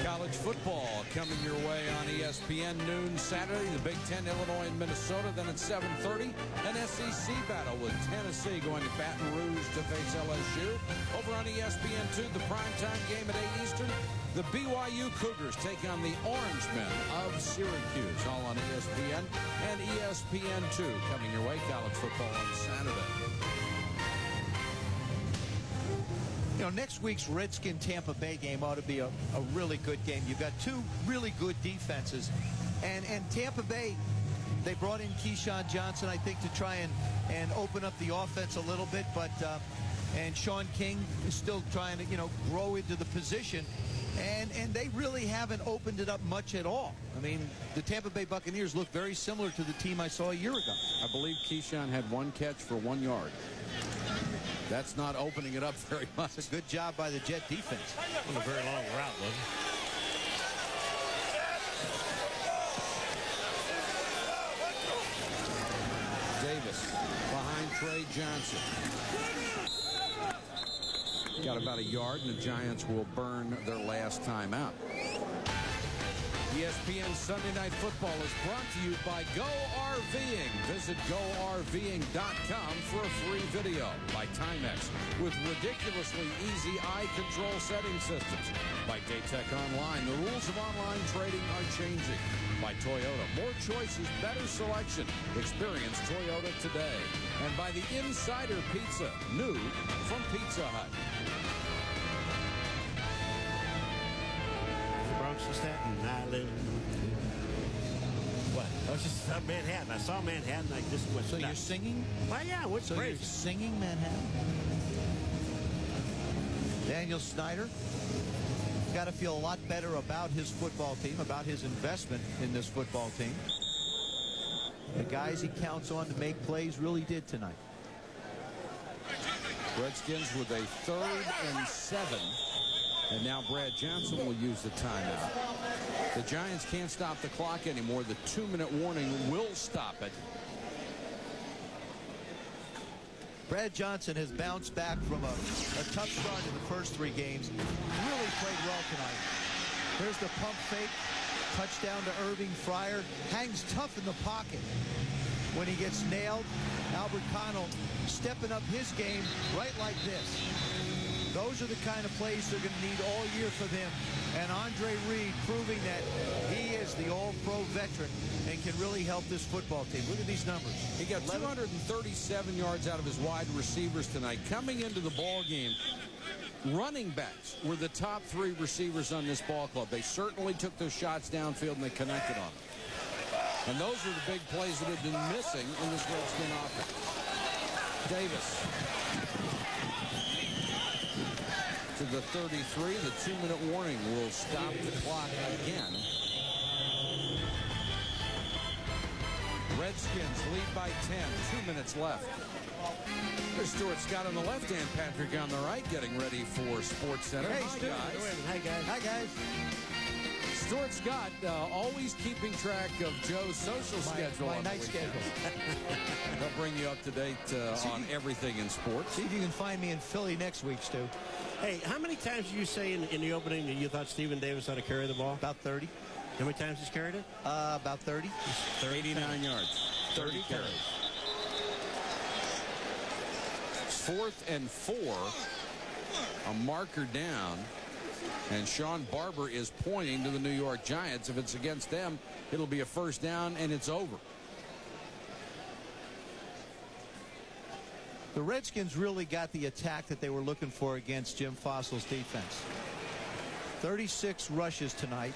[SPEAKER 5] College football coming your way on ESPN noon Saturday. The Big Ten, Illinois, and Minnesota. Then at 7:30, an SEC battle with Tennessee going to Baton Rouge to face LSU. Over on ESPN2, the primetime game at 8 Eastern. The BYU Cougars take on the Orangemen of Syracuse. All on ESPN and ESPN2 coming your way. College football on Saturday.
[SPEAKER 15] You know, next week's Redskin-Tampa Bay game ought to be a really good game. You've got 2 really good defenses. And Tampa Bay, they brought in Keyshawn Johnson, I think, to try and open up the offense a little bit. But and Sean King is still trying to, grow into the position. And they really haven't opened it up much at all. I mean, the Tampa Bay Buccaneers look very similar to the team I saw a year ago.
[SPEAKER 5] I believe Keyshawn had 1 catch for 1 yard. That's not opening it up very much.
[SPEAKER 15] It's a good job by the Jet defense.
[SPEAKER 6] It was a very long route, wasn't
[SPEAKER 5] it? Davis behind Trey Johnson. Got about a yard, and the Giants will burn their last time out. ESPN Sunday Night Football is brought to you by Go RVing. Visit GoRVing.com for a free video. By Timex with ridiculously easy eye control setting systems. By Daytech Online, the rules of online trading are changing. By Toyota, more choices, better selection. Experience Toyota today. And by the Insider Pizza, new from Pizza Hut.
[SPEAKER 6] Bronx and Staten Island. What? I was just Manhattan. I saw Manhattan. I just went.
[SPEAKER 15] So you're singing?
[SPEAKER 6] Well, yeah. What's
[SPEAKER 15] so
[SPEAKER 6] crazy?
[SPEAKER 15] You're singing Manhattan? Daniel Snyder got to feel a lot better about his football team, about his investment in this football team. The guys he counts on to make plays really did tonight.
[SPEAKER 5] Redskins with a 3rd and 7. And now Brad Johnson will use the timeout. The Giants can't stop the clock anymore. The 2-minute warning will stop it.
[SPEAKER 15] Brad Johnson has bounced back from a tough start in the first 3 games. Really played well tonight. There's the pump fake. Touchdown to Irving. Fryer hangs tough in the pocket when he gets nailed. Albert Connell stepping up his game right like this. Those are the kind of plays they're going to need all year for them. And Andre Reed proving that he is the all-pro veteran and can really help this football team. Look at these numbers.
[SPEAKER 5] He got 237 yards out of his wide receivers tonight. Coming into the ball game, running backs were the top 3 receivers on this ball club. They certainly took their shots downfield and they connected on them. And those are the big plays that have been missing in this Redskin offense. Davis to the 33. The 2-minute warning will stop the clock again. Redskins lead by 10. 2 minutes left. There's Stuart Scott on the left and Patrick on the right, getting ready for Sports Center.
[SPEAKER 15] Hey,
[SPEAKER 5] Hi,
[SPEAKER 15] Stuart.
[SPEAKER 5] guys.
[SPEAKER 6] Hi, guys.
[SPEAKER 15] Hi, guys.
[SPEAKER 5] Stuart Scott, always keeping track of Joe's social schedule.
[SPEAKER 15] My
[SPEAKER 5] on the
[SPEAKER 15] night
[SPEAKER 5] weekend.
[SPEAKER 15] schedule.
[SPEAKER 5] They'll bring you up to date on everything in sports.
[SPEAKER 15] See if you can find me in Philly next week, Stu.
[SPEAKER 6] Hey, how many times did you say in the opening that you thought Stephen Davis ought to carry the ball?
[SPEAKER 15] About 30.
[SPEAKER 6] How many times he's carried it?
[SPEAKER 15] About 30.
[SPEAKER 5] 89 yards. 30 carries. 4th and 4. A marker down. And Sean Barber is pointing to the New York Giants. If it's against them, it'll be a first down, and it's over.
[SPEAKER 15] The Redskins really got the attack that they were looking for against Jim Fossil's defense. 36 rushes tonight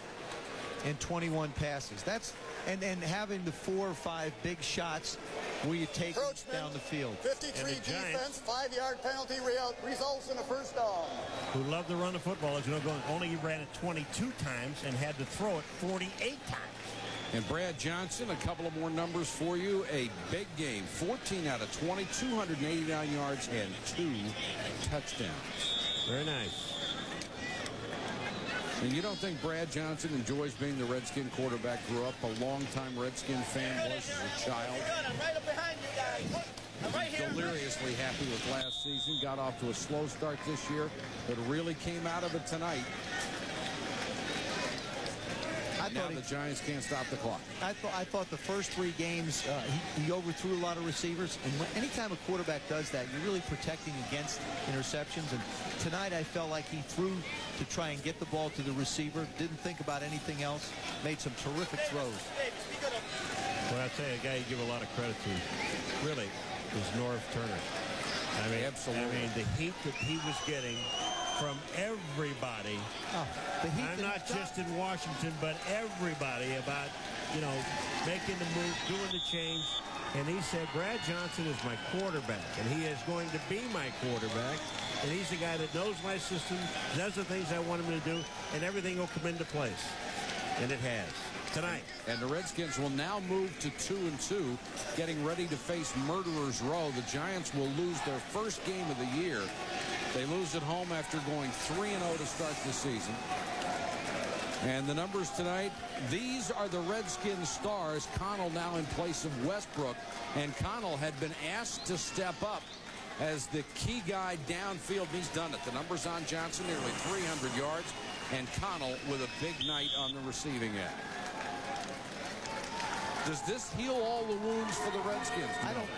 [SPEAKER 15] and 21 passes. That's and having the 4 or 5 big shots where you take down the field.
[SPEAKER 11] 53 defense, 5-yard penalty results in a first down.
[SPEAKER 6] Who love to run the football, as you know, only ran it 22 times and had to throw it 48 times.
[SPEAKER 5] And Brad Johnson, a couple of more numbers for you. A big game, 14 out of 20, 289 yards and 2 touchdowns.
[SPEAKER 6] Very nice.
[SPEAKER 5] And you don't think Brad Johnson enjoys being the Redskin quarterback? Grew up a longtime Redskin fan, was as a child.
[SPEAKER 16] I'm right up behind you guys. I'm right here.
[SPEAKER 5] Deliriously happy with last season. Got off to a slow start this year, but really came out of it tonight. Now the Giants can't stop the clock.
[SPEAKER 15] I thought the first 3 games he overthrew a lot of receivers, and anytime a quarterback does that, you're really protecting against interceptions. And tonight I felt like he threw to try and get the ball to the receiver, didn't think about anything else, made some terrific throws.
[SPEAKER 6] Well, I'll tell you, a guy you give a lot of credit to, really, is Norv Turner. I mean,
[SPEAKER 5] absolutely.
[SPEAKER 6] I mean, the heat that he was getting from everybody. I'm not just in Washington, but everybody about, you know, making the move, doing the change. And he said, Brad Johnson is my quarterback, and he is going to be my quarterback. And he's the guy that knows my system, does the things I want him to do, and everything will come into place. And it has. Tonight.
[SPEAKER 5] And the Redskins will now move to 2-2, getting ready to face Murderers Row. The Giants will lose their first game of the year. They lose at home after going 3-0 to start the season. And the numbers tonight, these are the Redskins stars. Connell now in place of Westbrook. And Connell had been asked to step up as the key guy downfield. He's done it. The numbers on Johnson, nearly 300 yards, and Connell with a big night on the receiving end. Does this heal all the wounds for the Redskins?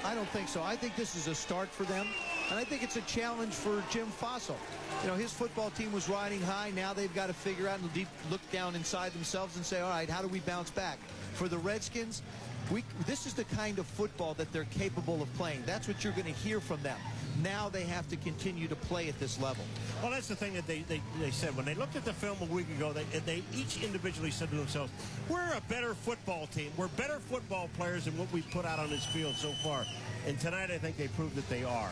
[SPEAKER 15] I don't think so. I think this is a start for them, and I think it's a challenge for Jim Fossil. You know, his football team was riding high. Now they've got to figure out and look down inside themselves and say, all right, how do we bounce back? For the Redskins, this is the kind of football that they're capable of playing. That's what you're going to hear from them. Now they have to continue to play at this level.
[SPEAKER 6] Well, that's the thing that they said. When they looked at the film a week ago, they each individually said to themselves, we're a better football team. We're better football players than what we've put out on this field so far. And tonight, I think they proved that they are.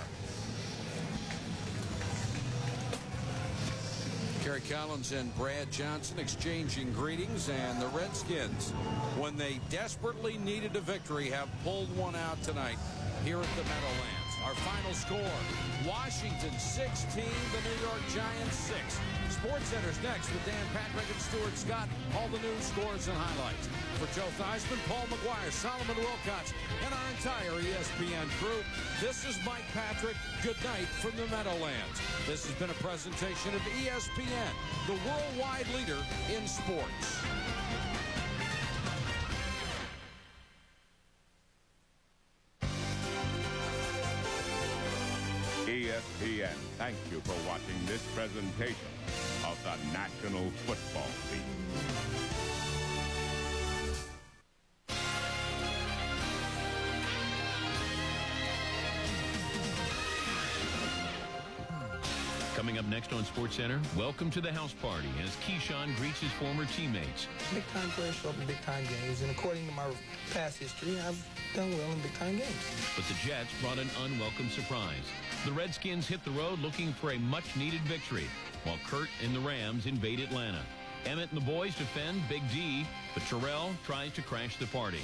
[SPEAKER 5] Kerry Collins and Brad Johnson exchanging greetings, and the Redskins, when they desperately needed a victory, have pulled one out tonight here at the Meadowlands. Our final score, Washington 16, the New York Giants 6. SportsCenter's next with Dan Patrick and Stuart Scott. All the news, scores, and highlights. For Joe Theismann, Paul McGuire, Solomon Wilcox, and our entire ESPN crew, this is Mike Patrick. Good night from the Meadowlands. This has been a presentation of ESPN, the worldwide leader in sports.
[SPEAKER 3] ESPN, thank you for watching this presentation of the National Football League.
[SPEAKER 17] Coming up next on SportsCenter, welcome to the house party as Keyshawn greets his former teammates.
[SPEAKER 18] Big-time players show up in big-time games, and according to my past history, I've done well in big-time games.
[SPEAKER 17] But the Jets brought an unwelcome surprise. The Redskins hit the road looking for a much-needed victory, while Kurt and the Rams invade Atlanta. Emmett and the boys defend Big D, but Terrell tries to crash the party.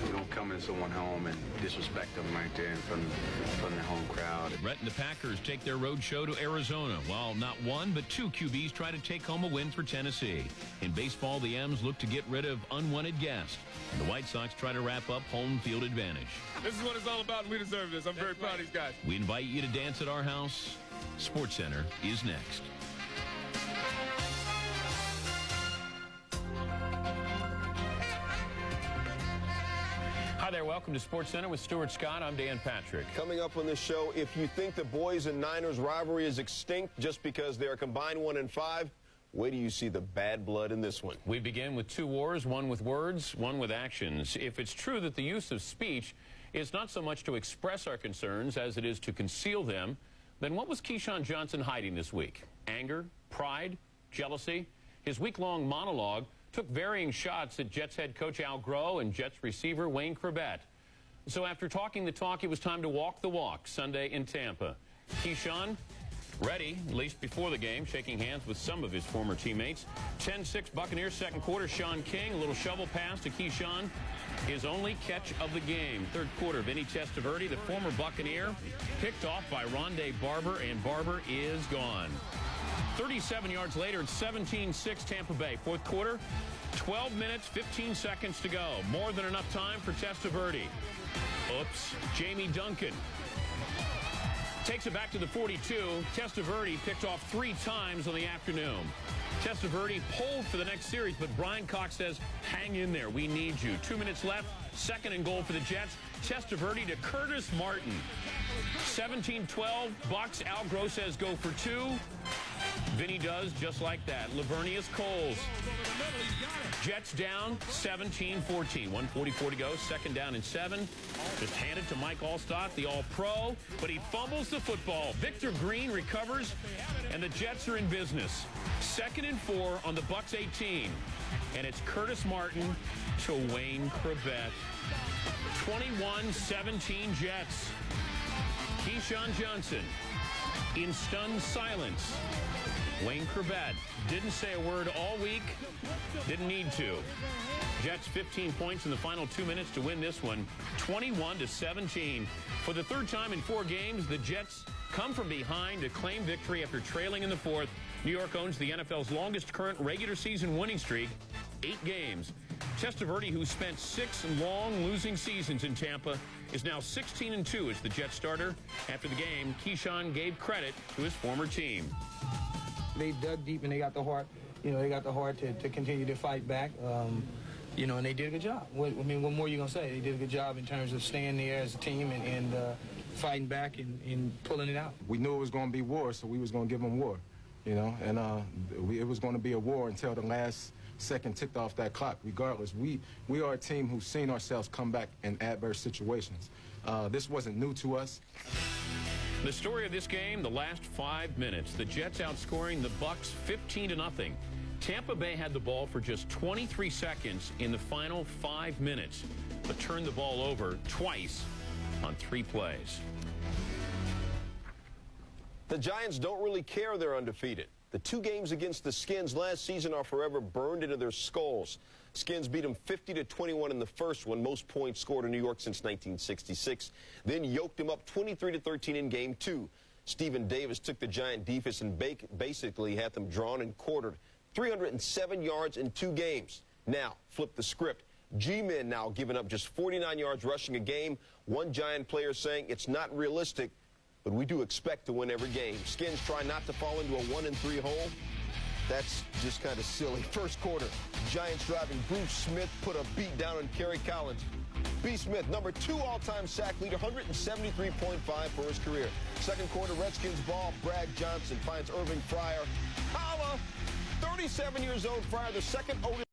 [SPEAKER 19] You don't come in someone home and disrespect them right there in front of the home crowd.
[SPEAKER 17] Brett and the Packers take their road show to Arizona, while not one but two QBs try to take home a win for Tennessee. In baseball, the M's look to get rid of unwanted guests, and the White Sox try to wrap up home field advantage.
[SPEAKER 20] This is what it's all about, and we deserve this. I'm very proud of these guys.
[SPEAKER 17] We invite you to dance at our house. SportsCenter is next. Hi there, welcome to SportsCenter with Stuart Scott. I'm Dan Patrick.
[SPEAKER 21] Coming up on this show, if you think the Boys and Niners rivalry is extinct just because they are combined 1-5, where do you see the bad blood in this one?
[SPEAKER 17] We begin with two wars, one with words, one with actions. If it's true that the use of speech is not so much to express our concerns as it is to conceal them, then what was Keyshawn Johnson hiding this week? Anger, pride, jealousy? His week-long monologue took varying shots at Jets head coach Al Groh and Jets receiver Wayne Corbett. So after talking the talk, it was time to walk the walk Sunday in Tampa. Keyshawn, ready, at least before the game, shaking hands with some of his former teammates. 10-6 Buccaneers second quarter. Sean King, a little shovel pass to Keyshawn. His only catch of the game. Third quarter, Vinny Testaverde, the former Buccaneer, picked off by Rondé Barber, and Barber is gone. 37 yards later, it's 17-6 Tampa Bay. Fourth quarter, 12 minutes, 15 seconds to go. More than enough time for Testaverde. Oops. Jamie Duncan takes it back to the 42. Testaverde picked off 3 times on the afternoon. Testaverde pulled for the next series, but Brian Cox says, hang in there. We need you. 2 minutes left. Second and goal for the Jets. Testaverde to Curtis Martin. 17-12. Bucks. Al Groh says go for 2. Vinny does just like that. Lavernius Coles. Jets down 17-14. 1:44 to go. Second down and 7. Just handed to Mike Allstott, the All-Pro, but he fumbles the football. Victor Green recovers, and the Jets are in business. 2nd and 4 on the Bucks 18. And it's Curtis Martin to Wayne Corbett. 21-17 Jets. Keyshawn Johnson in stunned silence. Wayne Corbett didn't say a word all week, didn't need to. Jets 15 points in the final 2 minutes to win this one, 21-17. For the third time in 4 games, the Jets come from behind to claim victory after trailing in the fourth. New York owns the NFL's longest current regular season winning streak, 8 games. Testaverde, who spent 6 long losing seasons in Tampa, is now 16-2 as the Jets starter. After the game, Keyshawn gave credit to his former team.
[SPEAKER 18] They dug deep and they got the heart. They got the heart to continue to fight back. And they did a good job. What more are you going to say? They did a good job in terms of staying there as a team and fighting back and pulling it out.
[SPEAKER 4] We knew it was going to be war, so we was going to give them war, and it was going to be a war until the last second ticked off that clock. Regardless, we are a team who's seen ourselves come back in adverse situations. This wasn't new to us.
[SPEAKER 17] The story of this game, the last 5 minutes, the Jets outscoring the Bucs 15-0. Tampa Bay had the ball for just 23 seconds in the final 5 minutes, but turned the ball over twice on 3 plays.
[SPEAKER 21] The Giants don't really care they're undefeated. The 2 games against the Skins last season are forever burned into their skulls. Skins beat them 50-21 in the first one, most points scored in New York since 1966. Then yoked them up 23-13 in Game 2. Stephen Davis took the Giant defense and basically had them drawn and quartered. 307 yards in 2 games. Now, flip the script. G-men now giving up just 49 yards rushing a game. One Giant player saying it's not realistic, but we do expect to win every game. Skins try not to fall into a 1-3 hole. That's just kind of silly. First quarter, Giants driving. Bruce Smith put a beat down on Kerry Collins. B. Smith, number 2 all-time sack leader, 173.5 for his career. Second quarter, Redskins ball. Brad Johnson finds Irving Fryer. Holla! 37 years old, Fryer, the second oldest